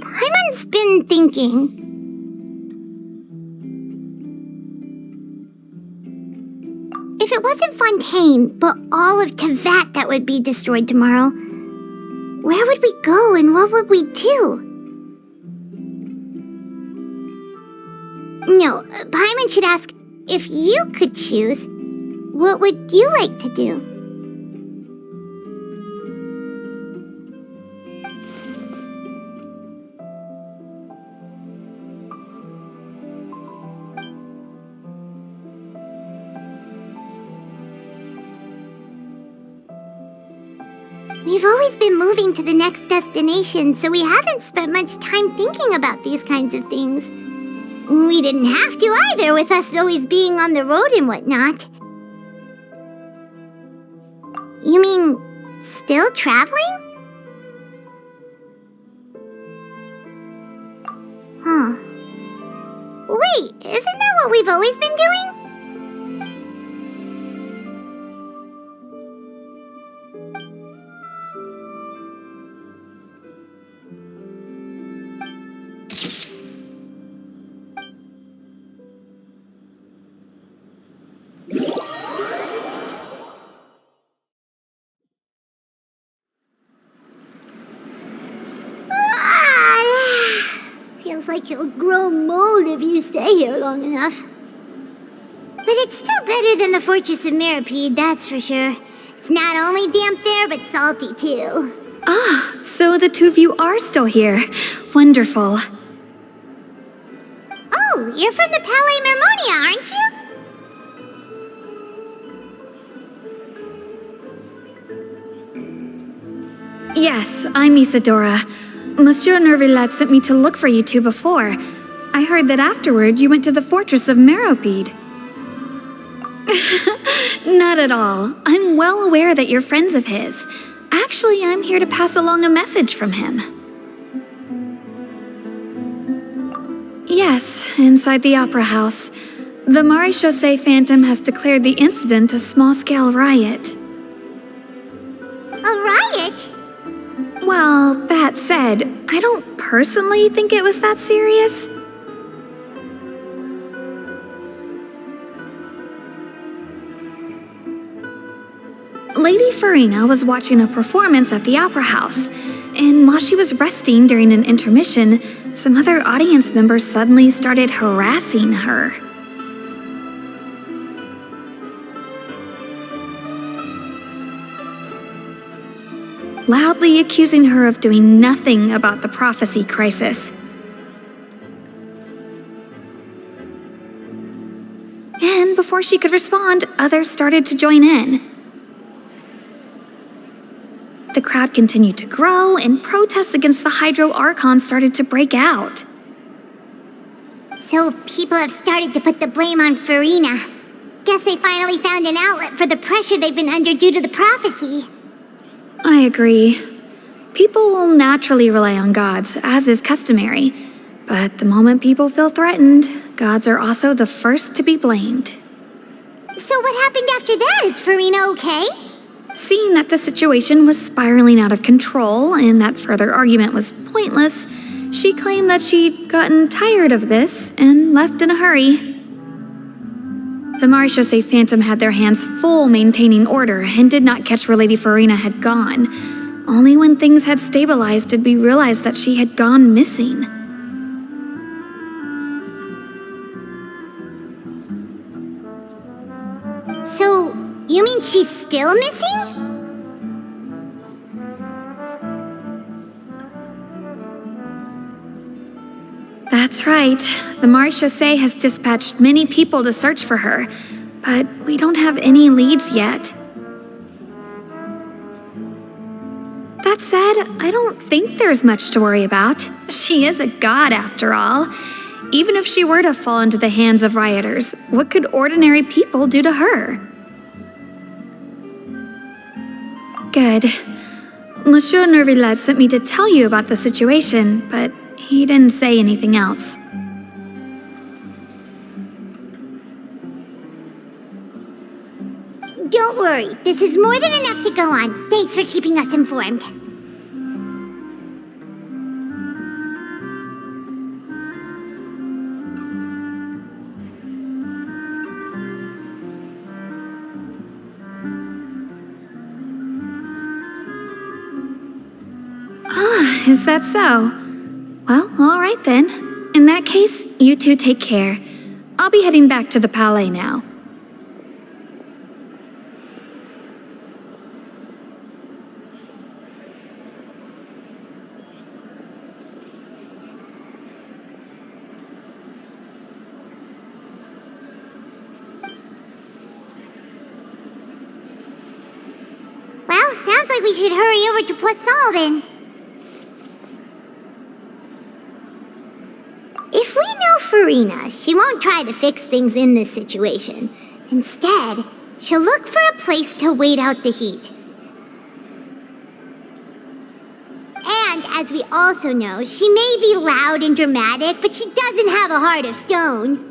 Paimon's been thinking. If it wasn't Fontaine, but all of Tevat that would be destroyed tomorrow, where would we go and what would we do? No, Paimon should ask, if you could choose, what would you like to do? We've always been moving to the next destination, so we haven't spent much time thinking about these kinds of things. We didn't have to either, with us always being on the road and whatnot. You mean, still traveling? Huh. Wait, isn't that what we've always been doing? Feels like you'll grow mold if you stay here long enough. But it's still better than the Fortress of Meropide, that's for sure. It's not only damp there, but salty too. Ah, so the two of you are still here. Wonderful. Oh, you're from the Palais Mermonia, aren't you? Yes, I'm Isadora. Monsieur Nervillat sent me to look for you two before. I heard that afterward you went to the Fortress of Meropide. Not at all. I'm well aware that you're friends of his. Actually, I'm here to pass along a message from him. Yes, inside the Opera House. The Maréchaussée Phantom has declared the incident a small-scale riot. A riot? Well, that said, I don't personally think it was that serious. Lady Farina was watching a performance at the Opera House, and while she was resting during an intermission, some other audience members suddenly started harassing her. loudly accusing her of doing nothing about the prophecy crisis. And before she could respond, others started to join in. The crowd continued to grow, and protests against the Hydro Archon started to break out. So people have started to put the blame on Farina. Guess they finally found an outlet for the pressure they've been under due to the prophecy. I agree. People will naturally rely on gods, as is customary. But the moment people feel threatened, gods are also the first to be blamed. So what happened after that? Is Farina okay? Seeing that the situation was spiraling out of control and that further argument was pointless, she claimed that she'd gotten tired of this and left in a hurry. The Marechaussee Phantom had their hands full maintaining order and did not catch where Lady Farina had gone. Only when things had stabilized did we realize that she had gone missing. So, you mean she's still missing? That's right. The Marechaussee has dispatched many people to search for her, but we don't have any leads yet. That said, I don't think there's much to worry about. She is a god after all. Even if she were to fall into the hands of rioters, what could ordinary people do to her? Good. Monsieur Neuvillette sent me to tell you about the situation, but he didn't say anything else. Don't worry, this is more than enough to go on. Thanks for keeping us informed. Ah, is that so? Well, all right then. In that case, you two take care. I'll be heading back to the Palais now. Well, sounds like we should hurry over to Poisson then. If we know Farina, she won't try to fix things in this situation. Instead, she'll look for a place to wait out the heat. And as we also know, she may be loud and dramatic, but she doesn't have a heart of stone.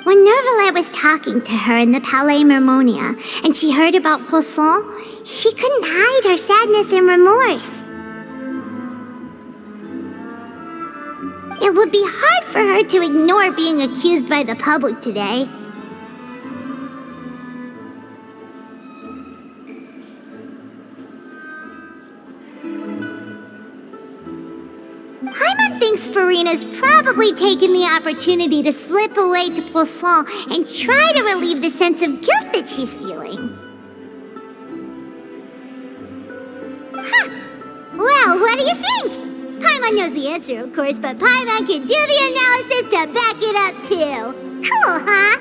When Neuvillette was talking to her in the Palais Mermonia, and she heard about Poisson, she couldn't hide her sadness and remorse. It would be hard for her to ignore being accused by the public today. Paimon thinks Farina's probably taken the opportunity to slip away to Poisson and try to relieve the sense of guilt that she's feeling. Huh. Well, what do you think? Paimon knows the answer, of course, but Paimon can do the analysis to back it up, too. Cool, huh?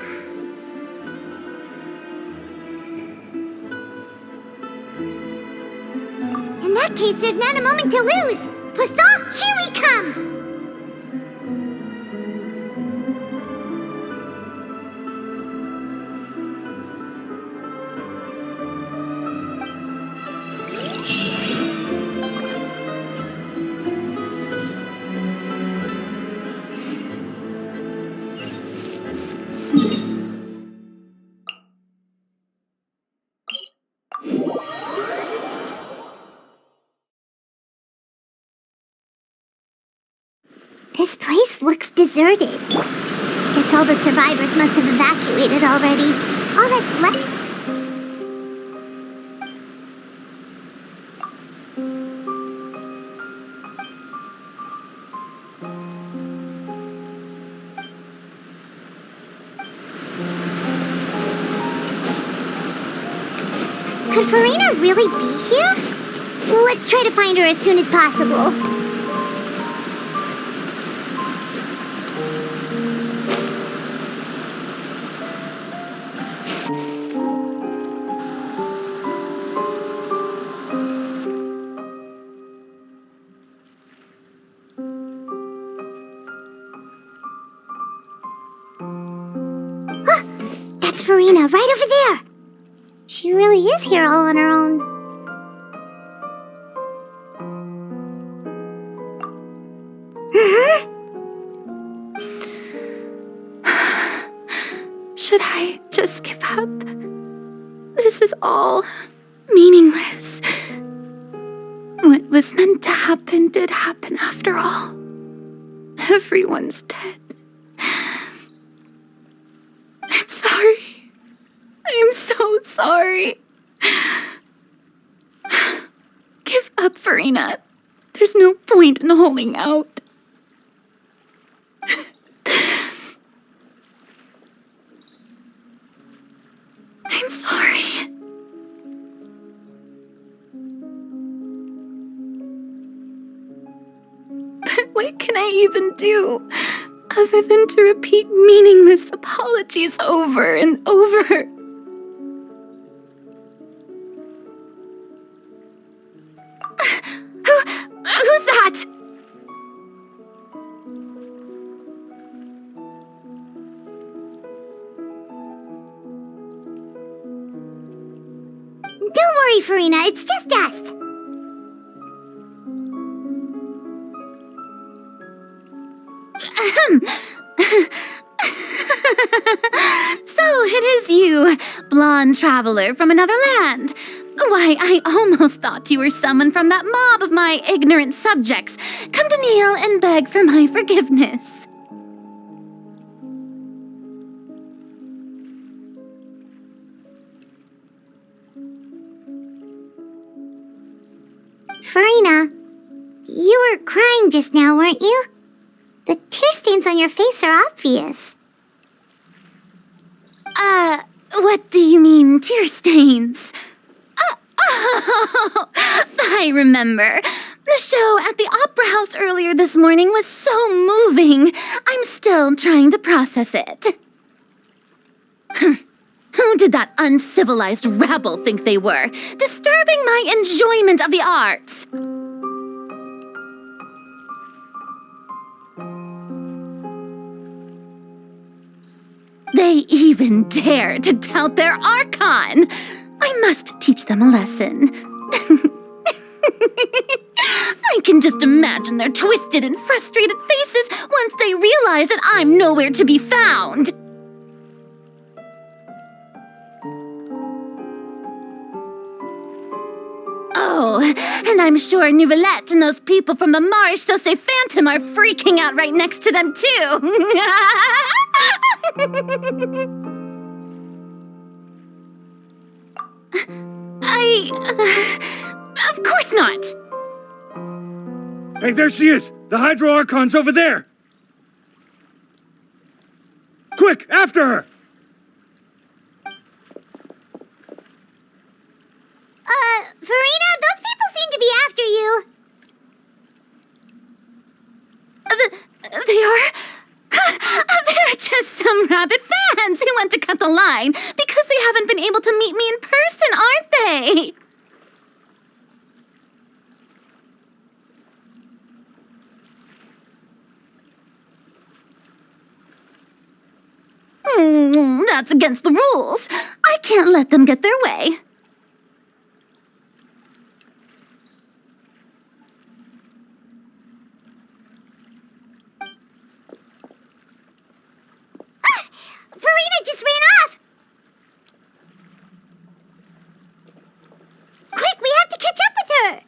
In that case, there's not a moment to lose. Poisson, here we come! This place looks deserted. Guess all the survivors must have evacuated already. All that's left... Could Farina really be here? Let's try to find her as soon as possible. That's Farina, right over there. She really is here all on her own. Should I just give up? This is all meaningless. What was meant to happen did happen after all. Everyone's dead. I'm sorry. I am so sorry. Give up, Farina. There's no point in holding out. I'm sorry. But what can I even do other than to repeat meaningless apologies over and over? Who's that? Don't worry, Farina, it's just us. So it is you, blonde traveler from another land. Why, I almost thought you were someone from that mob of my ignorant subjects, come to kneel and beg for my forgiveness. Farina, you were crying just now, weren't you? The tear stains on your face are obvious. What do you mean, tear stains? Oh, I remember. The show at the Opera House earlier this morning was so moving. I'm still trying to process it. Who did that uncivilized rabble think they were? Disturbing my enjoyment of the arts. They even dare to tout their Archon! I must teach them a lesson. I can just imagine their twisted and frustrated faces once they realize that I'm nowhere to be found. Oh, and I'm sure Nouvellette and those people from the Marche Sauce Phantom are freaking out right next to them, too. Of course not. Hey, there she is! The Hydro Archon's over there! Quick, after her! Farina, those people seem to be after you. They are? They're just some rabid fans who want to cut the line because they haven't been able to meet me in person, aren't they? That's against the rules. I can't let them get their way. Farina just ran off! Quick, we have to catch up with her!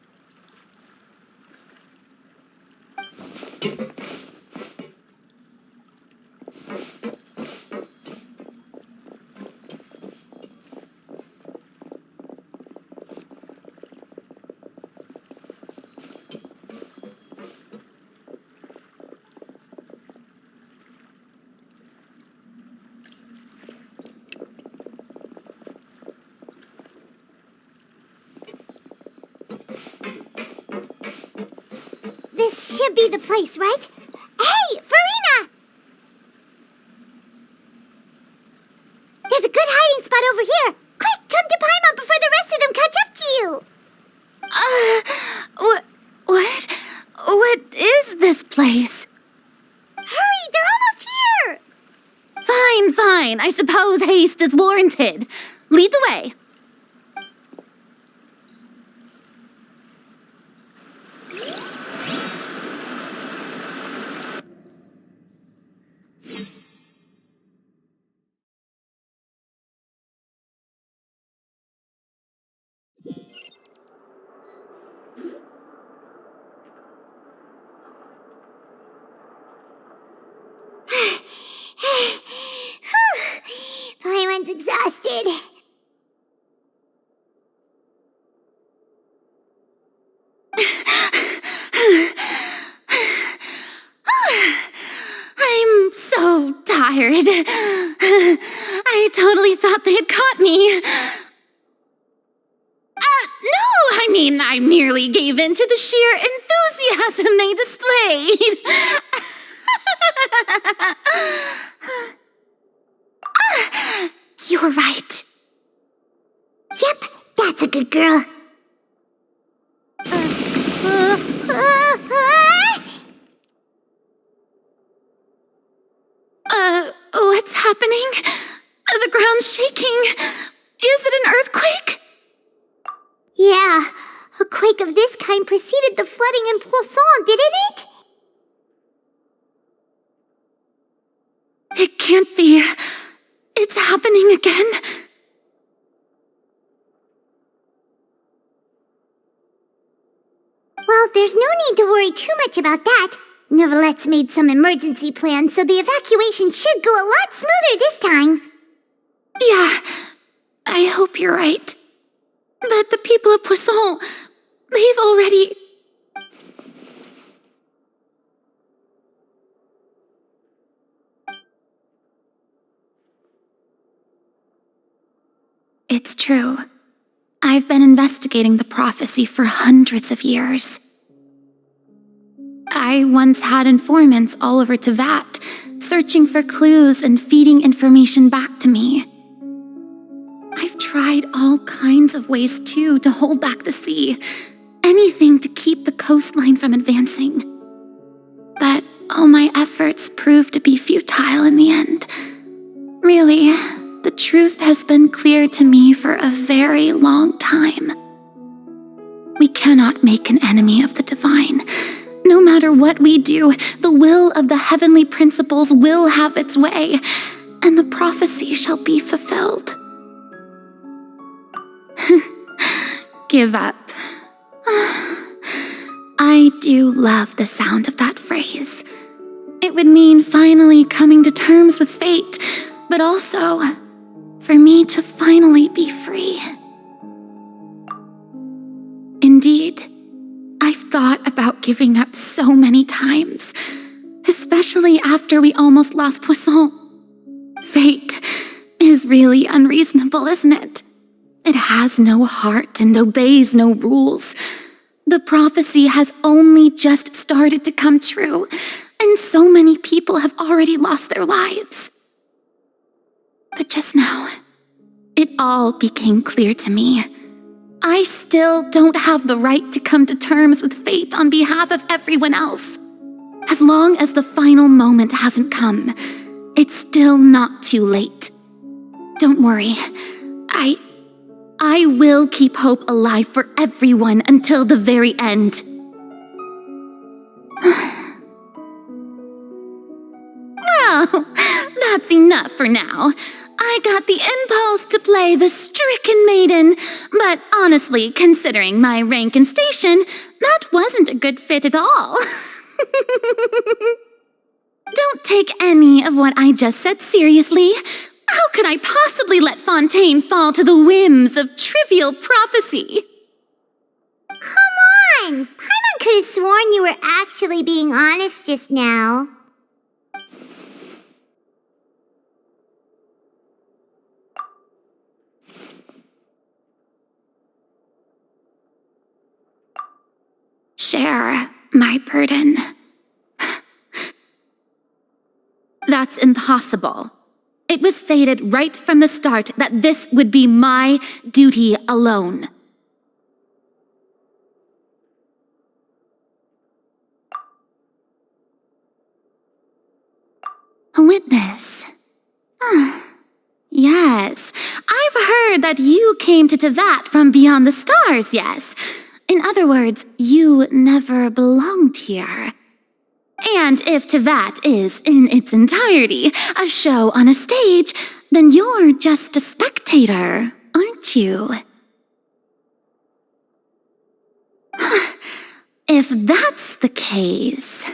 This should be the place, right? Hey, Farina! There's a good hiding spot over here. Quick, come to Paimon before the rest of them catch up to you. What is this place? Hurry, they're almost here. Fine. I suppose haste is warranted. Lead the way. Paimon's exhausted. I'm so tired. I totally thought they had caught me. No, I merely gave in to the sheer enthusiasm they displayed. You're right. Yep, that's a good girl. What's happening? The ground's shaking. Is it an earthquake? Yeah, a quake of this kind preceded the flooding in Poisson, didn't it? It can't be. It's happening again. Well, there's no need to worry too much about that. Neuvillette made some emergency plans, so the evacuation should go a lot smoother this time. Yeah, I hope you're right. But the people of Poisson, they've already... It's true. I've been investigating the prophecy for hundreds of years. I once had informants all over Tevat, searching for clues and feeding information back to me. I've tried all kinds of ways, too, to hold back the sea. Anything to keep the coastline from advancing. But all my efforts proved to be futile in the end. Really, the truth has been clear to me for a very long time. We cannot make an enemy of the divine. No matter what we do, the will of the heavenly principles will have its way, and the prophecy shall be fulfilled. Give up. I do love the sound of that phrase. It would mean finally coming to terms with fate, but also for me to finally be free. Indeed, I've thought about giving up so many times, especially after we almost lost Poisson. Fate is really unreasonable, isn't it? It has no heart and obeys no rules. The prophecy has only just started to come true, and so many people have already lost their lives. But just now, it all became clear to me. I still don't have the right to come to terms with fate on behalf of everyone else. As long as the final moment hasn't come, it's still not too late. Don't worry. I will keep hope alive for everyone until the very end. Well, that's enough for now. I got the impulse to play the stricken maiden, but honestly, considering my rank and station, that wasn't a good fit at all. Don't take any of what I just said seriously. How could I possibly let Fontaine fall to the whims of trivial prophecy? Come on! Paimon could have sworn you were actually being honest just now. Cher, my burden. That's impossible. It was fated right from the start that this would be my duty alone. A witness. Yes, I've heard that you came to Tevat from beyond the stars, yes. In other words, you never belonged here. And if Tevat is, in its entirety, a show on a stage, then you're just a spectator, aren't you? If that's the case...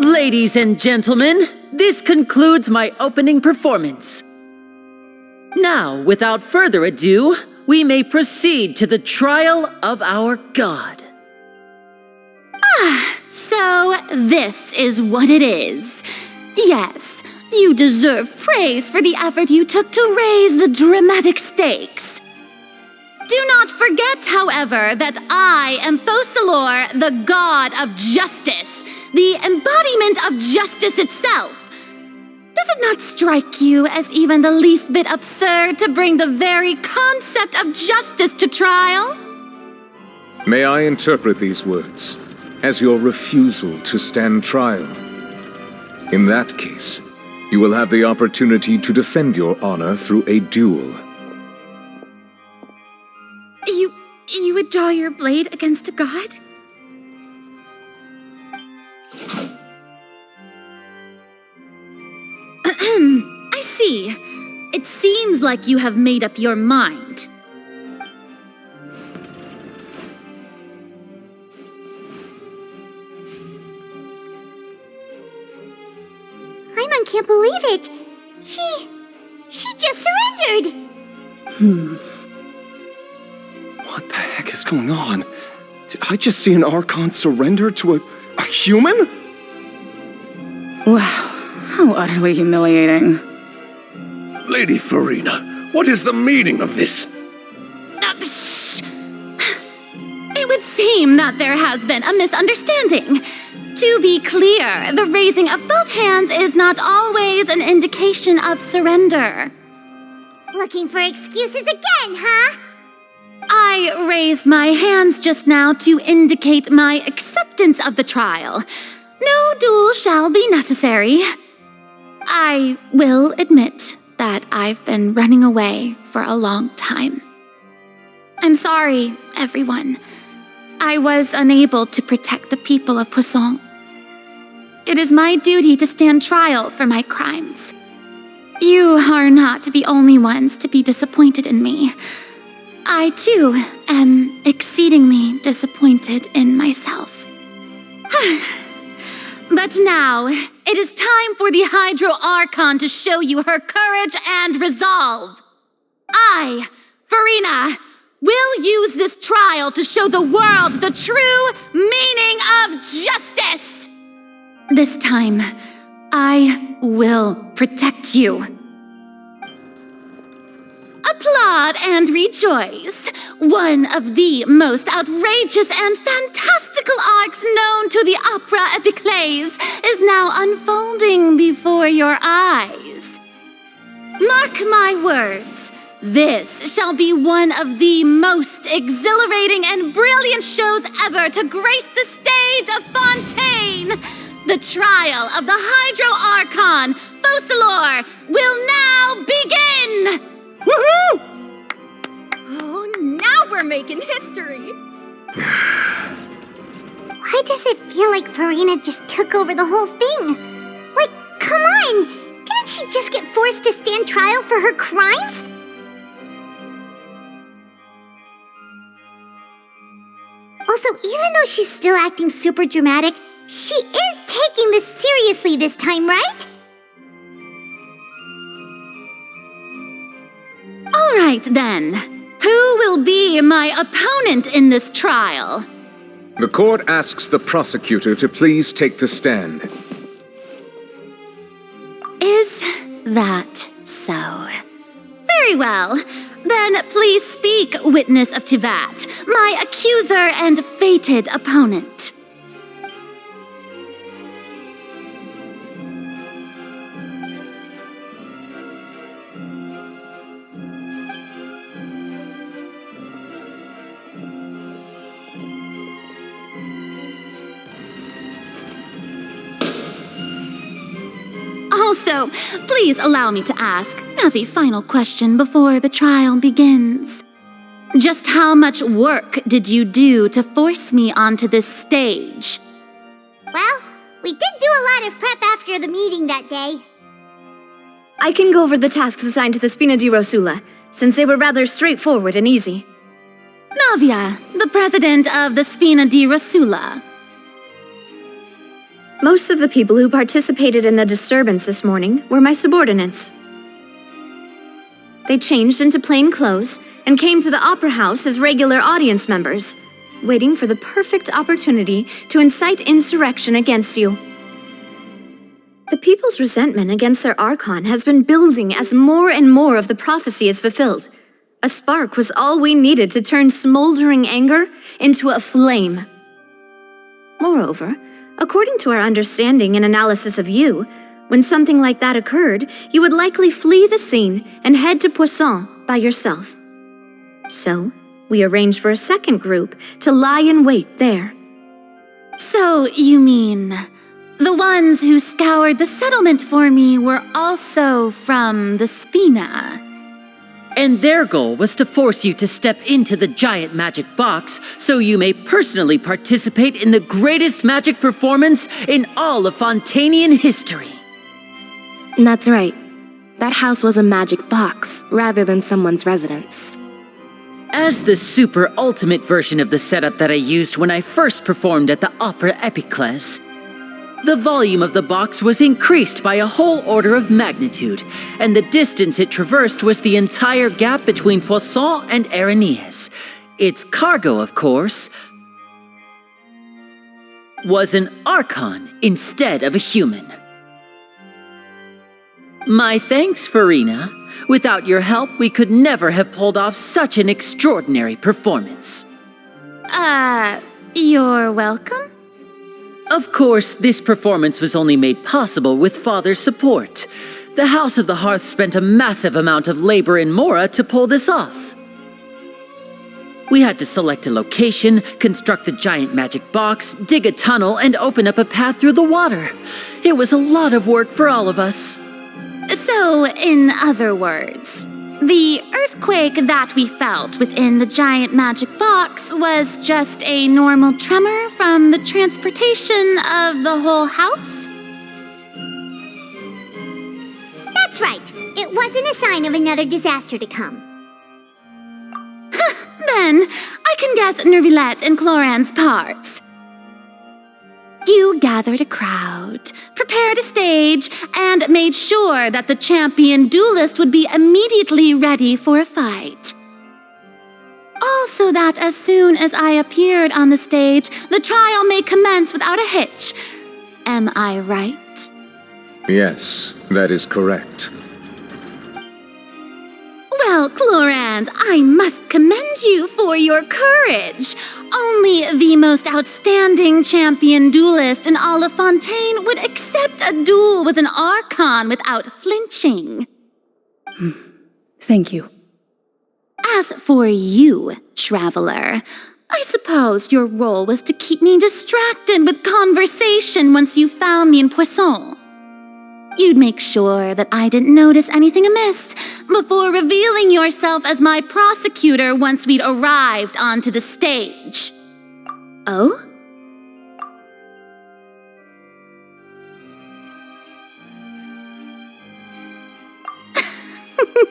Ladies and gentlemen, this concludes my opening performance. Now, without further ado, we may proceed to the trial of our god. So this is what it is. Yes, you deserve praise for the effort you took to raise the dramatic stakes. Do not forget, however, that I am Fosalor, the god of justice, the embodiment of justice itself. Does it not strike you as even the least bit absurd to bring the very concept of justice to trial? May I interpret these words as your refusal to stand trial? In that case, you will have the opportunity to defend your honor through a duel. You would draw your blade against a god? I see. It seems like you have made up your mind. Paimon can't believe it. She just surrendered. What the heck is going on? Did I just see an Archon surrender to a human? Wow, how utterly humiliating. Lady Farina, what is the meaning of this? Shh! It would seem that there has been a misunderstanding. To be clear, the raising of both hands is not always an indication of surrender. Looking for excuses again, huh? I raised my hands just now to indicate my acceptance of the trial. No duel shall be necessary. I will admit that I've been running away for a long time. I'm sorry, everyone. I was unable to protect the people of Poisson. It is my duty to stand trial for my crimes. You are not the only ones to be disappointed in me. I, too, am exceedingly disappointed in myself. But now, it is time for the Hydro Archon to show you her courage and resolve. I, Farina, will use this trial to show the world the true meaning of justice. This time, I will protect you. Applaud and rejoice. One of the most outrageous and fantastical arcs known to the opera epiclese is now unfolding before your eyes. Mark my words, this shall be one of the most exhilarating and brilliant shows ever to grace the stage of Fontaine. The trial of the Hydro Archon, Fosalor, will now begin! Woohoo! Oh, now we're making history! does it feel like Farina just took over the whole thing? Like, come on! Didn't she just get forced to stand trial for her crimes? Also, even though she's still acting super dramatic, she is taking this seriously this time, right? All right, then. Who will be my opponent in this trial? The court asks the prosecutor to please take the stand. Is that so? Very well. Then please speak, witness of Tivat, my accuser and fated opponent. Also, please allow me to ask, as a final question before the trial begins, just how much work did you do to force me onto this stage? Well, we did do a lot of prep after the meeting that day. I can go over the tasks assigned to the Spina di Rosula, since they were rather straightforward and easy. Navia, the president of the Spina di Rosula. Most of the people who participated in the disturbance this morning were my subordinates. They changed into plain clothes and came to the Opera House as regular audience members, waiting for the perfect opportunity to incite insurrection against you. The people's resentment against their Archon has been building as more and more of the prophecy is fulfilled. A spark was all we needed to turn smoldering anger into a flame. Moreover, according to our understanding and analysis of you, when something like that occurred, you would likely flee the scene and head to Poisson by yourself. So, we arranged for a second group to lie in wait there. So, you mean, the ones who scoured the settlement for me were also from the Spina? And their goal was to force you to step into the giant magic box so you may personally participate in the greatest magic performance in all of Fontanian history. That's right. That house was a magic box, rather than someone's residence. As the super ultimate version of the setup that I used when I first performed at the Opera Epiclese, the volume of the box was increased by a whole order of magnitude, and the distance it traversed was the entire gap between Poisson and Aranias. Its cargo, of course, was an Archon instead of a human. My thanks, Farina. Without your help, we could never have pulled off such an extraordinary performance. You're welcome? Of course, this performance was only made possible with Father's support. The House of the Hearth spent a massive amount of labor in Mora to pull this off. We had to select a location, construct the giant magic box, dig a tunnel, and open up a path through the water. It was a lot of work for all of us. So, in other words, the earthquake that we felt within the giant magic box was just a normal tremor from the transportation of the whole house? That's right. It wasn't a sign of another disaster to come. Then, I can guess Nervilette and Cloran's parts. You gathered a crowd, prepared a stage, and made sure that the champion duelist would be immediately ready for a fight. Also that as soon as I appeared on the stage, the trial may commence without a hitch. Am I right? Yes, that is correct. Well, Clorand, I must commend you for your courage. Only the most outstanding champion duelist in all of Fontaine would accept a duel with an Archon without flinching. Thank you. As for you, Traveler, I suppose your role was to keep me distracted with conversation once you found me in Poisson. You'd make sure that I didn't notice anything amiss before revealing yourself as my prosecutor once we'd arrived onto the stage. Oh?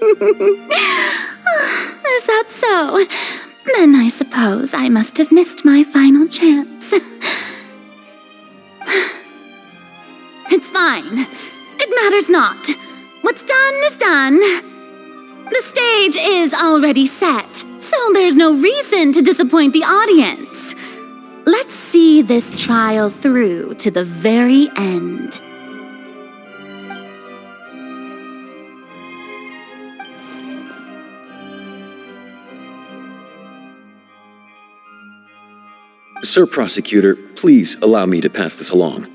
Is that so? Then I suppose I must have missed my final chance. It's fine. It matters not. What's done is done. The stage is already set, so there's no reason to disappoint the audience. Let's see this trial through to the very end. Sir Prosecutor, please allow me to pass this along.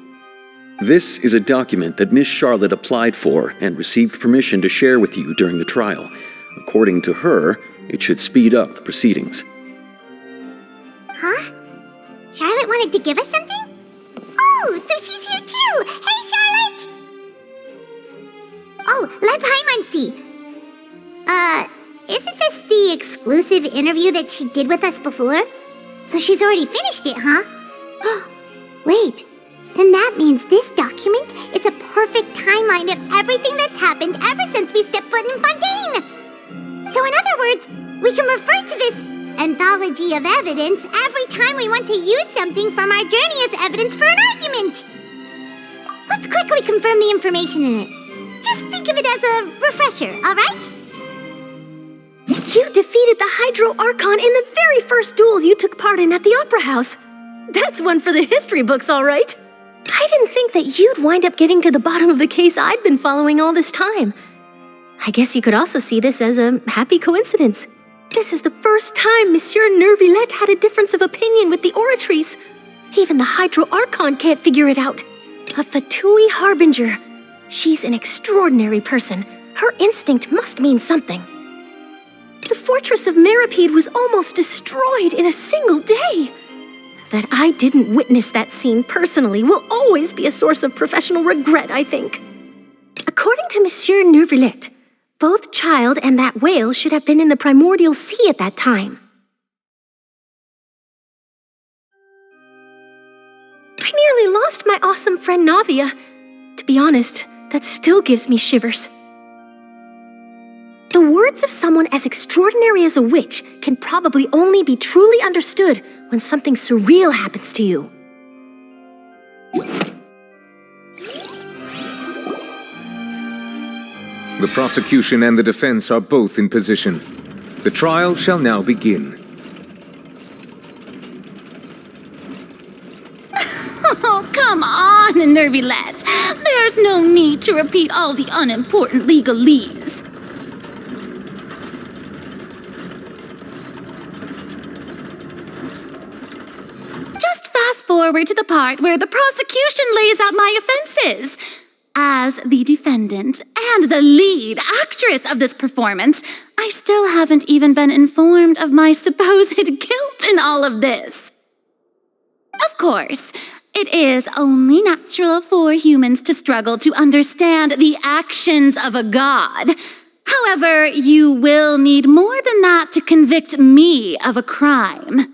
This is a document that Miss Charlotte applied for and received permission to share with you during the trial. According to her, it should speed up the proceedings. Huh? Charlotte wanted to give us something? Oh, so she's here too! Hey, Charlotte! Oh, Leb Hymancy! Isn't this the exclusive interview that she did with us before? So she's already finished it, huh? Wait, then that means this document is a perfect timeline of everything that's happened ever since we stepped foot in Fontaine! So in other words, we can refer to this anthology of evidence every time we want to use something from our journey as evidence for an argument! Let's quickly confirm the information in it. Just think of it as a refresher, alright? You defeated the Hydro Archon in the very first duels you took part in at the Opera House. That's one for the history books, all right. I didn't think that you'd wind up getting to the bottom of the case I'd been following all this time. I guess you could also see this as a happy coincidence. This is the first time Monsieur Neuvillette had a difference of opinion with the Oratrice. Even the Hydro Archon can't figure it out. A Fatui Harbinger. She's an extraordinary person. Her instinct must mean something. The fortress of Meripede was almost destroyed in a single day. That I didn't witness that scene personally will always be a source of professional regret, I think. According to Monsieur Neuvillette, both Child and that whale should have been in the primordial sea at that time. I nearly lost my awesome friend Navia. To be honest, that still gives me shivers. The words of someone as extraordinary as a witch can probably only be truly understood when something surreal happens to you. The prosecution and the defense are both in position. The trial shall now begin. Oh, come on, Neuvillette. There's no need to repeat all the unimportant legalese. Just fast forward to the part where the prosecution lays out my offenses. As the defendant and the lead actress of this performance, I still haven't even been informed of my supposed guilt in all of this. Of course, it is only natural for humans to struggle to understand the actions of a god. However, you will need more than that to convict me of a crime.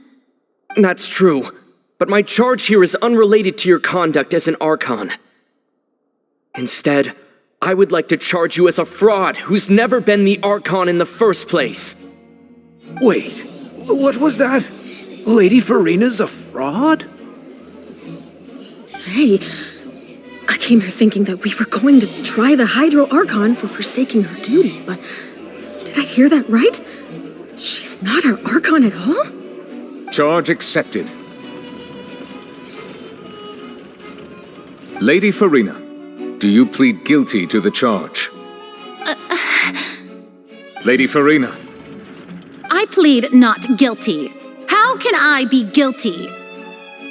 That's true, but my charge here is unrelated to your conduct as an Archon. Instead, I would like to charge you as a fraud who's never been the Archon in the first place. Wait, what was that? Lady Farina's a fraud? Hey, I came here thinking that we were going to try the Hydro Archon for forsaking her duty, but did I hear that right? She's not our Archon at all? Charge accepted. Lady Farina, do you plead guilty to the charge? Lady Farina. I plead not guilty. How can I be guilty?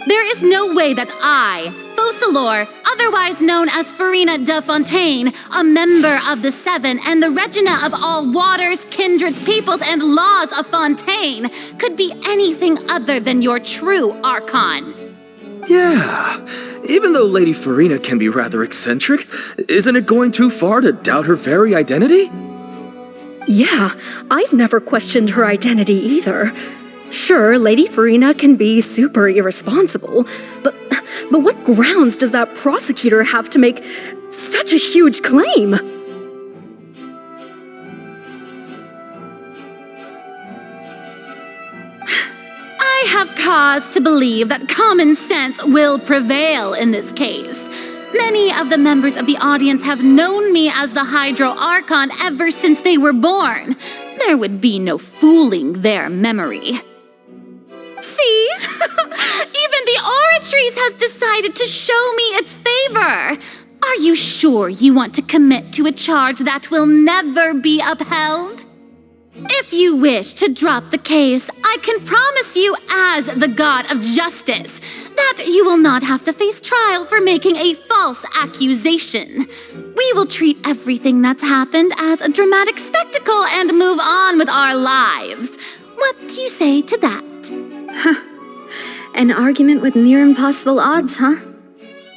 There is no way that I, Focalor, otherwise known as Farina de Fontaine, a member of the Seven and the Regina of all waters, kindreds, peoples, and laws of Fontaine, could be anything other than your true Archon. Yeah, even though Lady Farina can be rather eccentric, isn't it going too far to doubt her very identity? Yeah, I've never questioned her identity either. Sure, Lady Farina can be super irresponsible, but what grounds does that prosecutor have to make such a huge claim? I have cause to believe that common sense will prevail in this case. Many of the members of the audience have known me as the Hydro Archon ever since they were born. There would be no fooling their memory. See? Even the Oratrice has decided to show me its favor. Are you sure you want to commit to a charge that will never be upheld? If you wish to drop the case, I can promise you as the God of Justice that you will not have to face trial for making a false accusation. We will treat everything that's happened as a dramatic spectacle and move on with our lives. What do you say to that? An argument with near impossible odds, huh?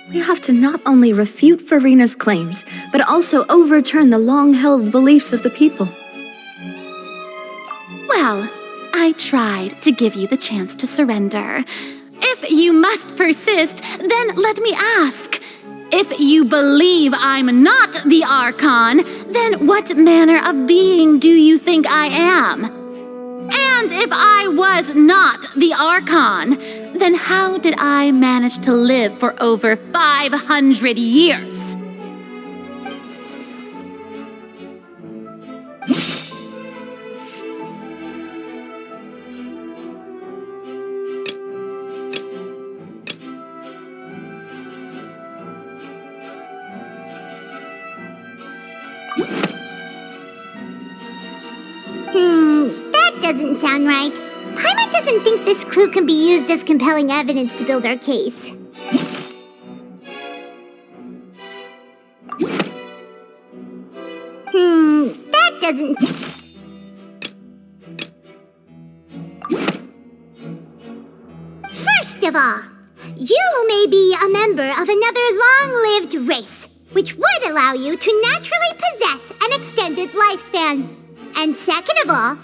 We have to not only refute Farina's claims, but also overturn the long-held beliefs of the people. Well, I tried to give you the chance to surrender. If you must persist, then let me ask. If you believe I'm not the Archon, then what manner of being do you think I am? And if I was not the Archon, then how did I manage to live for over 500 years? That doesn't sound right. Paimon doesn't think this clue can be used as compelling evidence to build our case. That doesn't... First of all, you may be a member of another long-lived race, which would allow you to naturally possess an extended lifespan. And second of all,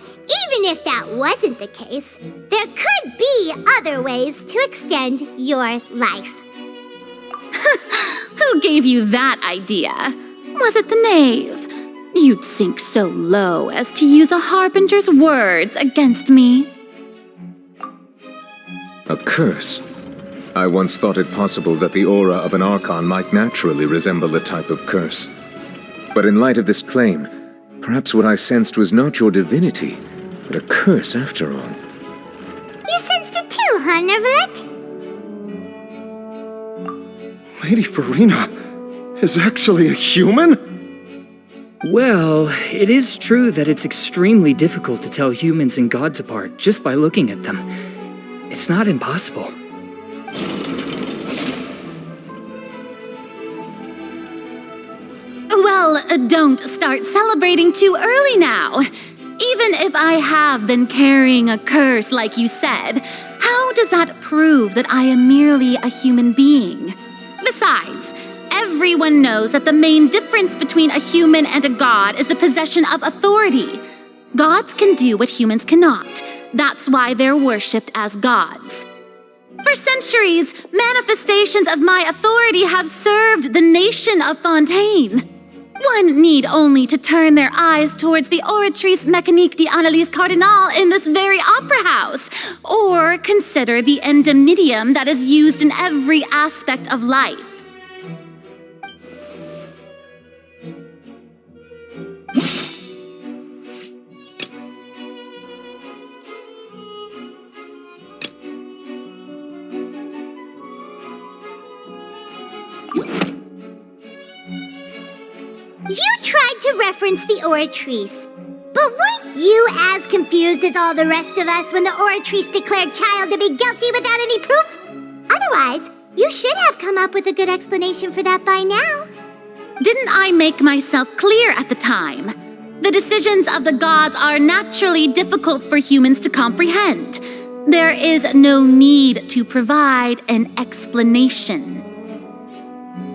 even if that wasn't the case, there could be other ways to extend your life. Who gave you that idea? Was it the knave? You'd sink so low as to use a harbinger's words against me. A curse? I once thought it possible that the aura of an Archon might naturally resemble a type of curse. But in light of this claim, perhaps what I sensed was not your divinity, but a curse after all. You sensed it too, huh, Nervalet? Lady Farina is actually a human? Well, it is true that it's extremely difficult to tell humans and gods apart just by looking at them. It's not impossible. Well, don't start celebrating too early now. Even if I have been carrying a curse like you said, how does that prove that I am merely a human being? Besides, everyone knows that the main difference between a human and a god is the possession of authority. Gods can do what humans cannot. That's why they're worshipped as gods. For centuries, manifestations of my authority have served the nation of Fontaine. One need only to turn their eyes towards the Oratrice Mécanique d'Analyse Cardinal in this very opera house, or consider the endemnitium that is used in every aspect of life. You tried to reference the Oratrice, but weren't you as confused as all the rest of us when the Oratrice declared Child to be guilty without any proof? Otherwise, you should have come up with a good explanation for that by now. Didn't I make myself clear at the time? The decisions of the gods are naturally difficult for humans to comprehend. There is no need to provide an explanation.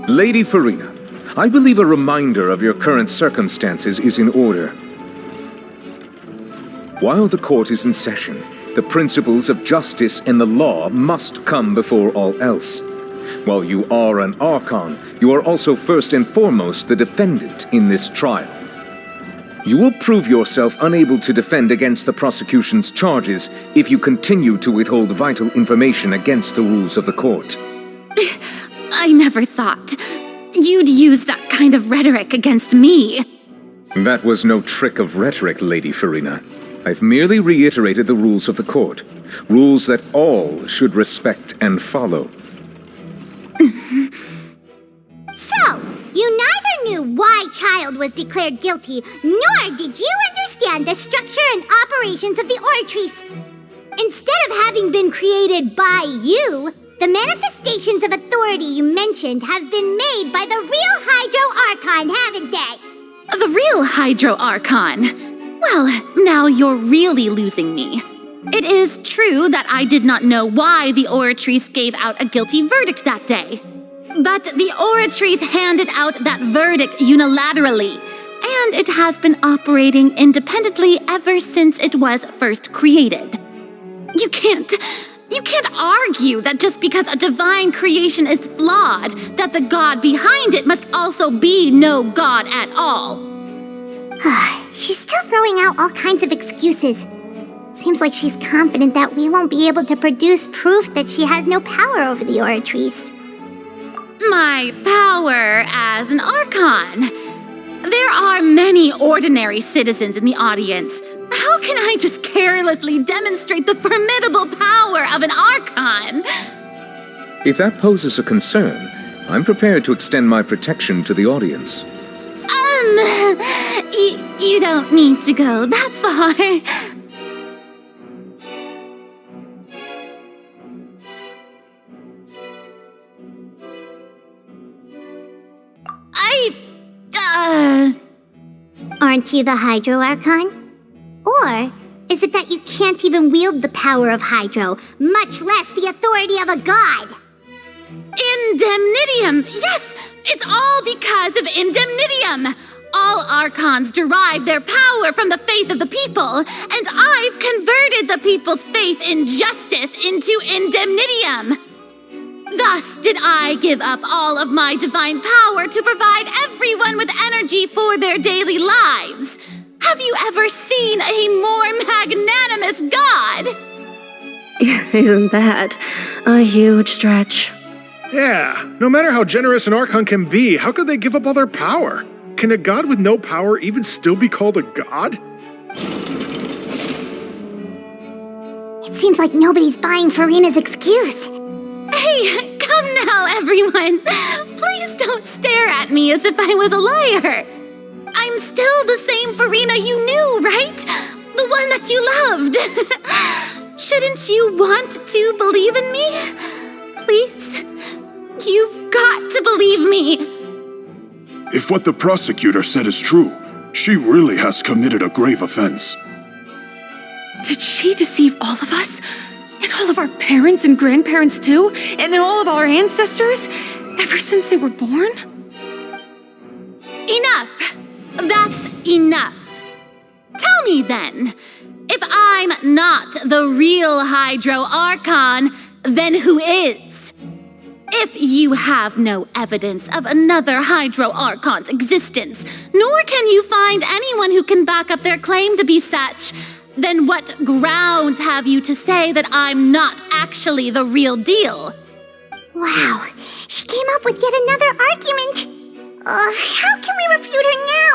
Lady Farina, I believe a reminder of your current circumstances is in order. While the court is in session, the principles of justice and the law must come before all else. While you are an Archon, you are also first and foremost the defendant in this trial. You will prove yourself unable to defend against the prosecution's charges if you continue to withhold vital information against the rules of the court. I never thought you'd use that kind of rhetoric against me. That was no trick of rhetoric, Lady Farina. I've merely reiterated the rules of the court. Rules that all should respect and follow. So, you neither knew why Child was declared guilty, nor did you understand the structure and operations of the Oratrice. Instead of having been created by you, the manifestations of authority you mentioned have been made by the real Hydro Archon, haven't they? The real Hydro Archon? Well, now you're really losing me. It is true that I did not know why the Oratrice gave out a guilty verdict that day. But the Oratrice handed out that verdict unilaterally, and it has been operating independently ever since it was first created. You can't argue that just because a divine creation is flawed, that the god behind it must also be no god at all. She's still throwing out all kinds of excuses. Seems like she's confident that we won't be able to produce proof that she has no power over the Oratrice. My power as an Archon. There are many ordinary citizens in the audience. How can I just carelessly demonstrate the formidable power of an Archon? If that poses a concern, I'm prepared to extend my protection to the audience. You don't need to go that far. Aren't you the Hydro Archon? Or is it that you can't even wield the power of Hydro, much less the authority of a god? Indemnitium! Yes! It's all because of Indemnitium! All Archons derive their power from the faith of the people, and I've converted the people's faith in justice into Indemnitium! Thus did I give up all of my divine power to provide everyone with energy for their daily lives. Have you ever seen a more magnanimous god? Isn't that a huge stretch? Yeah, no matter how generous an Archon can be, how could they give up all their power? Can a god with no power even still be called a god? It seems like nobody's buying Farina's excuse. Hey, come now, everyone. Please don't stare at me as if I was a liar. I'm still the same Farina you knew, right? The one that you loved. Shouldn't you want to believe in me? Please? You've got to believe me. If what the prosecutor said is true, she really has committed a grave offense. Did she deceive all of us? And all of our parents and grandparents too? And then all of our ancestors? Ever since they were born? Enough! That's enough. Tell me then, if I'm not the real Hydro Archon, then who is? If you have no evidence of another Hydro Archon's existence, nor can you find anyone who can back up their claim to be such, then what grounds have you to say that I'm not actually the real deal? Wow, she came up with yet another argument. How can we refute her now?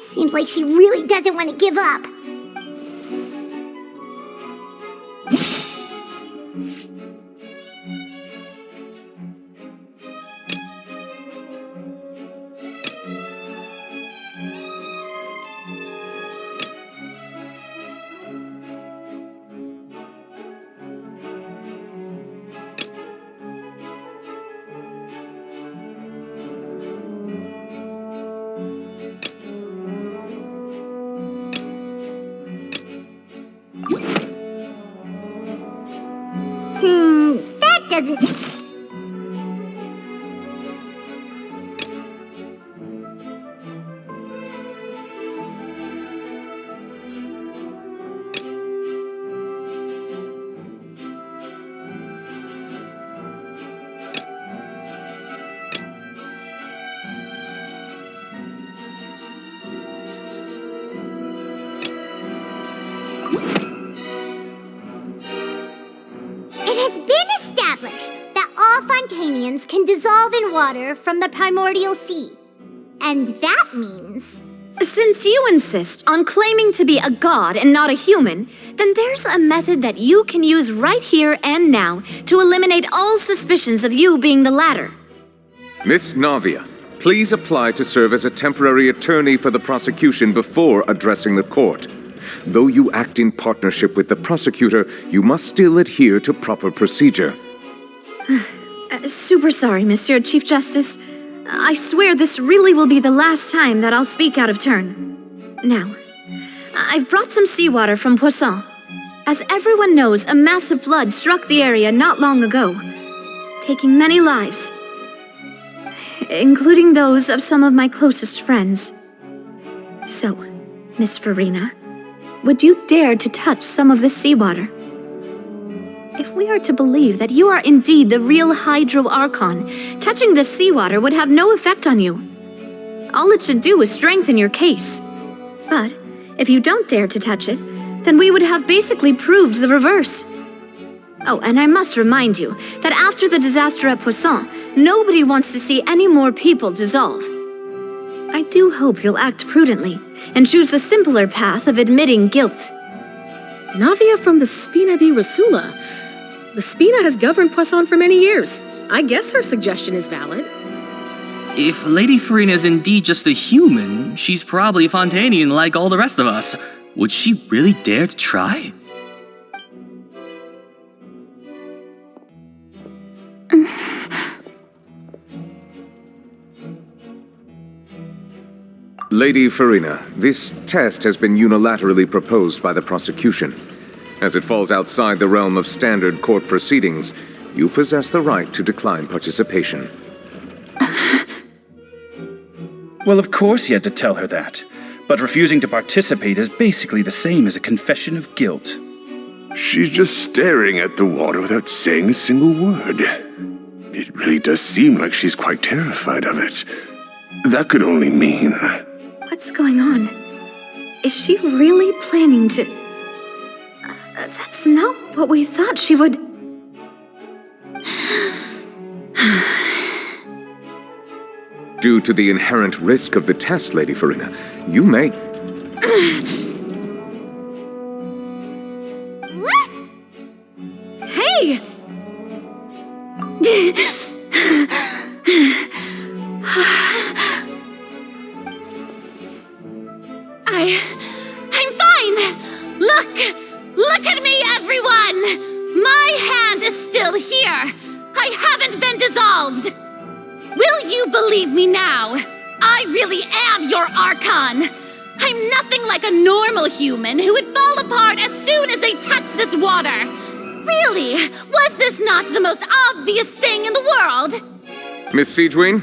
Seems like she really doesn't want to give up. That doesn't... Fontanians can dissolve in water from the primordial sea. And that means... Since you insist on claiming to be a god and not a human, then there's a method that you can use right here and now to eliminate all suspicions of you being the latter. Miss Navia, please apply to serve as a temporary attorney for the prosecution before addressing the court. Though you act in partnership with the prosecutor, you must still adhere to proper procedure. Super sorry, Monsieur Chief Justice. I swear this really will be the last time that I'll speak out of turn. Now, I've brought some seawater from Poisson. As everyone knows, a massive flood struck the area not long ago, taking many lives, including those of some of my closest friends. So, Miss Farina, would you dare to touch some of this seawater? If we are to believe that you are indeed the real Hydro Archon, touching this seawater would have no effect on you. All it should do is strengthen your case. But if you don't dare to touch it, then we would have basically proved the reverse. Oh, and I must remind you that after the disaster at Poisson, nobody wants to see any more people dissolve. I do hope you'll act prudently and choose the simpler path of admitting guilt. Navia from the Spina di Rasula. The Spina has governed Poisson for many years. I guess her suggestion is valid. If Lady Farina is indeed just a human, she's probably Fontanian like all the rest of us. Would she really dare to try? Lady Farina, this test has been unilaterally proposed by the prosecution. As it falls outside the realm of standard court proceedings, you possess the right to decline participation. Well, of course he had to tell her that. But refusing to participate is basically the same as a confession of guilt. She's just staring at the water without saying a single word. It really does seem like she's quite terrified of it. That could only mean... What's going on? Is she really planning to... that's not what we thought she would... Due to the inherent risk of the test, Lady Farina, you may... Hey! I'm fine! Look at me, everyone! My hand is still here! I haven't been dissolved! Will you believe me now? I really am your Archon! I'm nothing like a normal human who would fall apart as soon as they touch this water! Really? Was this not the most obvious thing in the world? Miss Siegewien?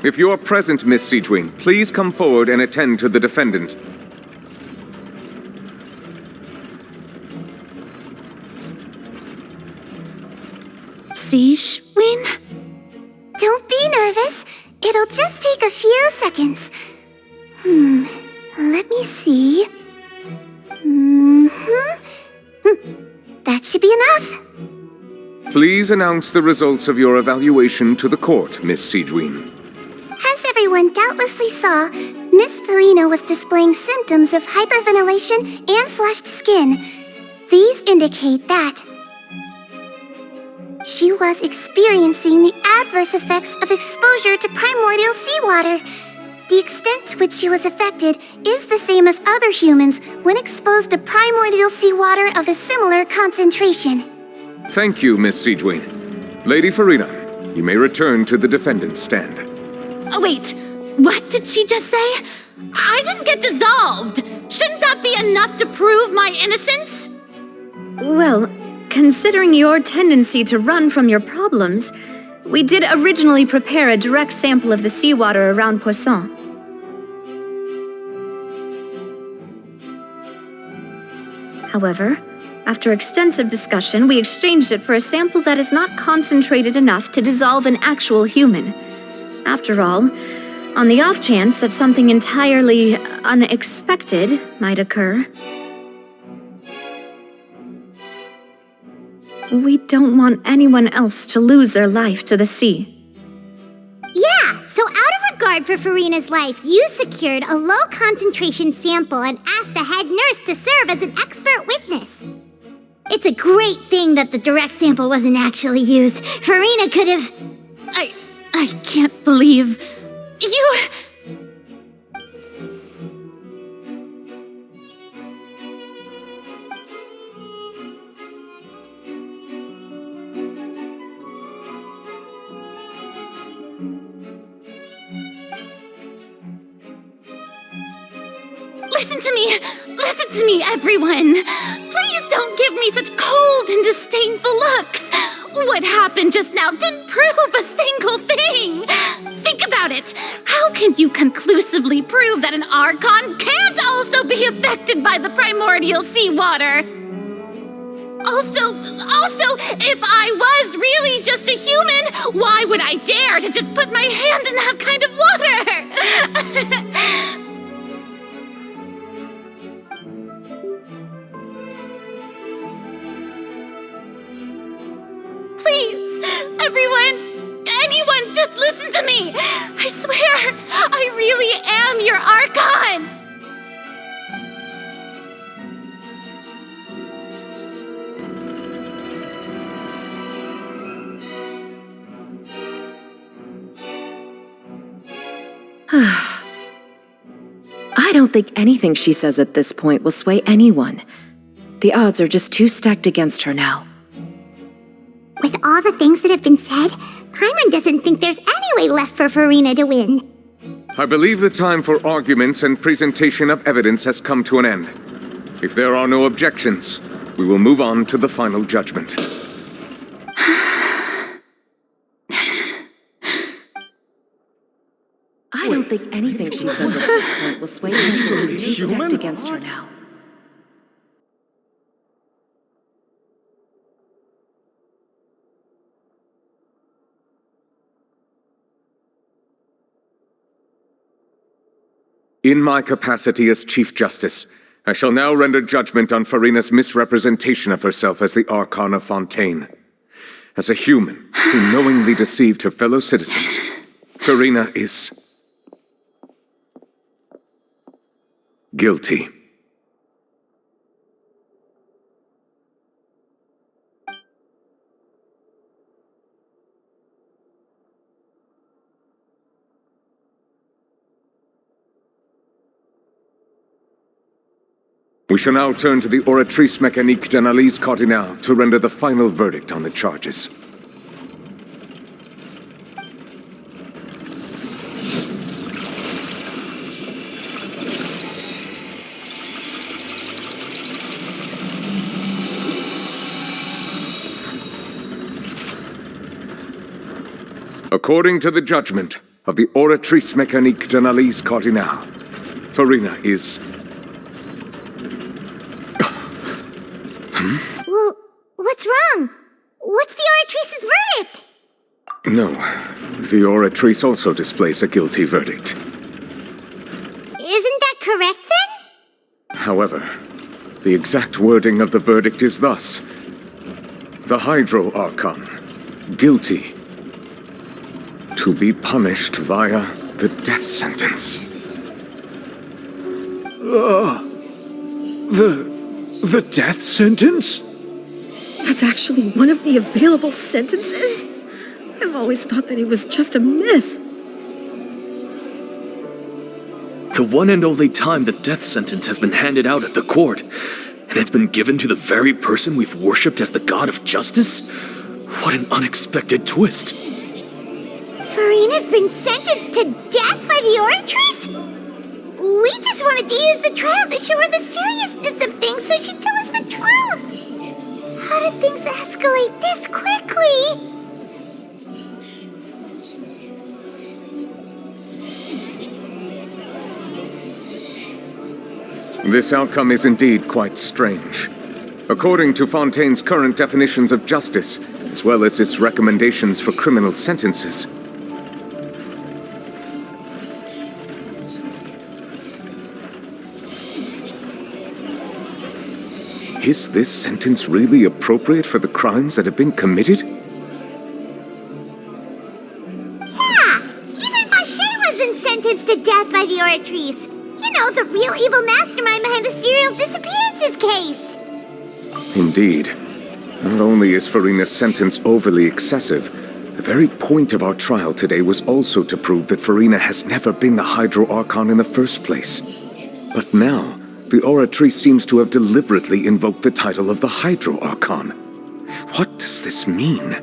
If you are present, Miss Siegewien, please come forward and attend to the defendant. Siegewien? Don't be nervous. It'll just take a few seconds. Let me see. That should be enough. Please announce the results of your evaluation to the court, Miss Siegewien. As everyone doubtlessly saw, Miss Farina was displaying symptoms of hyperventilation and flushed skin. These indicate that she was experiencing the adverse effects of exposure to primordial seawater. The extent to which she was affected is the same as other humans when exposed to primordial seawater of a similar concentration. Thank you, Miss Siegewien. Lady Farina, you may return to the defendant's stand. Oh, wait. What did she just say? I didn't get dissolved. Shouldn't that be enough to prove my innocence? Well, considering your tendency to run from your problems, we did originally prepare a direct sample of the seawater around Poisson. However, after extensive discussion, we exchanged it for a sample that is not concentrated enough to dissolve an actual human. After all, on the off chance that something entirely unexpected might occur. We don't want anyone else to lose their life to the sea. Yeah, so out of regard for Farina's life, you secured a low-concentration sample and asked the head nurse to serve as an expert witness. It's a great thing that the direct sample wasn't actually used. Farina could have... I can't believe... You... Listen to me, everyone. Please don't give me such cold and disdainful looks. What happened just now didn't prove a single thing. Think about it. How can you conclusively prove that an Archon can't also be affected by the primordial seawater? Also, if I was really just a human, why would I dare to just put my hand in that kind of water? Please, anyone, just listen to me. I swear, I really am your Archon. I don't think anything she says at this point will sway anyone. The odds are just too stacked against her now. With all the things that have been said, Paimon doesn't think there's any way left for Farina to win. I believe the time for arguments and presentation of evidence has come to an end. If there are no objections, we will move on to the final judgment. I don't think anything she says at this point will sway anyone. She's too stacked against her now. In my capacity as Chief Justice, I shall now render judgment on Farina's misrepresentation of herself as the Archon of Fontaine. As a human who knowingly deceived her fellow citizens, Farina is... guilty. We shall now turn to the Oratrice Mécanique d'Analyse Cardinale to render the final verdict on the charges. According to the judgment of the Oratrice Mécanique d'Analyse Cardinale, Farina is... Well, what's wrong? What's the Oratrice's verdict? No, the Oratrice also displays a guilty verdict. Isn't that correct, then? However, the exact wording of the verdict is thus. The Hydro Archon, guilty, to be punished via the death sentence. The death sentence? That's actually one of the available sentences? I've always thought that it was just a myth. The one and only time the death sentence has been handed out at the court, and it's been given to the very person we've worshipped as the god of justice? What an unexpected twist. Farina's been sentenced to death by the Oratrice? We just wanted to use the trial to show her the seriousness of things so she'd tell us the truth. How did things escalate this quickly? This outcome is indeed quite strange. According to Fontaine's current definitions of justice, as well as its recommendations for criminal sentences, Is this sentence really appropriate for the crimes that have been committed? Yeah, even Fache wasn't sentenced to death by the Oratrice. You know, the real evil mastermind behind the serial disappearances case. Indeed. Not only is Farina's sentence overly excessive, the very point of our trial today was also to prove that Farina has never been the Hydro Archon in the first place. But now, the Oratrice seems to have deliberately invoked the title of the Hydro Archon. What does this mean?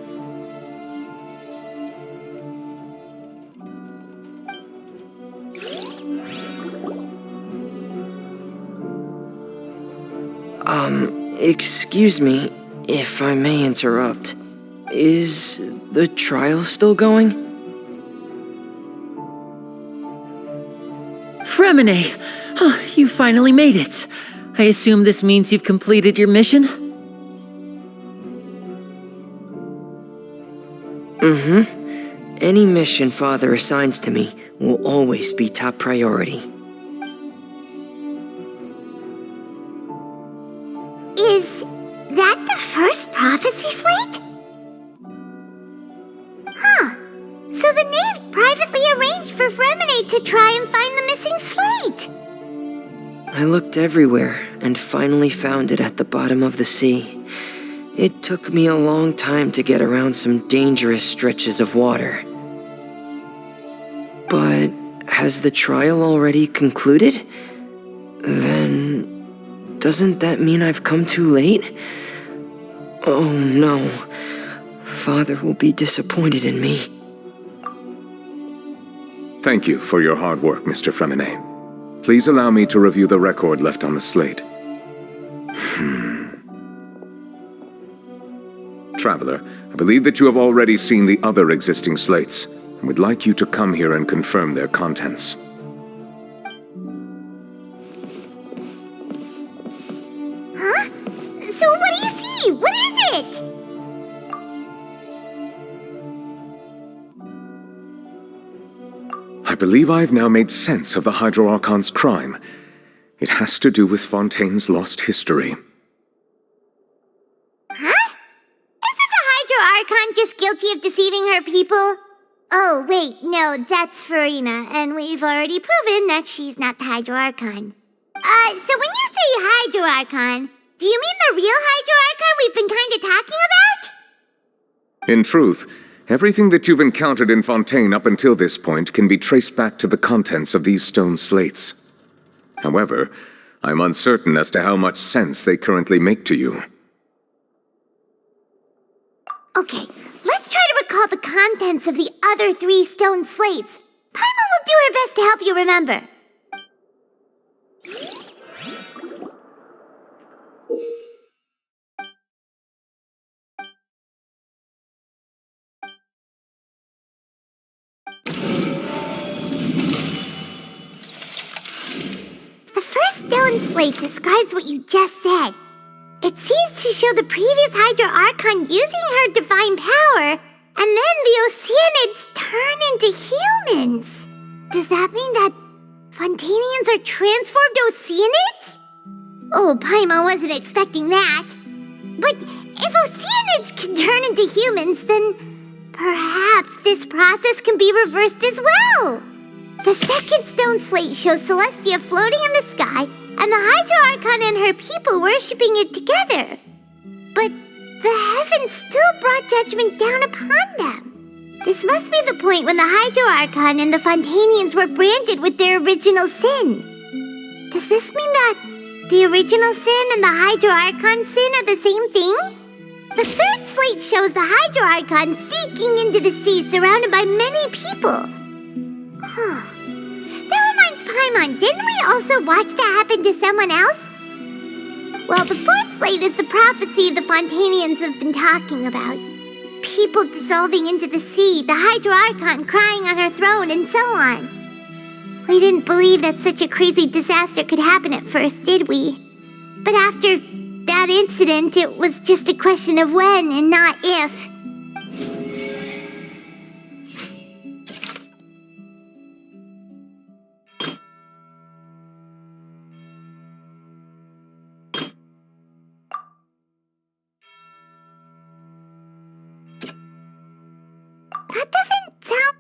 Excuse me, if I may interrupt. Is the trial still going? Fremine! Oh, you finally made it. I assume this means you've completed your mission? Mm-hmm. Any mission Father assigns to me will always be top priority. Is that the first prophecy slate? Huh. So the knave privately arranged for Fremine to try and find the missing slate. I looked everywhere and finally found it at the bottom of the sea. It took me a long time to get around some dangerous stretches of water. But has the trial already concluded? Then doesn't that mean I've come too late? Oh no. Father will be disappointed in me. Thank you for your hard work, Mr. Fremine. Please allow me to review the record left on the slate. Traveler, I believe that you have already seen the other existing slates, and would like you to come here and confirm their contents. Huh? So what do you see? What is it? I believe I've now made sense of the Hydro Archon's crime. It has to do with Fontaine's lost history. Huh? Isn't the Hydro Archon just guilty of deceiving her people? Oh, wait, no, that's Farina, and we've already proven that she's not the Hydro Archon. So when you say Hydro Archon, do you mean the real Hydro Archon we've been kinda talking about? In truth, everything that you've encountered in Fontaine up until this point can be traced back to the contents of these stone slates. However, I'm uncertain as to how much sense they currently make to you. Okay, let's try to recall the contents of the other 3 stone slates. Paimon will do her best to help you remember. The first stone slate describes what you just said. It seems to show the previous Hydro Archon using her divine power, and then the Oceanids turn into humans. Does that mean that Fontanians are transformed Oceanids? Oh, Paimon wasn't expecting that. But if Oceanids can turn into humans, then perhaps this process can be reversed as well. The second stone slate shows Celestia floating in the sky, and the Hydro Archon and her people worshipping it together. But the heavens still brought judgment down upon them. This must be the point when the Hydro Archon and the Fontanians were branded with their original sin. Does this mean that the original sin and the Hydro Archon sin are the same thing? The third slate shows the Hydro Archon sinking into the sea surrounded by many people. Huh. That reminds Paimon, didn't we also watch that happen to someone else? Well, the fourth slate is the prophecy the Fontanians have been talking about. People dissolving into the sea, the Hydro Archon crying on her throne, and so on. We didn't believe that such a crazy disaster could happen at first, did we? But after that incident, it was just a question of when and not if. That doesn't sound...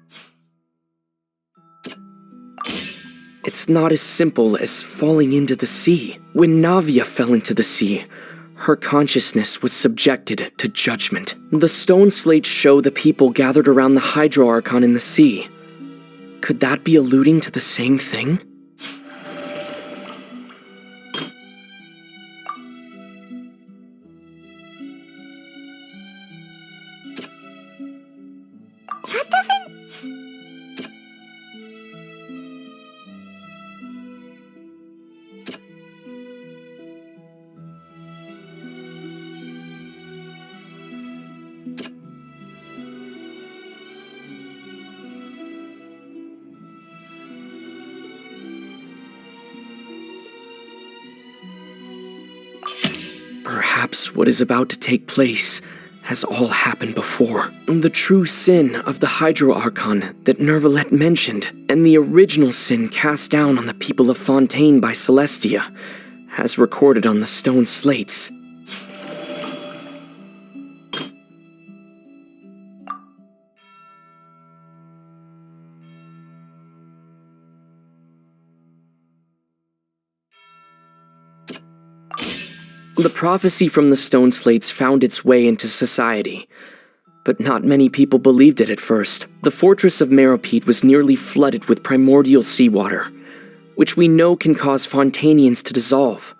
It's not as simple as falling into the sea. When Navia fell into the sea, her consciousness was subjected to judgment. The stone slates show the people gathered around the Hydro Archon in the sea. Could that be alluding to the same thing? That doesn't... Perhaps what is about to take place has all happened before. The true sin of the Hydro Archon that Nervalet mentioned, and the original sin cast down on the people of Fontaine by Celestia, as recorded on the stone slates. The prophecy from the stone slates found its way into society, but not many people believed it at first. The fortress of Meropide was nearly flooded with primordial seawater, which we know can cause Fontainians to dissolve.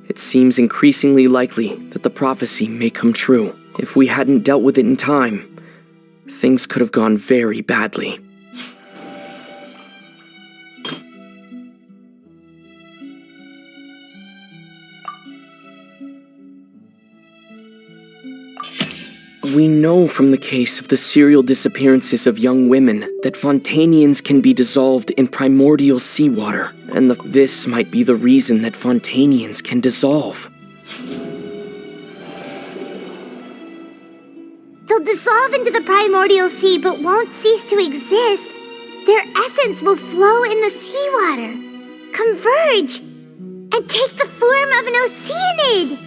It seems increasingly likely that the prophecy may come true. If we hadn't dealt with it in time, things could have gone very badly. We know from the case of the serial disappearances of young women that Fontainians can be dissolved in primordial seawater, and this might be the reason that Fontainians can dissolve. They'll dissolve into the primordial sea but won't cease to exist. Their essence will flow in the seawater, converge, and take the form of an Oceanid.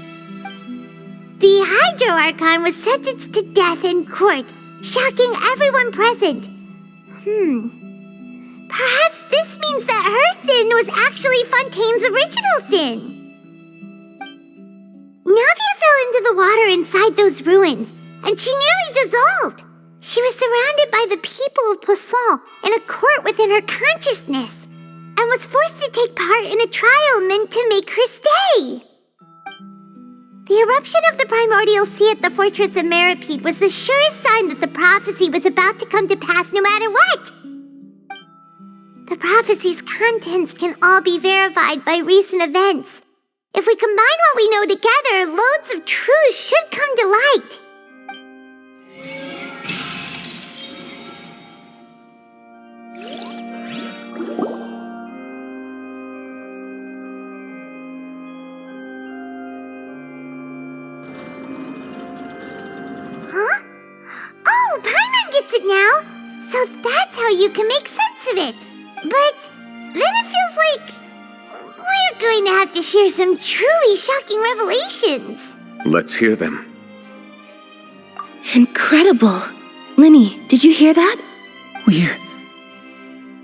The Hydro Archon was sentenced to death in court, shocking everyone present. Perhaps this means that her sin was actually Fontaine's original sin. Navia fell into the water inside those ruins, and she nearly dissolved. She was surrounded by the people of Poisson in a court within her consciousness, and was forced to take part in a trial meant to make her stay. The eruption of the primordial sea at the fortress of Meropide was the surest sign that the prophecy was about to come to pass no matter what. The prophecy's contents can all be verified by recent events. If we combine what we know together, loads of truths should come to light. Huh? Oh, Paimon gets it now! So that's how you can make sense of it. But then it feels like we're going to have to share some truly shocking revelations. Let's hear them. Incredible! Linny, did you hear that? We're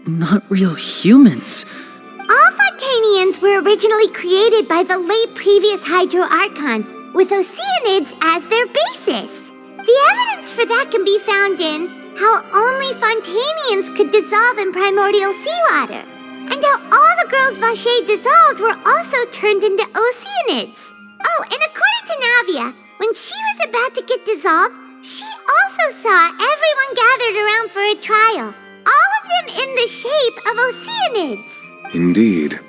not real humans. All Fontainians were originally created by the late previous Hydro Archon, with Oceanids as their basis. The evidence for that can be found in how only Fontainians could dissolve in primordial seawater, and how all the girls Vacher dissolved were also turned into Oceanids. Oh, and according to Navia, when she was about to get dissolved, she also saw everyone gathered around for a trial, all of them in the shape of Oceanids. Indeed.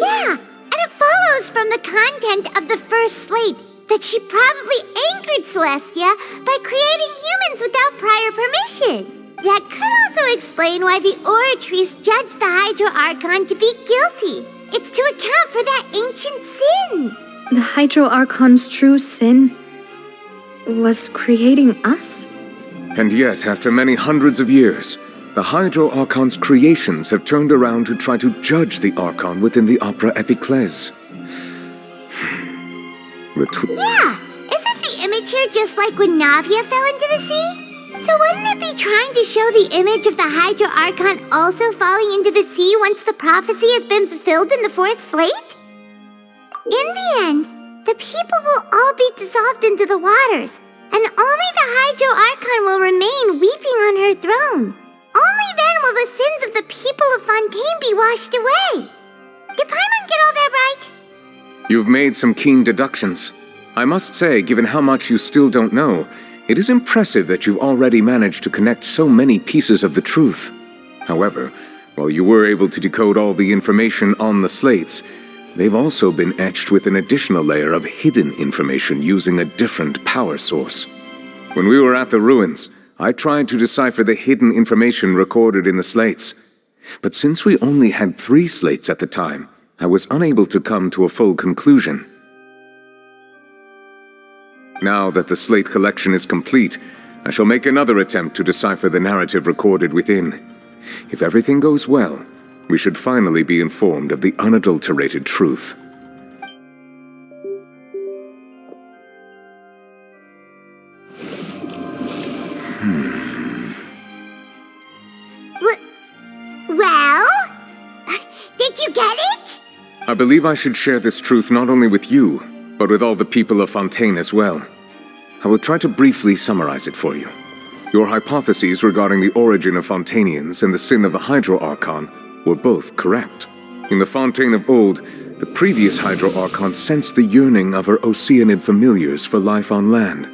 Yeah, and it follows from the content of the first slate that she probably angered Celestia by creating humans without prior permission. That could also explain why the Oratrice judged the Hydro Archon to be guilty. It's to account for that ancient sin. The Hydro Archon's true sin was creating us? And yet, after many hundreds of years, the Hydro Archon's creations have turned around to try to judge the Archon within the Opera Epiclese. Yeah, isn't the image image here just like when Navia fell into the sea? So wouldn't it be trying to show the image of the Hydro Archon also falling into the sea once the prophecy has been fulfilled in the fourth slate? In the end, the people will all be dissolved into the waters, and only the Hydro Archon will remain weeping on her throne. Only then will the sins of the people of Fontaine be washed away. Did Paimon get all that right? You've made some keen deductions. I must say, given how much you still don't know, it is impressive that you've already managed to connect so many pieces of the truth. However, while you were able to decode all the information on the slates, they've also been etched with an additional layer of hidden information using a different power source. When we were at the ruins, I tried to decipher the hidden information recorded in the slates. But since we only had 3 slates at the time, I was unable to come to a full conclusion. Now that the slate collection is complete, I shall make another attempt to decipher the narrative recorded within. If everything goes well, we should finally be informed of the unadulterated truth. Well? Did you get it? I believe I should share this truth not only with you, but with all the people of Fontaine as well. I will try to briefly summarize it for you. Your hypotheses regarding the origin of Fontainians and the sin of the Hydro Archon were both correct. In the Fontaine of old, the previous Hydro Archon sensed the yearning of her Oceanid familiars for life on land.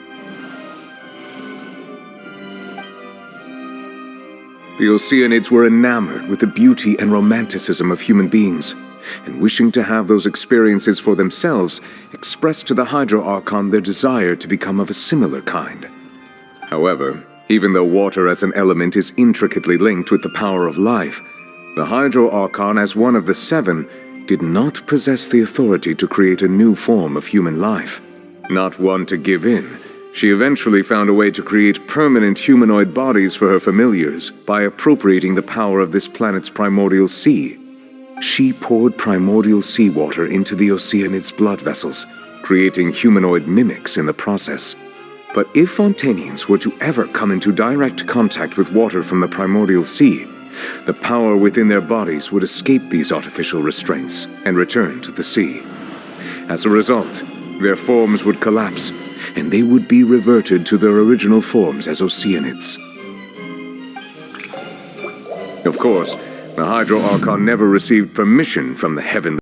The Oceanids were enamored with the beauty and romanticism of human beings, and wishing to have those experiences for themselves, expressed to the Hydro Archon their desire to become of a similar kind. However, even though water as an element is intricately linked with the power of life, the Hydro Archon, as one of the 7, did not possess the authority to create a new form of human life. Not one to give in, she eventually found a way to create permanent humanoid bodies for her familiars by appropriating the power of this planet's primordial sea. She poured primordial seawater into the Oceanids' blood vessels, creating humanoid mimics in the process. But if Fontainians were to ever come into direct contact with water from the primordial sea, the power within their bodies would escape these artificial restraints and return to the sea. As a result, their forms would collapse, and they would be reverted to their original forms as Oceanids. Of course, the Hydro Archon never received permission from the heavenly